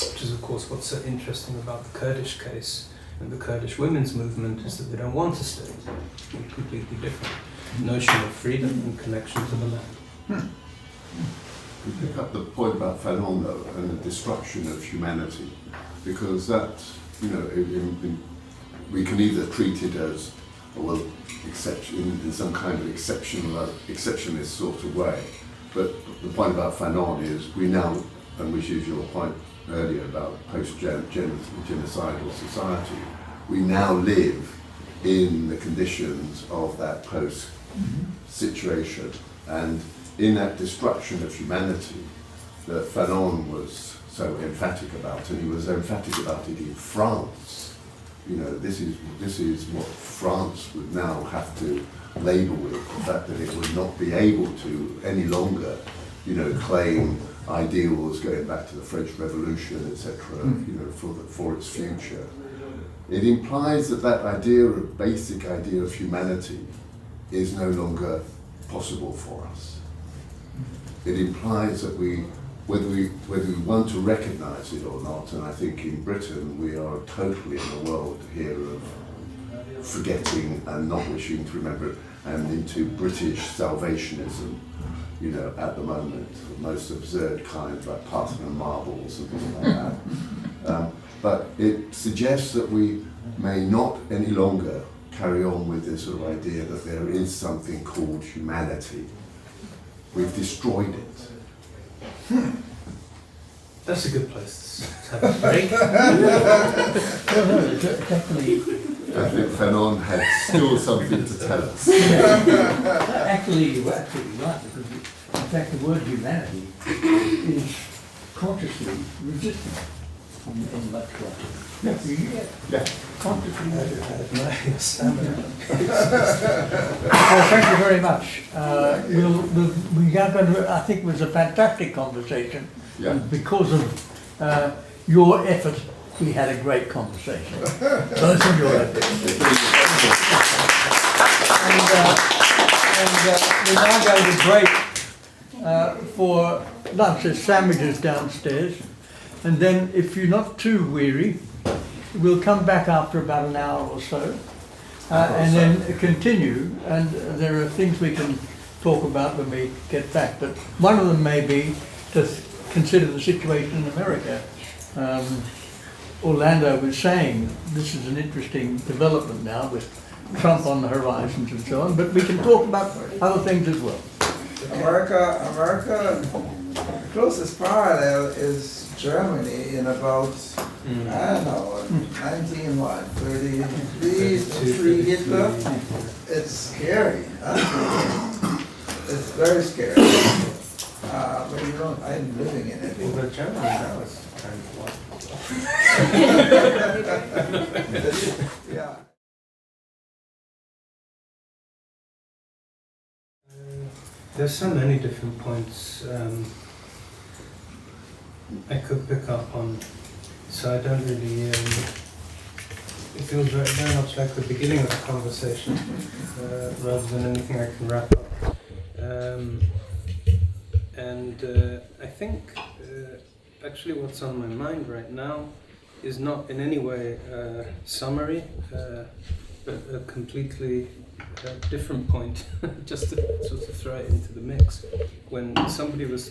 which is of course what's so interesting about the Kurdish case and the Kurdish women's movement, is that they don't want a state. A completely different notion of freedom and connection to the land. We pick up the point about Fanon though, and the destruction of humanity, because that, we can either treat it as, exception in some kind of exceptionist sort of way, but the point about Fanon is we now, and which is your point earlier about post-genocidal society, we now live in the conditions of that post-situation, and in that destruction of humanity that Fanon was so emphatic about, and he was emphatic about it in France. You know, this is what France would now have to label with, the fact that it would not be able to any longer, you know, claim ideals going back to the French Revolution, etc., you know, for its future. It implies that basic idea of humanity is no longer possible for us. It implies that whether we want to recognise it or not, and I think in Britain we are totally in the world here of forgetting and not wishing to remember it, and into British salvationism, you know, at the moment, the most absurd kind, like Patterson marbles and things like that. But it suggests that we may not any longer carry on with this sort of idea that there is something called humanity. We've destroyed it. That's a good place to have a break. Definitely. I think Fanon had still something to tell us. Actually, you're absolutely right, because in fact the word humanity is consciously resistant in much life. Yes. Yeah. Consciously resistant. Nice. Well, thank you very much. We are going to, I think it was a fantastic conversation. Yeah. And because of your effort, we had a great conversation. Both of your efforts. And we're now going to break for lunch. There's sandwiches downstairs. And then, if you're not too weary, we'll come back after about an hour or so. And then continue. And there are things we can talk about when we get back. But one of them may be to consider the situation in America. Orlando was saying this is an interesting development now with Trump on the horizons and so on, but we can talk about other things as well. America, the closest parallel is Germany in about, I don't know, 1933, Hitler. It's scary. It's very scary. But you know, I'm living in it. Well, Germany now is kind of like. Yeah. There's so many different points I could pick up on, so I don't really. It feels very, very much like the beginning of the conversation, rather than anything I can wrap up. I think actually what's on my mind right now is not in any way summary, but a completely different point, just to sort of throw it into the mix. When somebody was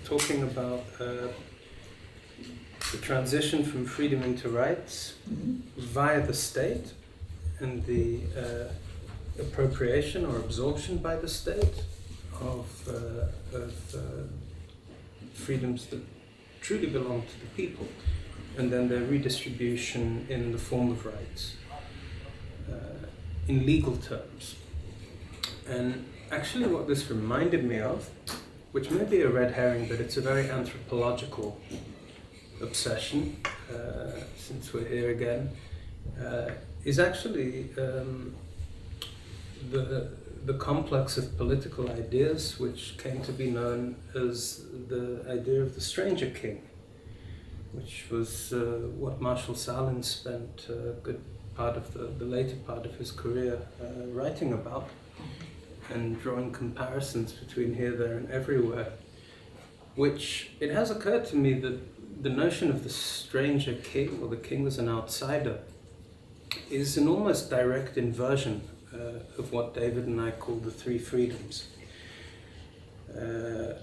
talking about the transition from freedom into rights via the state and the appropriation or absorption by the state of freedoms that truly belong to the people, and then their redistribution in the form of rights in legal terms. And actually what this reminded me of, which may be a red herring, but it's a very anthropological obsession, since we're here again, is actually the complex of political ideas which came to be known as the idea of the stranger king, which was what Marshall Salin spent a good part of the later part of his career writing about and drawing comparisons between here, there and everywhere, which it has occurred to me that the notion of the stranger king, or the king as an outsider, is an almost direct inversion of what David and I call the three freedoms.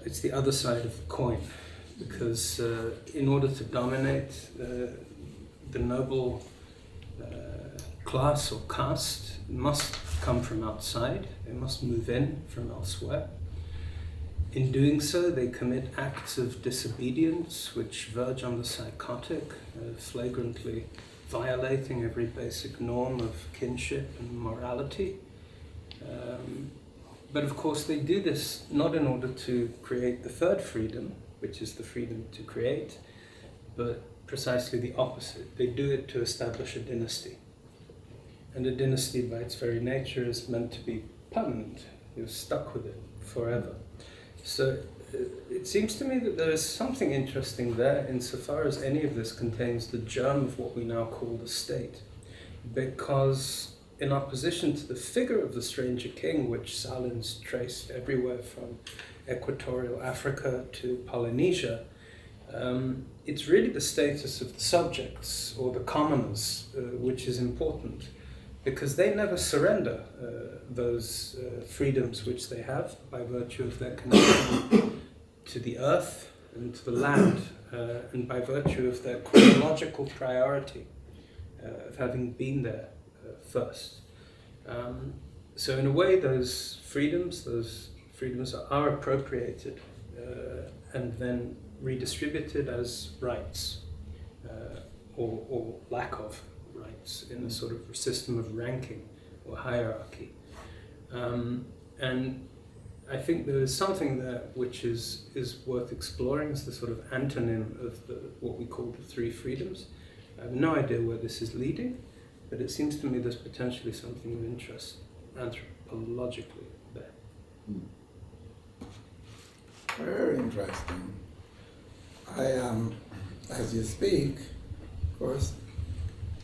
It's the other side of the coin, because in order to dominate the noble class or caste must come from outside, they must move in from elsewhere. In doing so, they commit acts of disobedience which verge on the psychotic, flagrantly violating every basic norm of kinship and morality. But of course they do this not in order to create the third freedom, which is the freedom to create, but precisely the opposite. They do it to establish a dynasty. And a dynasty by its very nature is meant to be permanent. You're stuck with it forever. So it seems to me that there is something interesting there insofar as any of this contains the germ of what we now call the state. Because in opposition to the figure of the stranger king, which Salin's traced everywhere from equatorial Africa to Polynesia, it's really the status of the subjects or the commoners which is important, because they never surrender those freedoms which they have by virtue of their connection to the earth and to the land, and by virtue of their chronological priority of having been there first. So in a way, those freedoms are appropriated and then redistributed as rights, or lack of rights in a sort of system of ranking or hierarchy. And I think there is something there which is worth exploring as the sort of antonym of what we call the three freedoms. I have no idea where this is leading, but it seems to me there's potentially something of interest anthropologically there. Very interesting. I am, as you speak, of course,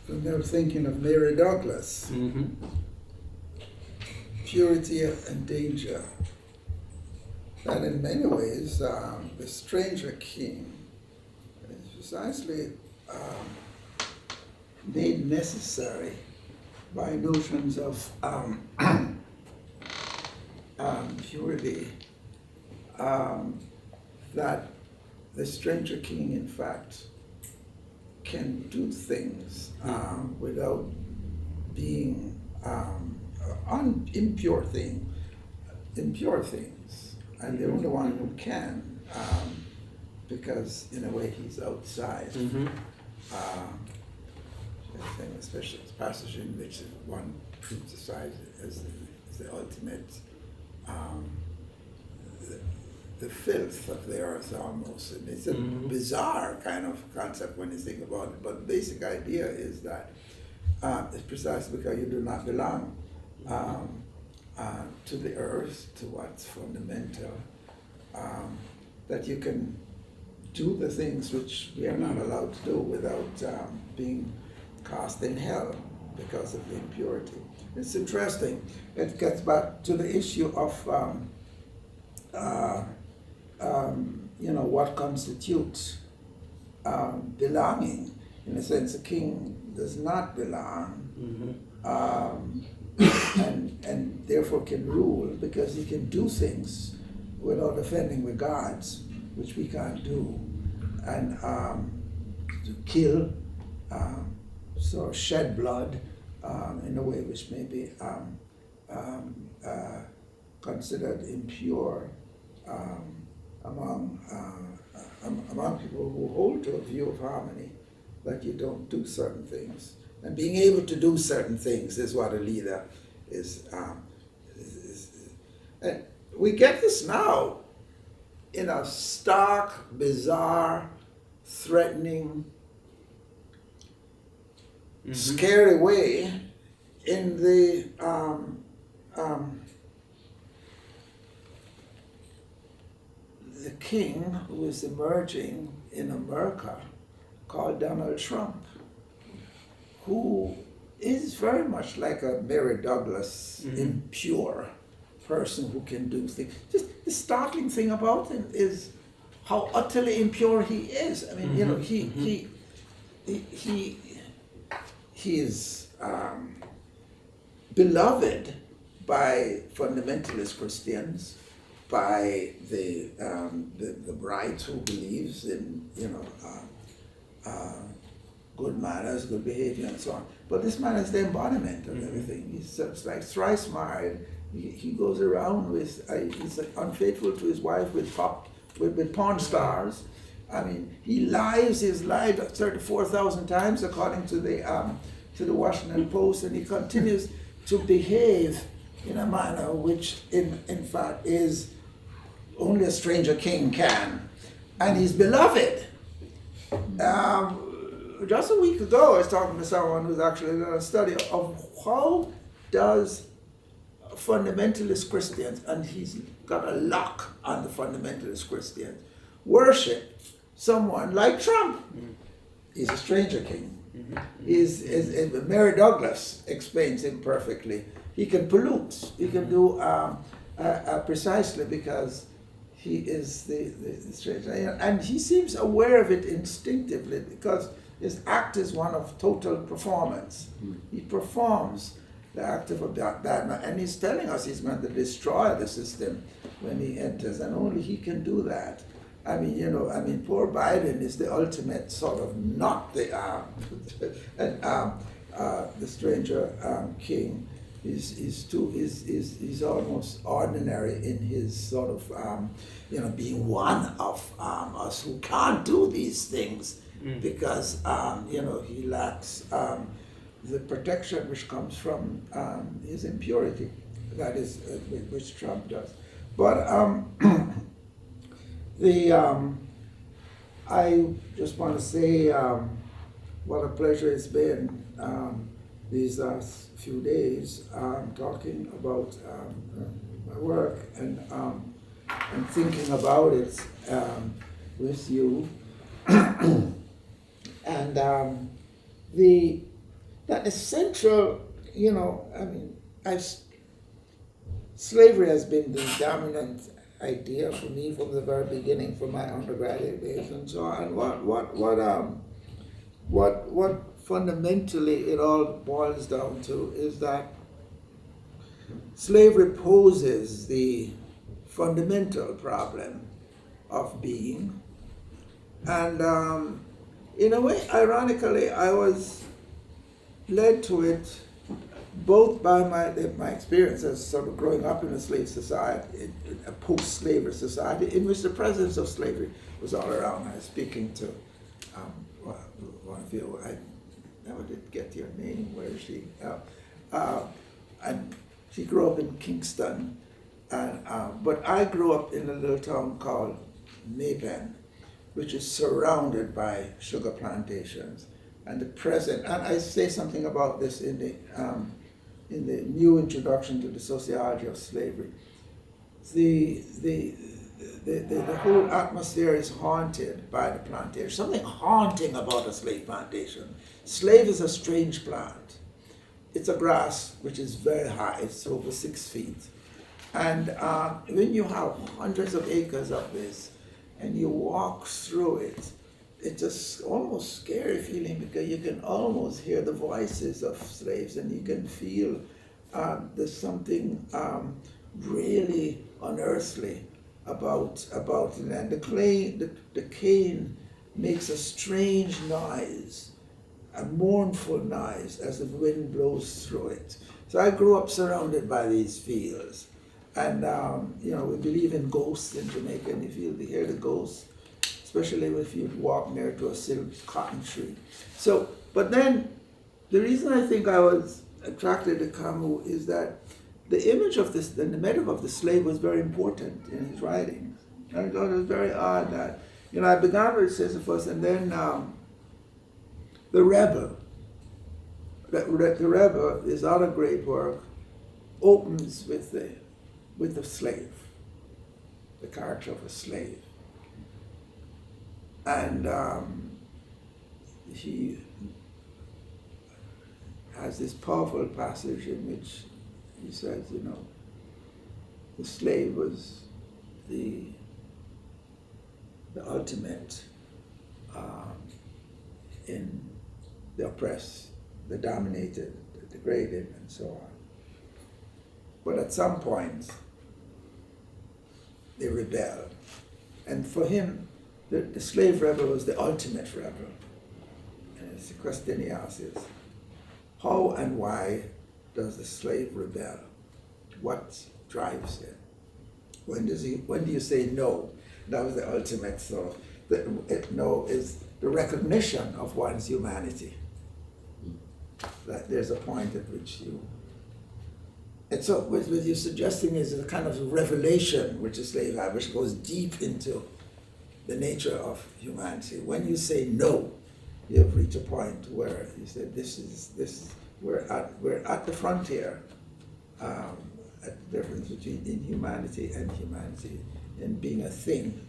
I'm now thinking of Mary Douglas. Mm-hmm. Purity and danger. And in many ways, the stranger king is precisely made necessary by notions of purity, that the stranger king, in fact, can do things without being impure things, and the only one who can, because in a way he's outside. Mm-hmm. Especially this passage in which one treats aside as the ultimate, the filth of the earth almost. And it's a bizarre kind of concept when you think about it, but the basic idea is that it's precisely because you do not belong to the earth, to what's fundamental, that you can do the things which we are not allowed to do without being cast in hell because of the impurity. It's interesting. It gets back to the issue of what constitutes belonging. In a sense, a king does not belong, and therefore can rule because he can do things without offending the gods, which we can't do, and to kill, so shed blood in a way which may be considered impure among people who hold to a view of harmony, that you don't do certain things. And being able to do certain things is what a leader is. And we get this now in a stark, bizarre, threatening, scary way in the king who is emerging in America called Donald Trump, who is very much like a Mary Douglas, impure person who can do things. Just the startling thing about him is how utterly impure he is. I mean, he is beloved by fundamentalist Christians, by the right who believes in good manners, good behavior, and so on. But this man is the embodiment of everything. He's such like thrice married. He goes around with he's unfaithful to his wife with porn stars. I mean, he lies his life 34,000 times according to the Washington Post, and he continues to behave in a manner which in fact is only a stranger king can. And he's beloved Just a week ago, I was talking to someone who's actually done a study of how does fundamentalist Christians, and he's got a lock on the fundamentalist Christians, worship someone like Trump. He's a stranger king. Mary Douglas explains him perfectly. He can pollute. He can do precisely because he is the stranger. And he seems aware of it instinctively because his act is one of total performance. He performs the act of a Batman, and he's telling us he's going to destroy the system when he enters, and only he can do that. I mean, poor Biden is the ultimate sort of not the stranger king. He's almost ordinary in his sort of being one of us who can't do these things because he lacks the protection which comes from his impurity. That is which Trump does. But I just want to say what a pleasure it's been these last few days talking about my work and thinking about it with you. And that essential, slavery has been the dominant idea for me from the very beginning, from my undergraduate days and so on. What fundamentally it all boils down to is that slavery poses the fundamental problem of being, and in a way, ironically, I was led to it both by my experience as sort of growing up in a slave society, a post-slavery society, in which the presence of slavery was all around. I was speaking to one of you, I never did get your name, where is she? And she grew up in Kingston, but I grew up in a little town called Maypen, which is surrounded by sugar plantations. And and I say something about this in the new introduction to the sociology of slavery. The whole atmosphere is haunted by the plantation. Something haunting about a slave plantation. Slave is a strange plant. It's a grass which is very high. It's over 6 feet. And when you have hundreds of acres of this, and you walk through it, it's just almost scary feeling because you can almost hear the voices of slaves, and you can feel there's something really unearthly about it. And the cane makes a strange noise, a mournful noise as the wind blows through it. So I grew up surrounded by these fields. And we believe in ghosts in Jamaica, and you hear the ghosts, especially if you walk near to a silk cotton tree. So, but then the reason I think I was attracted to Camus is that the image of this, the metaphor of the slave was very important in his writings. I thought it was very odd that, I began with Sisyphus, and then the Rebel. The Rebel, his other great work, opens with the slave, the character of a slave. And he has this powerful passage in which he says, the slave was the ultimate in the oppressed, the dominated, the degraded, and so on. But at some point, they rebelled. And for him, the slave rebel was the ultimate rebel. And it's the question he asks is, how and why does the slave rebel? What drives him? When do you say no? That was the ultimate sort of, no is the recognition of one's humanity. That there's a point at which you, and so what you're suggesting is a kind of revelation which a slave had, which goes deep into the nature of humanity. When you say no, you have reached a point where you say we're at the frontier, at the difference between inhumanity and humanity, and being a thing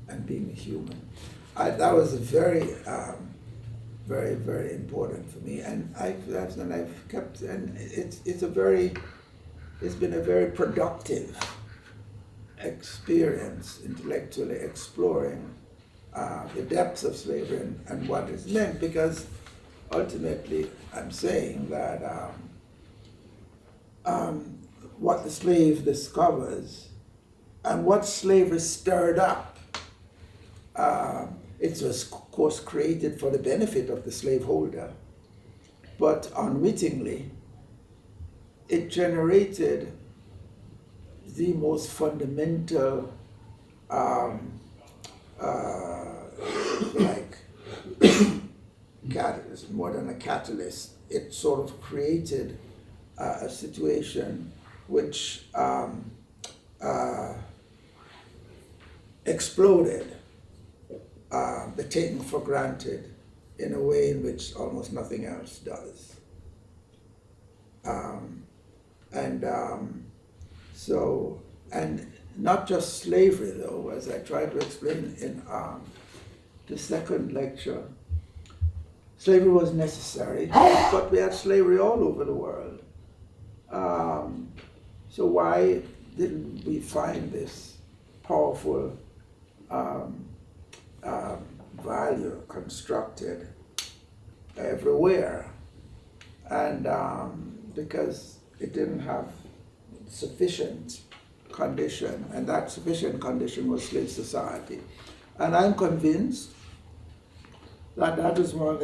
and being a human. That was very, very, very important for me, and I've kept, and it's been a very productive experience intellectually exploring the depths of slavery and what it's meant, because ultimately I'm saying that what the slave discovers and what slavery stirred up, it was of course created for the benefit of the slaveholder, but unwittingly it generated the most fundamental catalyst, more than a catalyst. It sort of created a situation which exploded the taking for granted in a way in which almost nothing else does. And not just slavery, though, as I tried to explain in the second lecture. Slavery was necessary, but we had slavery all over the world. So why didn't we find this powerful value constructed everywhere? And because it didn't have sufficient condition, and that sufficient condition was slave society. And I'm convinced that that is one of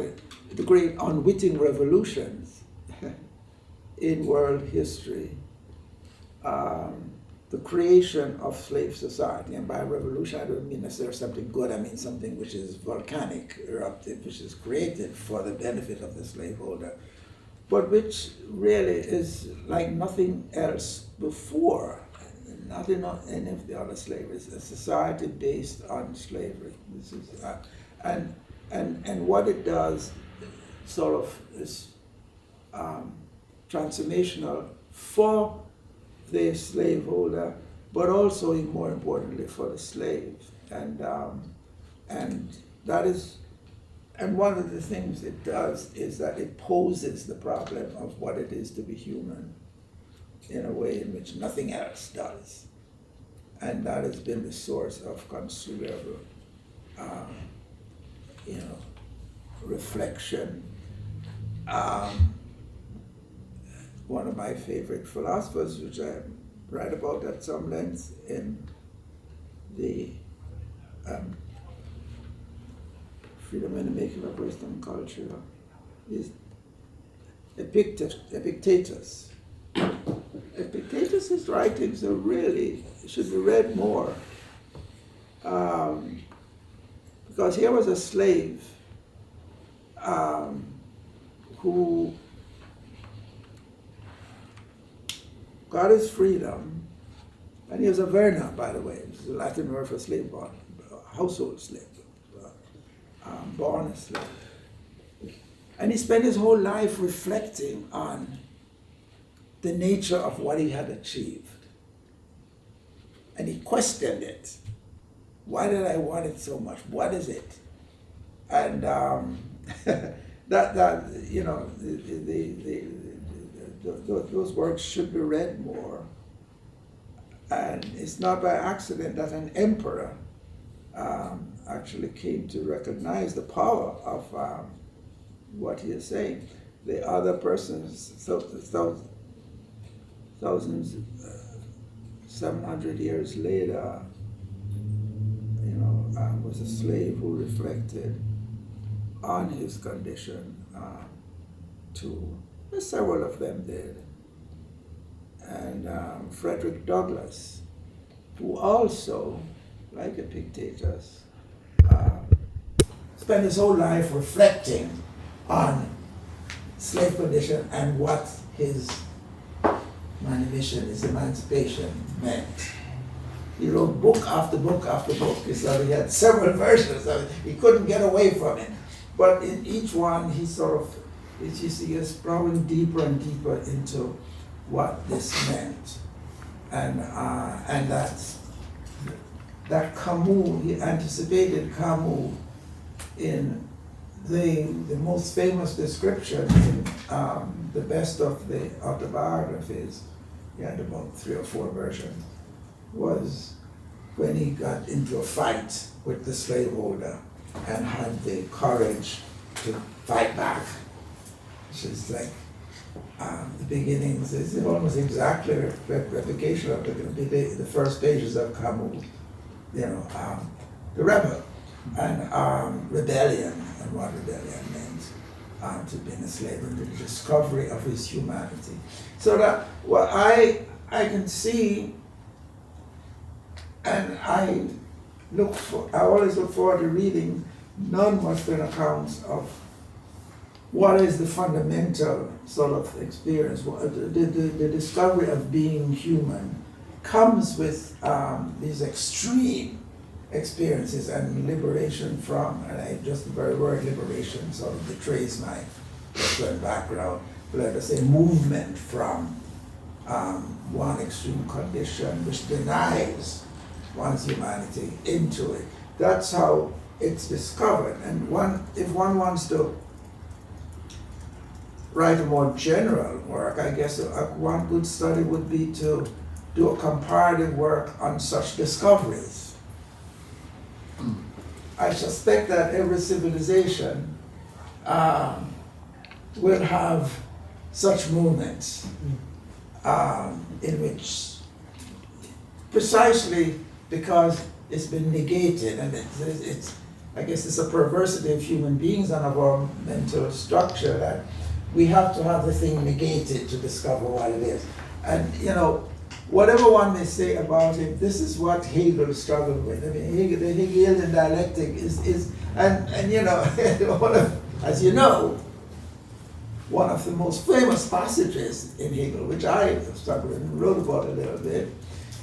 the great unwitting revolutions in world history, the creation of slave society. And by revolution, I don't mean necessarily something good, I mean something which is volcanic, eruptive, which is created for the benefit of the slaveholder, but which really is like nothing else before, not in any of the other slaveries, a society based on slavery. This is, and what it does sort of is transformational for the slaveholder, but also, more importantly, for the slave. And that is, and one of the things it does is that it poses the problem of what it is to be human in a way in which nothing else does. And that has been the source of considerable, reflection. One of my favorite philosophers, which I write about at some length in the Freedom and the Making of Wisdom culture, is Epictetus. Epictetus' writings are really, should be read more. Because here was a slave who got his freedom, and he was a verna, by the way. It's the Latin word for slave born, household slave, born a slave. And he spent his whole life reflecting on the nature of what he had achieved. And he questioned it. Why did I want it so much? What is it? And those works should be read more. And it's not by accident that an emperor actually came to recognize the power of what he is saying. The other persons, 700 years later, was a slave who reflected on his condition too. Several of them did. And Frederick Douglass, who also, like Epictetus, spent his whole life reflecting on slave condition and what his mission, his emancipation meant. he wrote book after book after book. So he had several versions of it. He couldn't get away from it. But in each one, he sort of, you see, is probing deeper and deeper into what this meant. And that Camus, he anticipated Camus in the most famous description in the best of the autobiographies. He had about 3 or 4 versions. Was when he got into a fight with the slaveholder and had the courage to fight back, which is like the beginnings. It's almost exactly a replication of the first pages of Camus. You know, the rebel and rebellion and what rebellion meant to being a slave and the discovery of his humanity. So that what I can see, and I always look forward to reading non-Western accounts of what is the fundamental sort of experience. The discovery of being human comes with these extreme experiences and liberation from, and just the very word liberation sort of betrays my Western background, let us say movement from one extreme condition which denies one's humanity into it. That's how it's discovered. And if one wants to write a more general work, I guess one good study would be to do a comparative work on such discoveries. I suspect that every civilization will have such moments in which, precisely because it's been negated, and I guess it's a perversity of human beings and of our mental structure that we have to have the thing negated to discover what it is. And you know, whatever one may say about it, this is what Hegel struggled with. I mean, the Hegelian dialectic is and you know, as you know, one of the most famous passages in Hegel, which I struggled with and wrote about a little bit,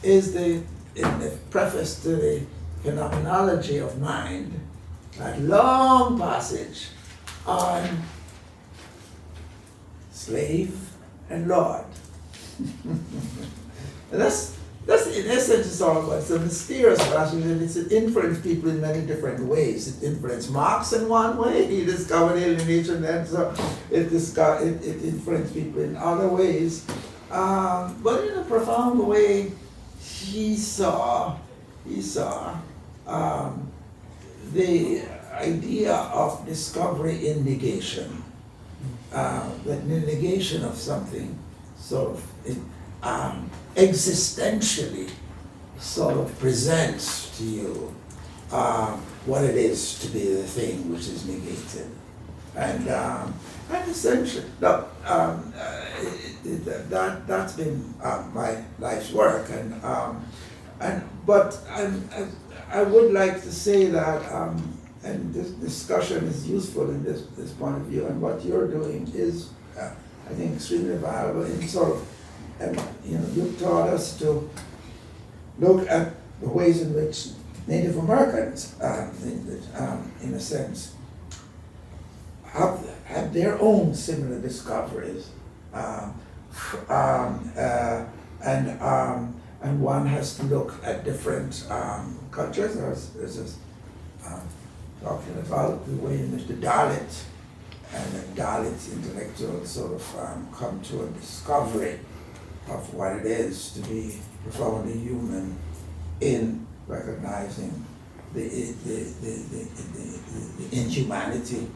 is in the preface to the Phenomenology of Mind, that long passage on slave and lord. And that's in essence it's all about. It's a mysterious passage, and it's influenced people in many different ways. It influenced Marx in one way. He discovered alienation, and so it influenced people in other ways. But in a profound way, he saw the idea of discovery in negation. That the negation of something sort of existentially sort of presents to you what it is to be the thing which is negated. And essentially, that's been my life's work. But I would like to say that, and this discussion is useful in this point of view, and what you're doing is, I think, extremely valuable in sort of, you've taught us to look at the ways in which Native Americans, in a sense, have their own similar discoveries, and one has to look at different cultures. There's this talking about the way in which the Dalit and the Dalit intellectuals sort of come to a discovery of what it is to be profoundly human in recognizing the inhumanity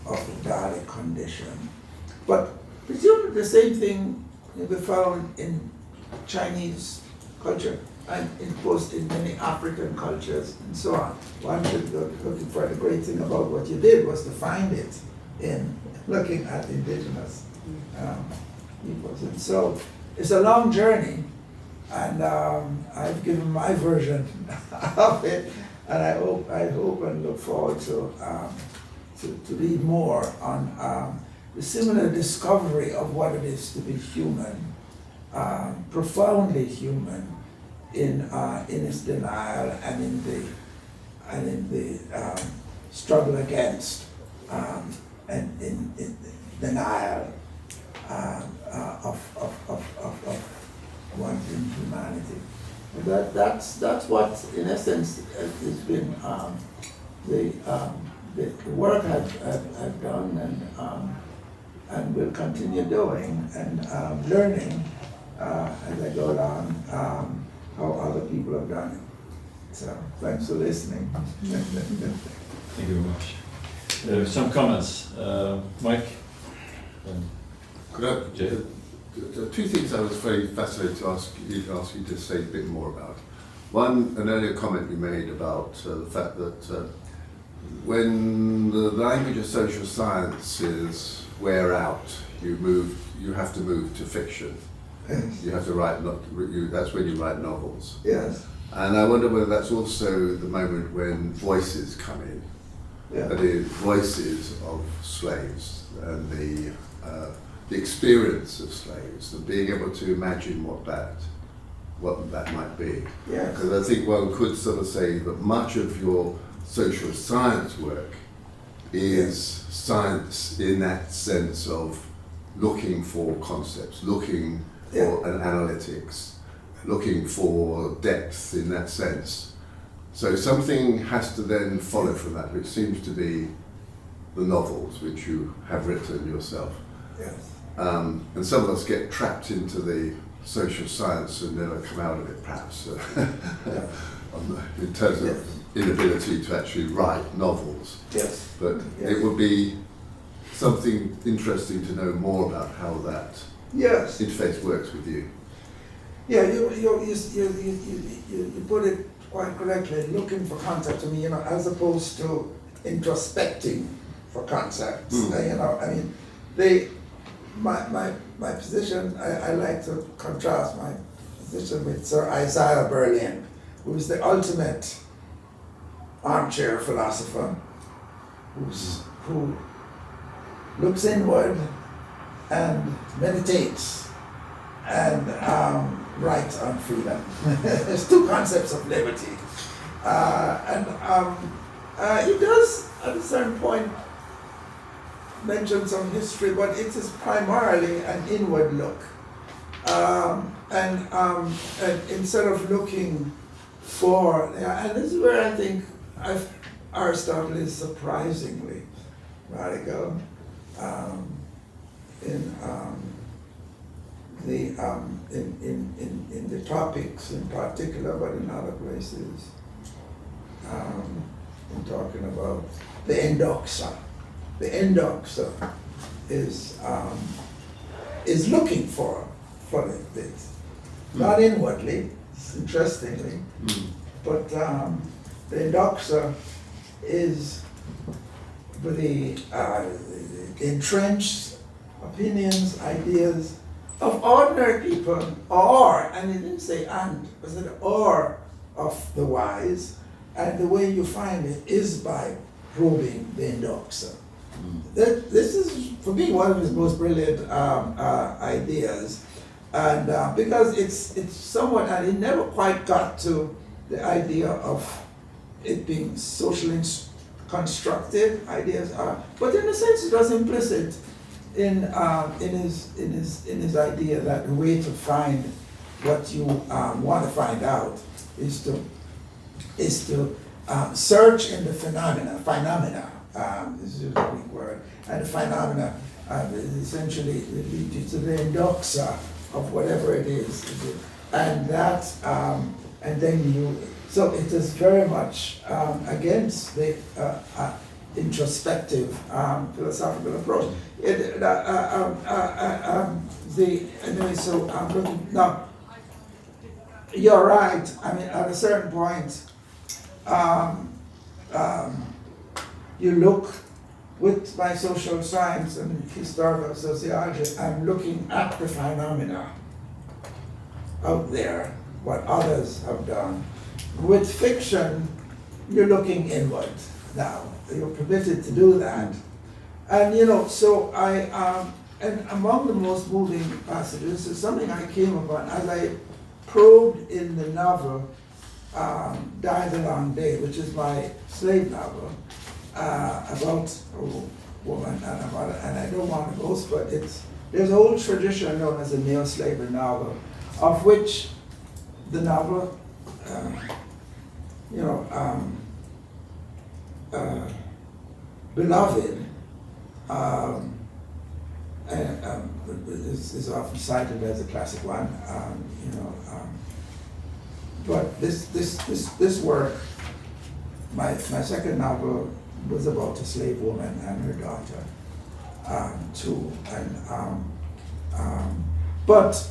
of the Dalit condition. But presumably the same thing will be found in Chinese culture and in many African cultures and so on. One should go looking for. The great thing about what you did was to find it in looking at indigenous peoples. And so it's a long journey, and I've given my version of it, and I hope and look forward to read more on the similar discovery of what it is to be human, profoundly human, in its denial and in the struggle against and in denial of one's humanity. That's what, in essence, has been the work I've done and will continue doing and learning as I go along how other people have done it. So thanks for listening. Thank you very much. Some comments, Mike. Could I, Jay? two things I was very fascinated to ask you to say a bit more about. One, an earlier comment you made about the fact that when the language of social sciences wear out, you have to move to fiction. You have to write, that's when you write novels. Yes. And I wonder whether that's also the moment when voices come in. Yeah. That is, voices of slaves and the experience of slaves and being able to imagine what that might be. Yes. Because I think one could sort of say that much of your social science work is science in that sense of looking for concepts, looking for an analytics, looking for depth in that sense. So something has to then follow from that, which seems to be the novels which you have written yourself. Yes. And some of us get trapped into the social science and never come out of it, perhaps, in terms of inability to actually write novels. Yes. But it would be something interesting to know more about how that interface works with you. Yeah, you put it quite correctly. Looking for concepts. I mean, as opposed to introspecting for concepts. My position. I like to contrast my position with Sir Isaiah Berlin, who is the ultimate armchair philosopher, who looks inward and meditates and writes on freedom. There's two concepts of liberty. He does, at a certain point, mention some history, but it is primarily an inward look. And instead of looking for, and this is where I think Aristotle is surprisingly radical in the topics in particular, but in other places, in talking about the endoxa. The endoxa is looking for this, not inwardly, interestingly, but the endoxa is the entrenched opinions, ideas of ordinary people, and he didn't say and, but said or of the wise, and the way you find it is by probing the endoxa. This is, for me, one of his most brilliant ideas, and because it's somewhat, and he never quite got to the idea of it being socially constructed. Ideas are, but in a sense, it was implicit in his idea that the way to find what you want to find out is to search in the phenomena. This is a Greek word, and the phenomena essentially lead you to the endoxa of whatever it is, and that, and then you. So it is very much against the introspective philosophical approach. Now, you're right. I mean, at a certain point, you look with my social science and historical sociology. I'm looking at the phenomena out there, what others have done. With fiction, you're looking inward now. You're permitted to do that. And so and among the most moving passages is something I came upon as I probed in the novel Die the Long Day, which is my slave novel, about a woman and I don't want to boast, but there's an old tradition known as a neo-slavery novel, of which the novel, Beloved, is often cited as a classic one, but this work, my second novel, was about a slave woman and her daughter, too. But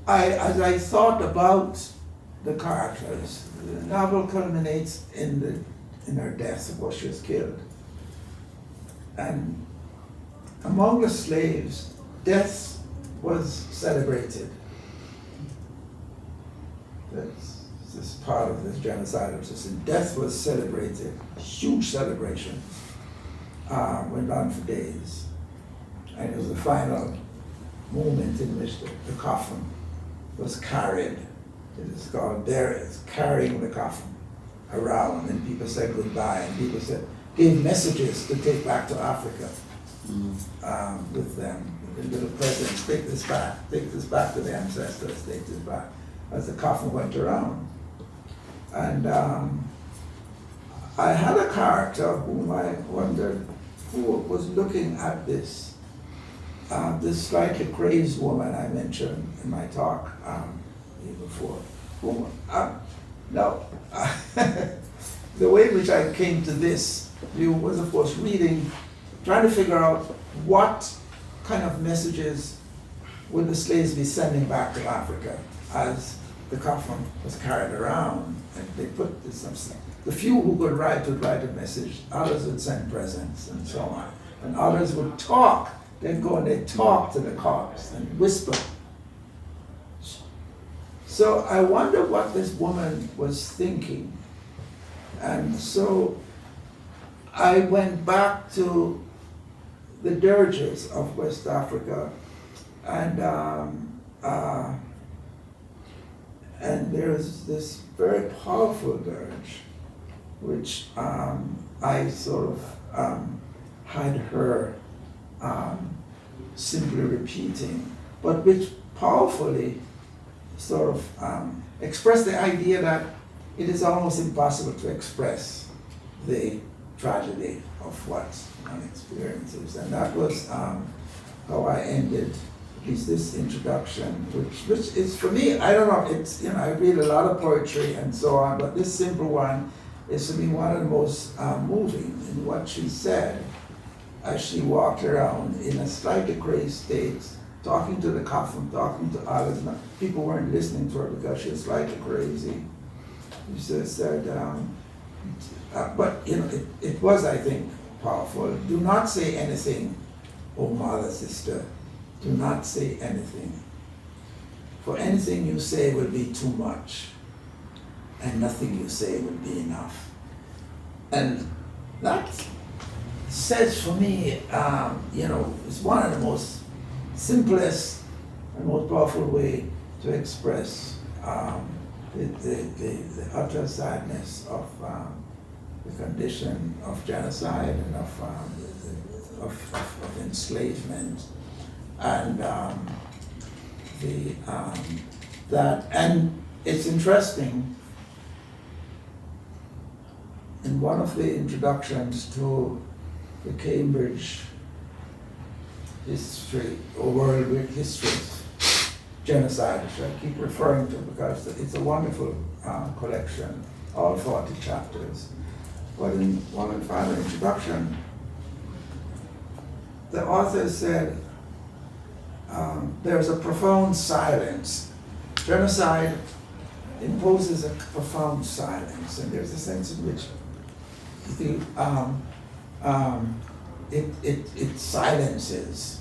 as I thought about the characters, the novel culminates in her death. Of course, she was killed. And among the slaves, death was celebrated. This part of this genocidal system. Death was celebrated, huge celebration, went on for days. And it was the final moment in which the coffin was carried. It is called burials, carrying the coffin around, and people said goodbye, and people gave messages to take back to Africa with them. The little presents, take this back to the ancestors, take this back, as the coffin went around. And I had a character whom I wondered who was looking at this slightly crazed woman I mentioned in my talk before. The way in which I came to this view was, of course, trying to figure out what kind of messages would the slaves be sending back to Africa as the coffin was carried around. And they put this, the few who could write would write a message, others would send presents and so on. And others would talk, they'd go and they'd talk to the corpse and whisper. So I wonder what this woman was thinking. And so I went back to the dirges of West Africa, and there's this very powerful dirge, which I sort of had her simply repeating, but which powerfully sort of expressed the idea that it is almost impossible to express the tragedy of what one experiences. And that was how I ended at least this introduction, which is, for me, I don't know, it's, I read a lot of poetry and so on, but this simple one is for me one of the most moving in what she said as she walked around in a slightly crazed state, talking to the coffin, talking to others. People weren't listening to her because she was slightly crazy. She just said, but it was, I think, powerful. Do not say anything, oh mother, sister. Do not say anything. For anything you say will be too much, and nothing you say will be enough. And that says for me, it's one of the most simplest and most powerful way to express the utter sadness of the condition of genocide and of enslavement, and and it's interesting. In one of the introductions to the Cambridge history or world history genocide, which I keep referring to because it's a wonderful collection, all 40 chapters. But in one final introduction, the author said, there's a profound silence. Genocide imposes a profound silence, and there's a sense in which it silences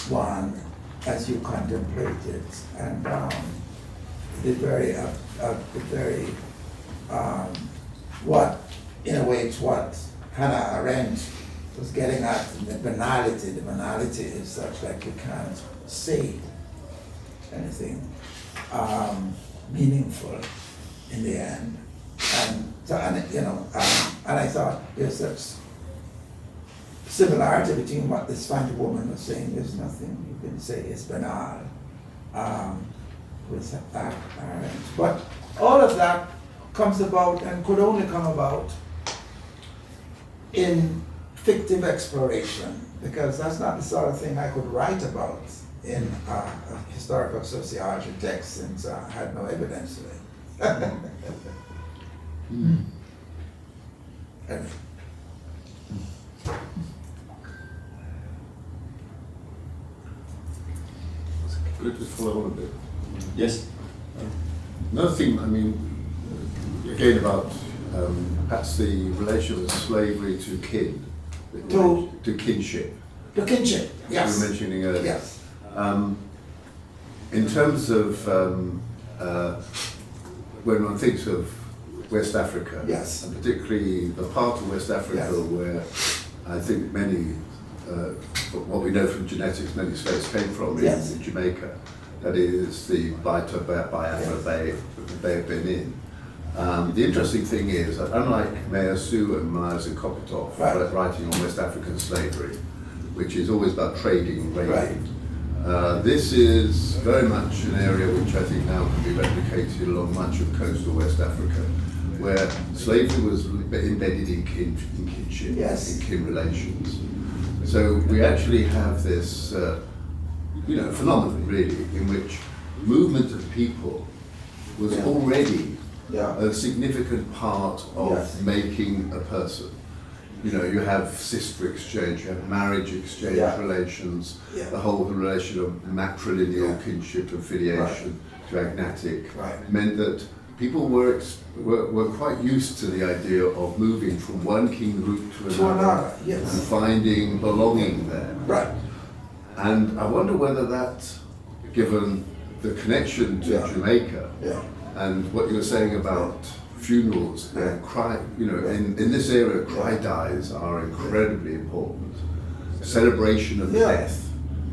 one as you contemplate it, and what, in a way, it's what Hannah Arendt was getting at, the banality. The banality is such that you can't say anything meaningful in the end. And so, and I thought there's such similarity between what this fine woman was saying. There's nothing you can say is banal with that marriage. But all of that comes about and could only come about in fictive exploration, because that's not the sort of thing I could write about in a historical sociology text, since I had no evidence of it. Could I just follow on a bit? Yes. Another thing, I mean, again about perhaps the relation of slavery to kin, to kinship. To kinship, yes. You were mentioning earlier. Yes. In terms of when one thinks of West Africa, yes, and particularly the part of West Africa, yes, where I think many, what we know from genetics, many slaves came from, yes, in Jamaica. That is the Biafra Bay of Benin. The interesting thing is that unlike Measu and Myers and Kopitov, right, writing on West African slavery, which is always about trading and raiding, this is very much an area which I think now can be replicated along much of coastal West Africa, where slavery was embedded in kinship, yes, in kin relations. So we actually have this phenomenon really, in which movement of people was, yeah, already, yeah, a significant part of, yes, making a person. You know, you have sister exchange, you have marriage exchange, yeah, relations, yeah, the whole relation of matrilineal, yeah, kinship and filiation, right, to agnatic, right, meant that people were quite used to the idea of moving from one kin group to another, yes, and finding belonging there. Right. And I wonder whether that, given the connection to, yeah, Jamaica, yeah, and what you were saying about funerals, yeah, and cry, in this area, cry dies are incredibly important. Celebration of, yeah, death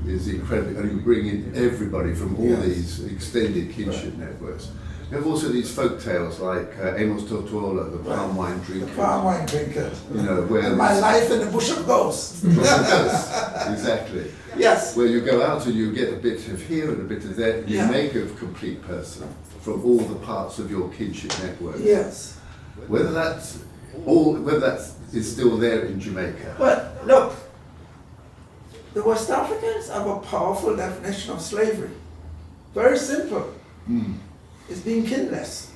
is incredible, and you bring in everybody from all, yes, these extended kinship, right, networks. You have also these folk tales like Amos Tortola, the palm wine drinker. The palm wine drinker. Where my life in the bush of ghosts. Exactly. Yes. Where you go out and you get a bit of here and a bit of there, and you, yeah, make a complete person from all the parts of your kinship network. Yes. Whether that is still there in Jamaica. But look, the West Africans have a powerful definition of slavery. Very simple. It's being kinless.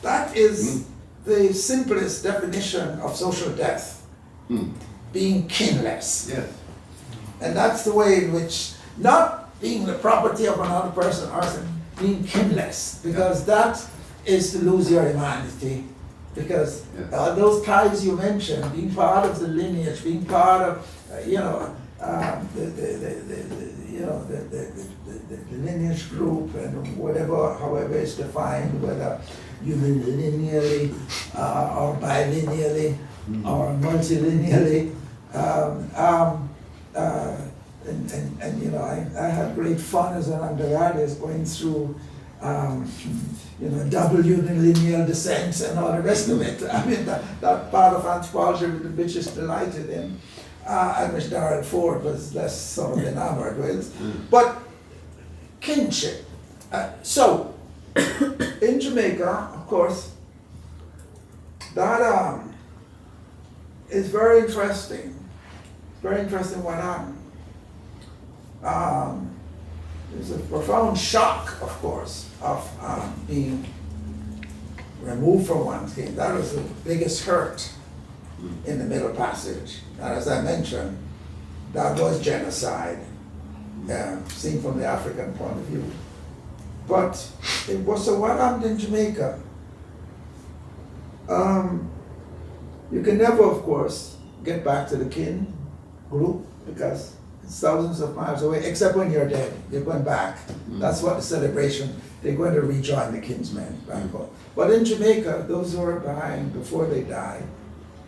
That is the simplest definition of social death. Being kinless. Yes. And that's the way in which, not being the property of another person, or being kinless, because, yeah, that is to lose your humanity. Because, yeah, those ties you mentioned, being part of the lineage, being part of, the lineage group, and whatever, however it's defined, whether unilinearly or bilinearly or multilinearly. I had great fun as an undergraduate going through double unilinear descent and all the rest of it. I mean, that part of anthropology which is delighted in. I wish Darrell Ford was less sort of enamored with. But kinship. So, in Jamaica, of course, that is very interesting. Very interesting what happened. There's a profound shock, of course, of being removed from one's kin. That was the biggest hurt in the Middle Passage. And as I mentioned, that was genocide, seen from the African point of view. But it was so what happened in Jamaica. You can never, of course, get back to the kin group because it's thousands of miles away, except when you're dead. You're going back. That's what the celebration, they're going to rejoin the kinsmen back home. But in Jamaica, those who are behind before they die,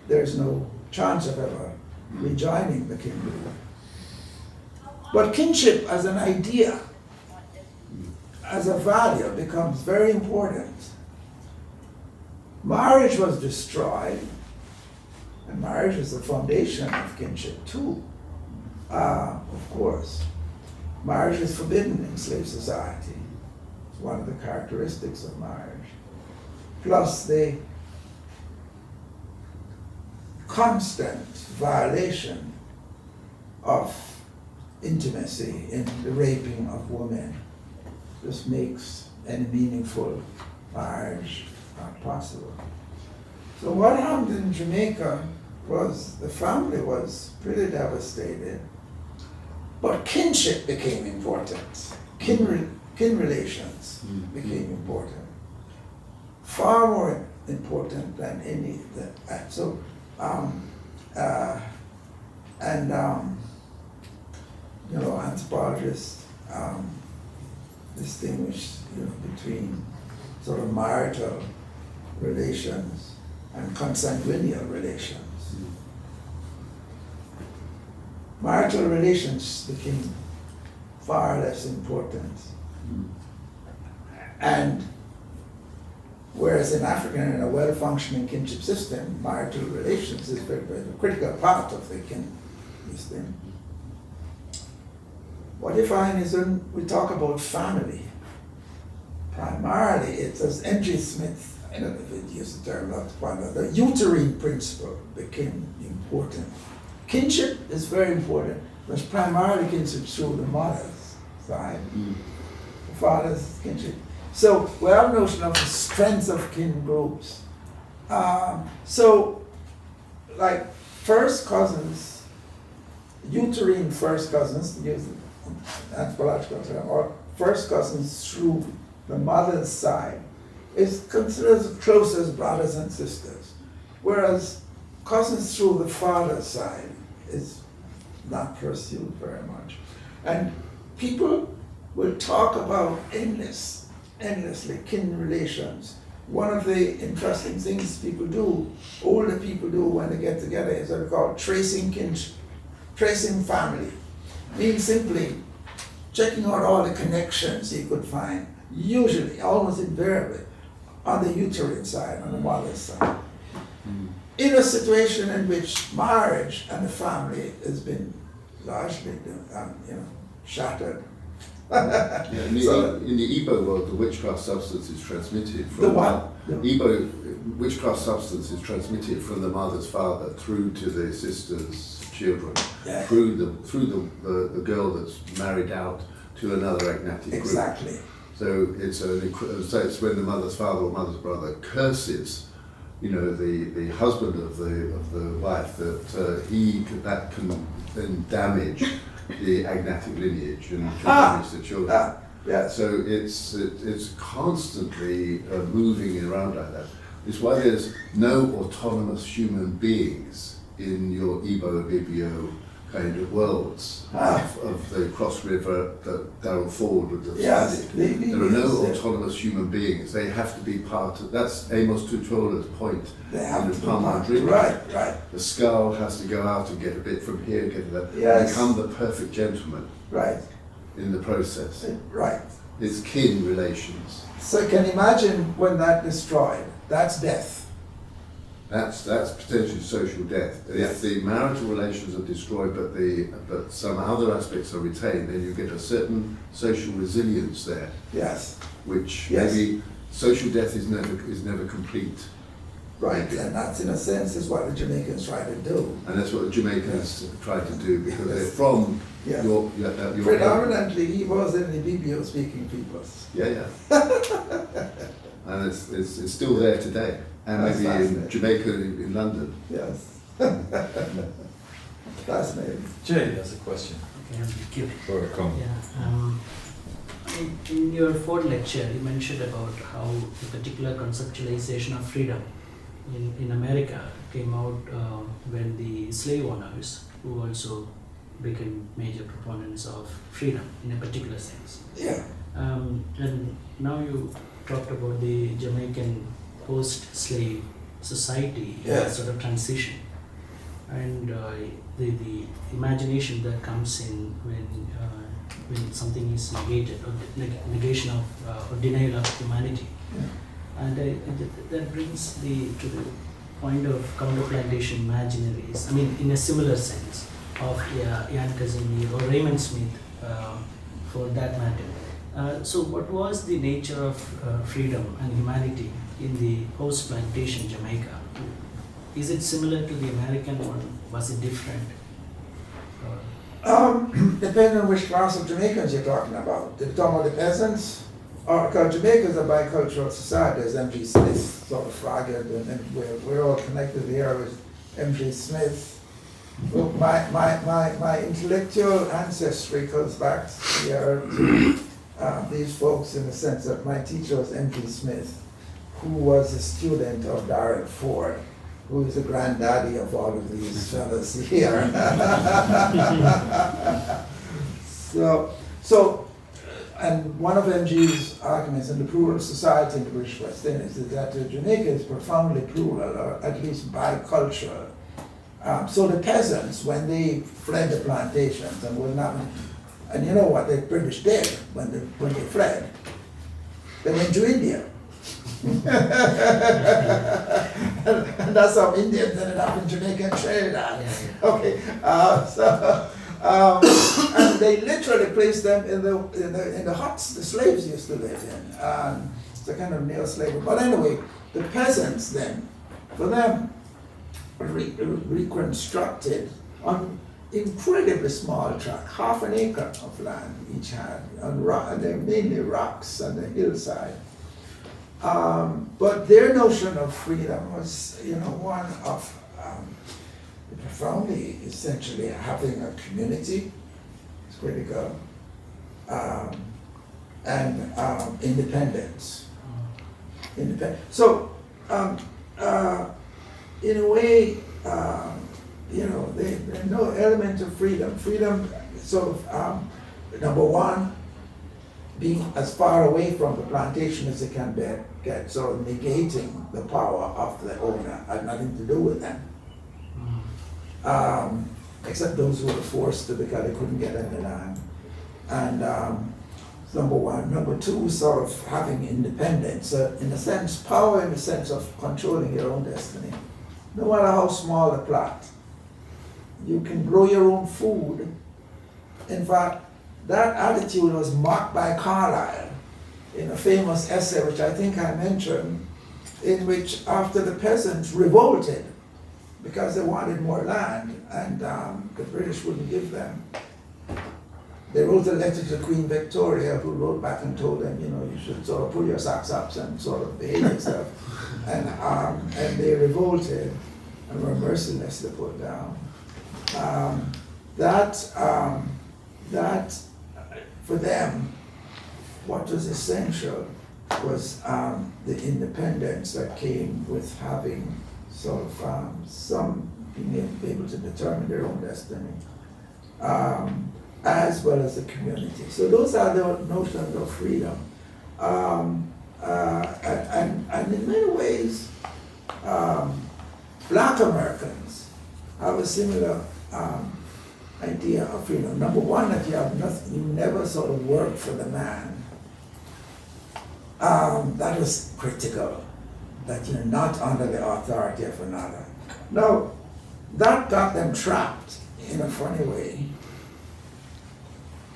there's no chance of ever rejoining the kin group. But kinship as an idea as a value becomes very important. Marriage was destroyed, and marriage is the foundation of kinship too. Of course, marriage is forbidden in slave society. It's one of the characteristics of marriage. Plus the constant violation of intimacy in the raping of women just makes any meaningful marriage not possible. So what happened in Jamaica was the family was pretty devastated, but kinship became important. Kin relations became important, far more important than any. Anthropologists distinguish between sort of marital relations and consanguineal relations. Marital relations became far less important. And whereas in Africa, in a well-functioning kinship system, marital relations is very, very critical part of the kin system. What you find is when we talk about family, primarily it's, as N.G. Smith, I don't know if it used the term, the uterine principle became important. Kinship is very important, but primarily kinship through the mother's side, the father's kinship. So we have a notion of the strength of kin groups. Like first cousins, uterine first cousins, to use the anthropological term, or first cousins through the mother's side, is considered as close as brothers and sisters, whereas cousins through the father's side is not pursued very much. And people will talk about endlessly kin relations. One of the interesting things people do, older people do when they get together, is what we call tracing family. Means simply checking out all the connections you could find, usually, almost invariably, on the uterine side, on the mother's side. In a situation in which marriage and the family has been largely, shattered. In the Igbo world, the witchcraft substance is transmitted from the what? Igbo witchcraft substance is transmitted from the mother's father through to the sister's children, through the girl that's married out to another agnatic group. Exactly. So it's when the mother's father or mother's brother curses, the husband of the wife, that can then damage the agnatic lineage and damage the children. Yes. So it's constantly moving around like that. It's why there's no autonomous human beings in your Igbo Ibibio kind of worlds of the cross river that Darrell Ford would have studied. There are no autonomous human beings. They have to be part of. That's Amos Tutuola's point in the Palmer Dream. Right. The skull has to go out and get a bit from here, get that. Become the perfect gentleman. Right. In the process. Right. It's kin relations. So can you imagine when that's destroyed? That's death. That's potentially social death. If the marital relations are destroyed, but some other aspects are retained, then you get a certain social resilience there. Yes. Which maybe social death is never complete. Right, and that's in a sense is what the Jamaicans try to do. And that's what the Jamaicans try to do because they're from your predominantly he was in the Ibibio speaking peoples. Yeah. And it's still there today. And That's maybe in Jamaica, in London. Yes. Fascinating. Jay has a question. Okay, thank you. Or a comment. In your Ford lecture, you mentioned about how the particular conceptualization of freedom in America came out when the slave owners, who also became major proponents of freedom in a particular sense. Yeah. And now you talked about the Jamaican post-slave society, sort of transition, and the imagination that comes in when when something is negated, or negation of or denial of humanity. And that brings to the point of counterplantation imaginaries. I mean, in a similar sense of Ian Casimir or Raymond Smith, for that matter. So, what was the nature of freedom and humanity in the post-plantation Jamaica? Is it similar to the American one? Was it different? Depending on which class of Jamaicans you're talking about. If you're talking about the peasants, or because Jamaica is a bicultural society, as M.G. Smith sort of flagged, and we're all connected here with M.G. Smith. Well, my intellectual ancestry goes back here to these folks, in the sense that my teacher was M.G. Smith, who was a student of Darrell Ford, who is the granddaddy of all of these fellas here. So, and one of MG's arguments in the plural society in the British West Indies is that Jamaica is profoundly plural, or at least bicultural. So the peasants, when they fled the plantations and were not, and you know what the British did when they fled? They went to India. And that's how Indians ended up in Jamaica and Trinidad. Okay, and they literally placed them in the huts the slaves used to live in. It's a kind of neo-slavery. But anyway, the peasants then, for them, reconstructed on incredibly small tract, half an acre of land each had, and they're mainly rocks on the hillside. But their notion of freedom was, one of profoundly, essentially having a community, it's critical, and independence. So, in a way, there's no element of freedom. Freedom, sort of, number one, being as far away from the plantation as they can get, sort of negating the power of the owner, had nothing to do with them. Except those who were forced to, because they couldn't get any land. And number one. Number two, sort of having independence, in a sense, power in the sense of controlling your own destiny. No matter how small the plot, you can grow your own food. In fact, that attitude was marked by Carlyle in a famous essay, which I think I mentioned, in which after the peasants revolted because they wanted more land and the British wouldn't give them, they wrote a letter to Queen Victoria, who wrote back and told them, you should sort of pull your socks up and sort of behave yourself. And they revolted and were mercilessly put down. That for them, what was essential was the independence that came with having sort of some being able to determine their own destiny, as well as the community. So those are the notions of freedom. And in many ways, Black Americans have a similar idea of freedom. Number one, that you have nothing, you never sort of work for the man. That was critical, that you're not under the authority of another. Now, that got them trapped in a funny way,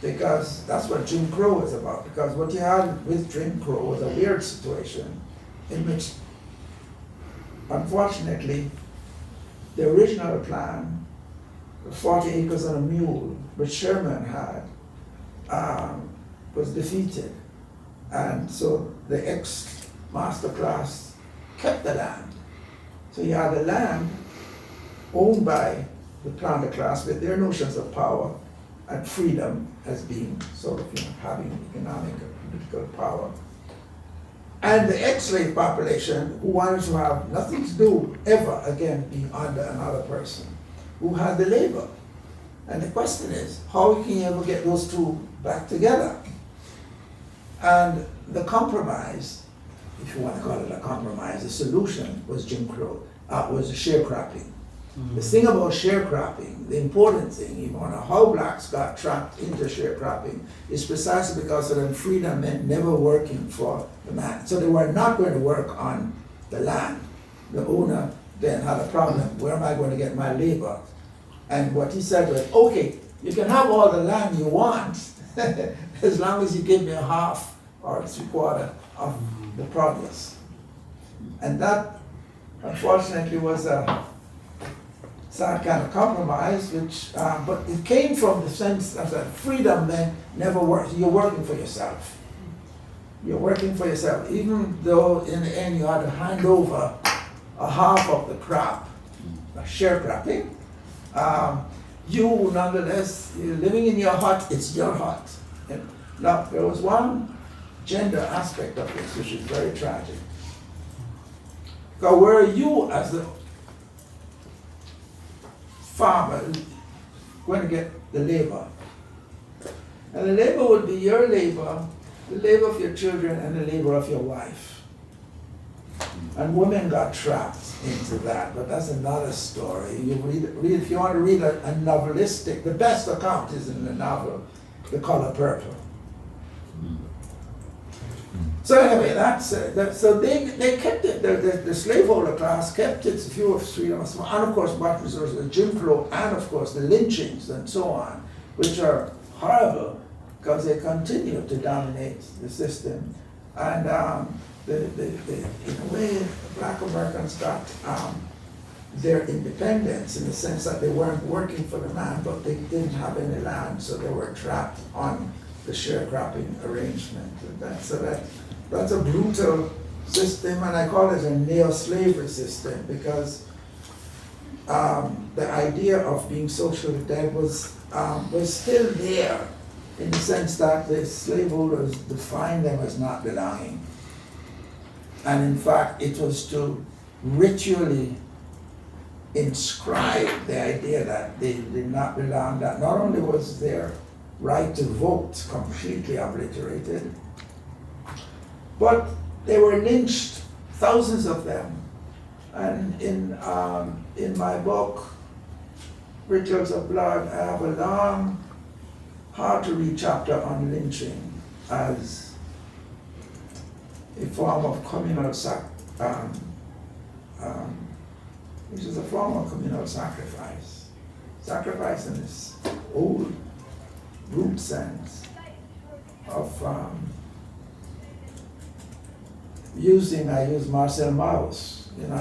because that's what Jim Crow was about. Because what you had with Jim Crow was a weird situation in which, unfortunately, the original plan, 40 acres and a mule, which Sherman had, was defeated. And so the ex-master class kept the land. So you had the land owned by the planter class with their notions of power and freedom as being sort of, having economic and political power. And the ex-slave population, who wanted to have nothing to do ever again being under another person, who had the labor. And the question is, how can you ever get those two back together? And the compromise, if you want to call it a compromise, the solution was Jim Crow, was the sharecropping. The thing about sharecropping, the important thing, you know, how blacks got trapped into sharecropping is precisely because of them freedom meant never working for the man. So they were not going to work on the land. The owner then had a problem. Where am I going to get my labor? And what he said was, okay, you can have all the land you want as long as you give me a half or 3/4 of the produce. And that, unfortunately, was a sad kind of compromise, which, but it came from the sense of that freedom meant never work. You're working for yourself. You're working for yourself, even though in the end you had to hand over a half of the crop, sharecropping. You nonetheless, you're living in your hut, it's your hut. And now, there was one gender aspect of this which is very tragic. Because where you as a farmer going to get the labor? And the labor would be your labor, the labor of your children, and the labor of your wife. And women got trapped into that, but that's another story. You read if you want to read a novelistic, the best account is in the novel, The Color Purple. So anyway, so they kept it. The slaveholder class kept its view of freedom, and of course, what was the Jim Crow, and of course the lynchings and so on, which are horrible because they continue to dominate the system. And in a way, Black Americans got their independence in the sense that they weren't working for the man, but they didn't have any land, so they were trapped on the sharecropping arrangement. That's a brutal system, and I call it a neo-slavery system because the idea of being socially dead was still there in the sense that the slaveholders defined them as not belonging. And in fact, it was to ritually inscribe the idea that they did not belong, that not only was their right to vote completely obliterated, but they were lynched, thousands of them. And in my book, Rituals of Blood, I have a long, hard-to-read chapter on lynching as a form of communal which is a form of communal sacrifice. Sacrifice in this old root sense of I use Marcel Mauss. You know,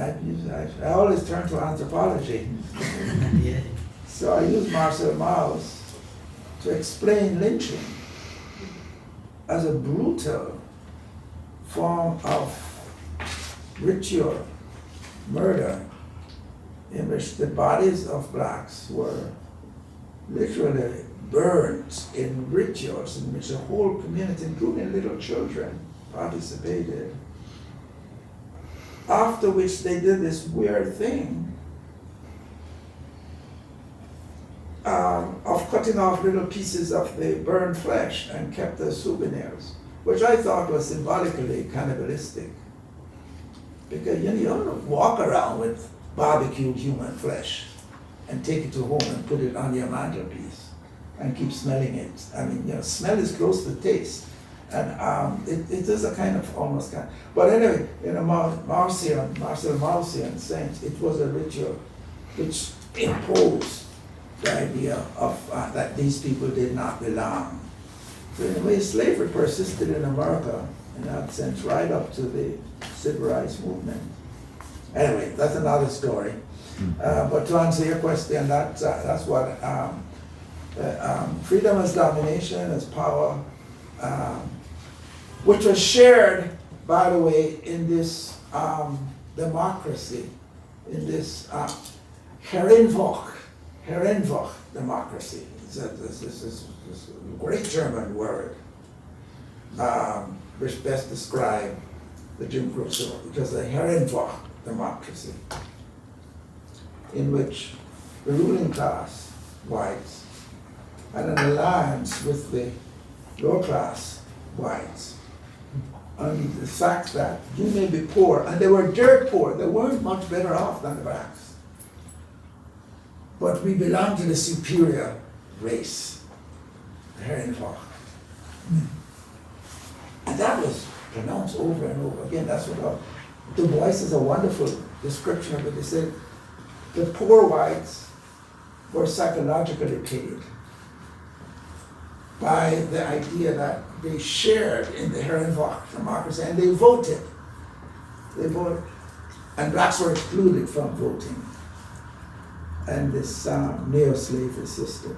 I always turn to anthropology. Yeah. So I use Marcel Mauss to explain lynching as a brutal form of ritual murder in which the bodies of blacks were literally burned in rituals in which the whole community, including little children, participated. After which they did this weird thing of cutting off little pieces of the burned flesh and kept as souvenirs, which I thought was symbolically cannibalistic. Because you don't walk around with barbecued human flesh and take it to home and put it on your mantelpiece and keep smelling it. I mean, smell is close to taste. And it is a kind of almost kind. But anyway, in a Marcel Maussian sense, it was a ritual which imposed the idea of that these people did not belong. So in a way, slavery persisted in America in that sense right up to the civil rights movement. Anyway, that's another story. But to answer your question, that's what freedom as domination, as power, which was shared, by the way, in this democracy, in this Herrenvolk democracy. This is a great German word, which best describes the Jim Crow Civil, which is a Herrenvolk democracy, in which the ruling class, whites, had an alliance with the lower class, whites, on the fact that you may be poor, and they were dirt poor, they weren't much better off than the blacks. but we belong to the superior race, the Herrenvolk. And that was pronounced over and over again. That's what Du Bois is a wonderful description of it. He said, the poor whites were psychologically paid by the idea that they shared in the Herrenvolk democracy, and they voted. They voted. And blacks were excluded from voting. And this neo-slavery system.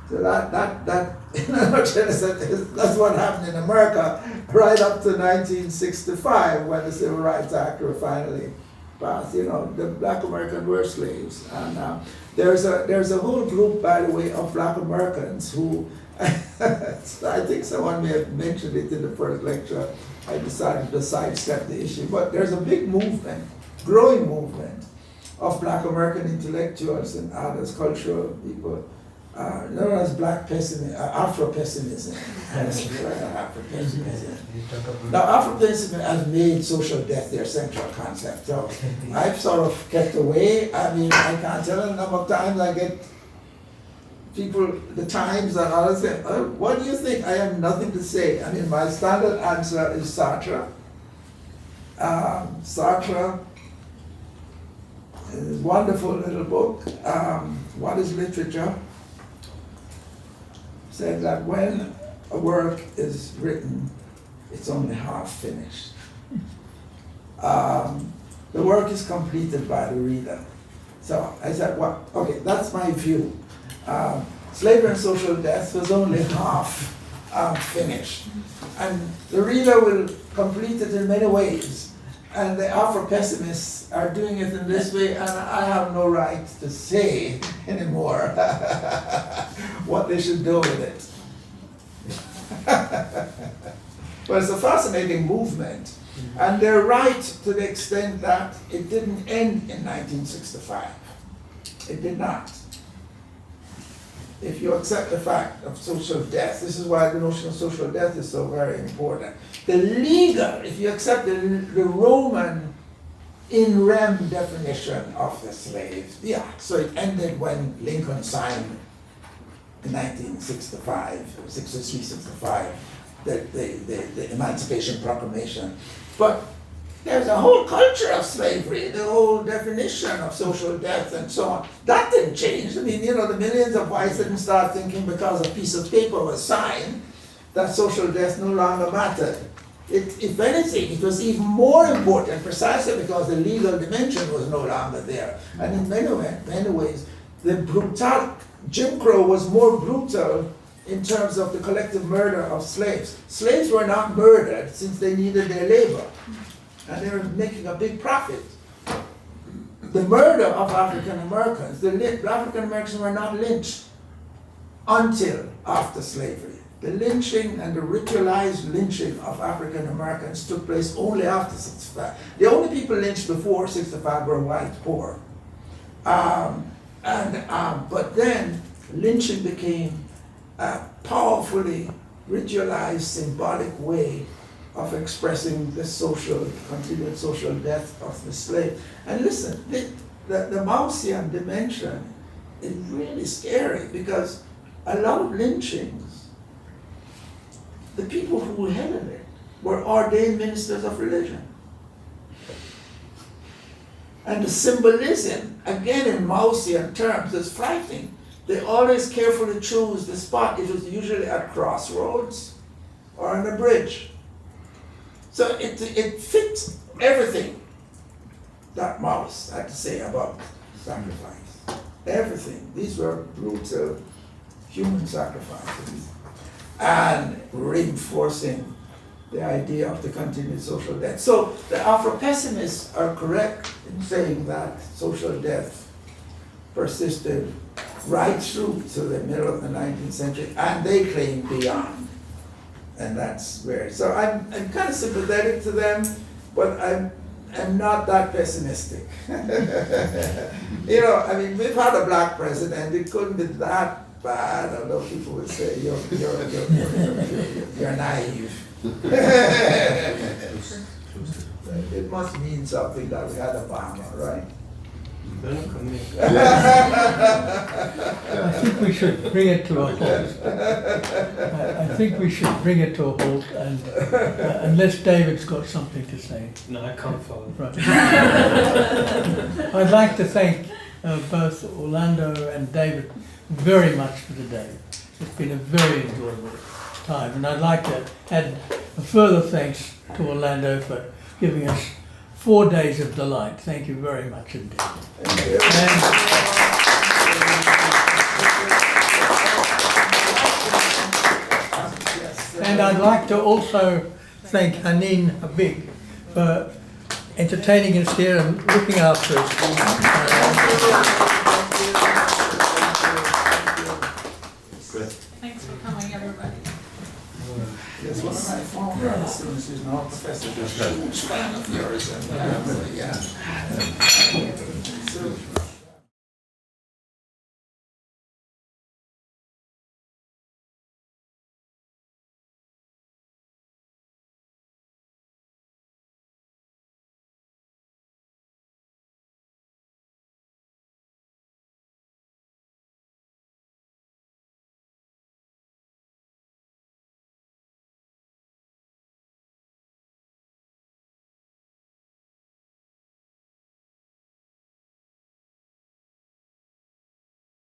So that in a nutshell, that's what happened in America right up to 1965 when the Civil Rights Act was finally passed. You know, the black Americans were slaves. And there's a whole group, by the way, of black Americans who, I think someone may have mentioned it in the first lecture, I decided to sidestep the issue, but there's a big movement, growing movement, of black American intellectuals and others, cultural people, known as black pessimism, Afro-pessimism. Afro-pessimism. Now, Afro-pessimism has made social death their central concept. So I've sort of kept away. I mean, I can't tell the number of times I get people, the Times and others say, oh, what do you think? I have nothing to say. I mean, my standard answer is Sartre. Sartre, his wonderful little book, What is Literature? Said that when a work is written, it's only half finished. The work is completed by the reader. So I said, well, okay, that's my view. Slavery and social death was only half finished. And the reader will complete it in many ways. And the Afro-pessimists are doing it in this way, and I have no right to say anymore what they should do with it. But it's a fascinating movement. And they're right to the extent that it didn't end in 1965. It did not. If you accept the fact of social death, this is why the notion of social death is so very important. The legal, if you accept the Roman in rem definition of the slaves, yeah, so it ended when Lincoln signed in 1965, 63, 65, the Emancipation Proclamation. But there's a whole culture of slavery, the whole definition of social death and so on. That didn't change. I mean, you know, the millions of whites didn't start thinking because a piece of paper was signed that social death no longer mattered. If anything, it was even more important precisely because the legal dimension was no longer there. And in many ways, Jim Crow was more brutal in terms of the collective murder of slaves. Slaves were not murdered since they needed their labor. And they were making a big profit. The murder of African Americans, African Americans were not lynched until after slavery. The lynching and the ritualized lynching of African Americans took place only after 65. The only people lynched before 65 were white poor. But then lynching became a powerfully ritualized, symbolic way of expressing the continued social death of the slave. And listen, the Mausian dimension is really scary because a lot of lynchings, the people who headed it were ordained ministers of religion. And the symbolism, again in Mausian terms, is frightening. They always carefully choose the spot. It was usually at crossroads or on a bridge. So it fits everything that Maus had to say about sacrifice. Everything. These were brutal human sacrifices. And reinforcing the idea of the continued social death. So the Afro-pessimists are correct in saying that social death persisted right through to the middle of the 19th century, and they claim beyond. And that's where, so I'm kind of sympathetic to them, but I'm not that pessimistic. You know, I mean, we've had a black president, it couldn't be that bad, although people would say you're naive. It must mean something that we had Obama, right? I think we should bring it to a halt. I think we should bring it to a halt, and unless David's got something to say. No, I can't follow. Right. I'd like to thank both Orlando and David very much for the day. It's been a very enjoyable time, and I'd like to add a further thanks to Orlando for giving us 4 days of delight. Thank you very much indeed. And I'd like to also thank Hanin Habib for entertaining us here and looking after us. Thanks for coming, everybody. Yes, one of my former students who's now a professor, just a huge fan of yours, and yeah. So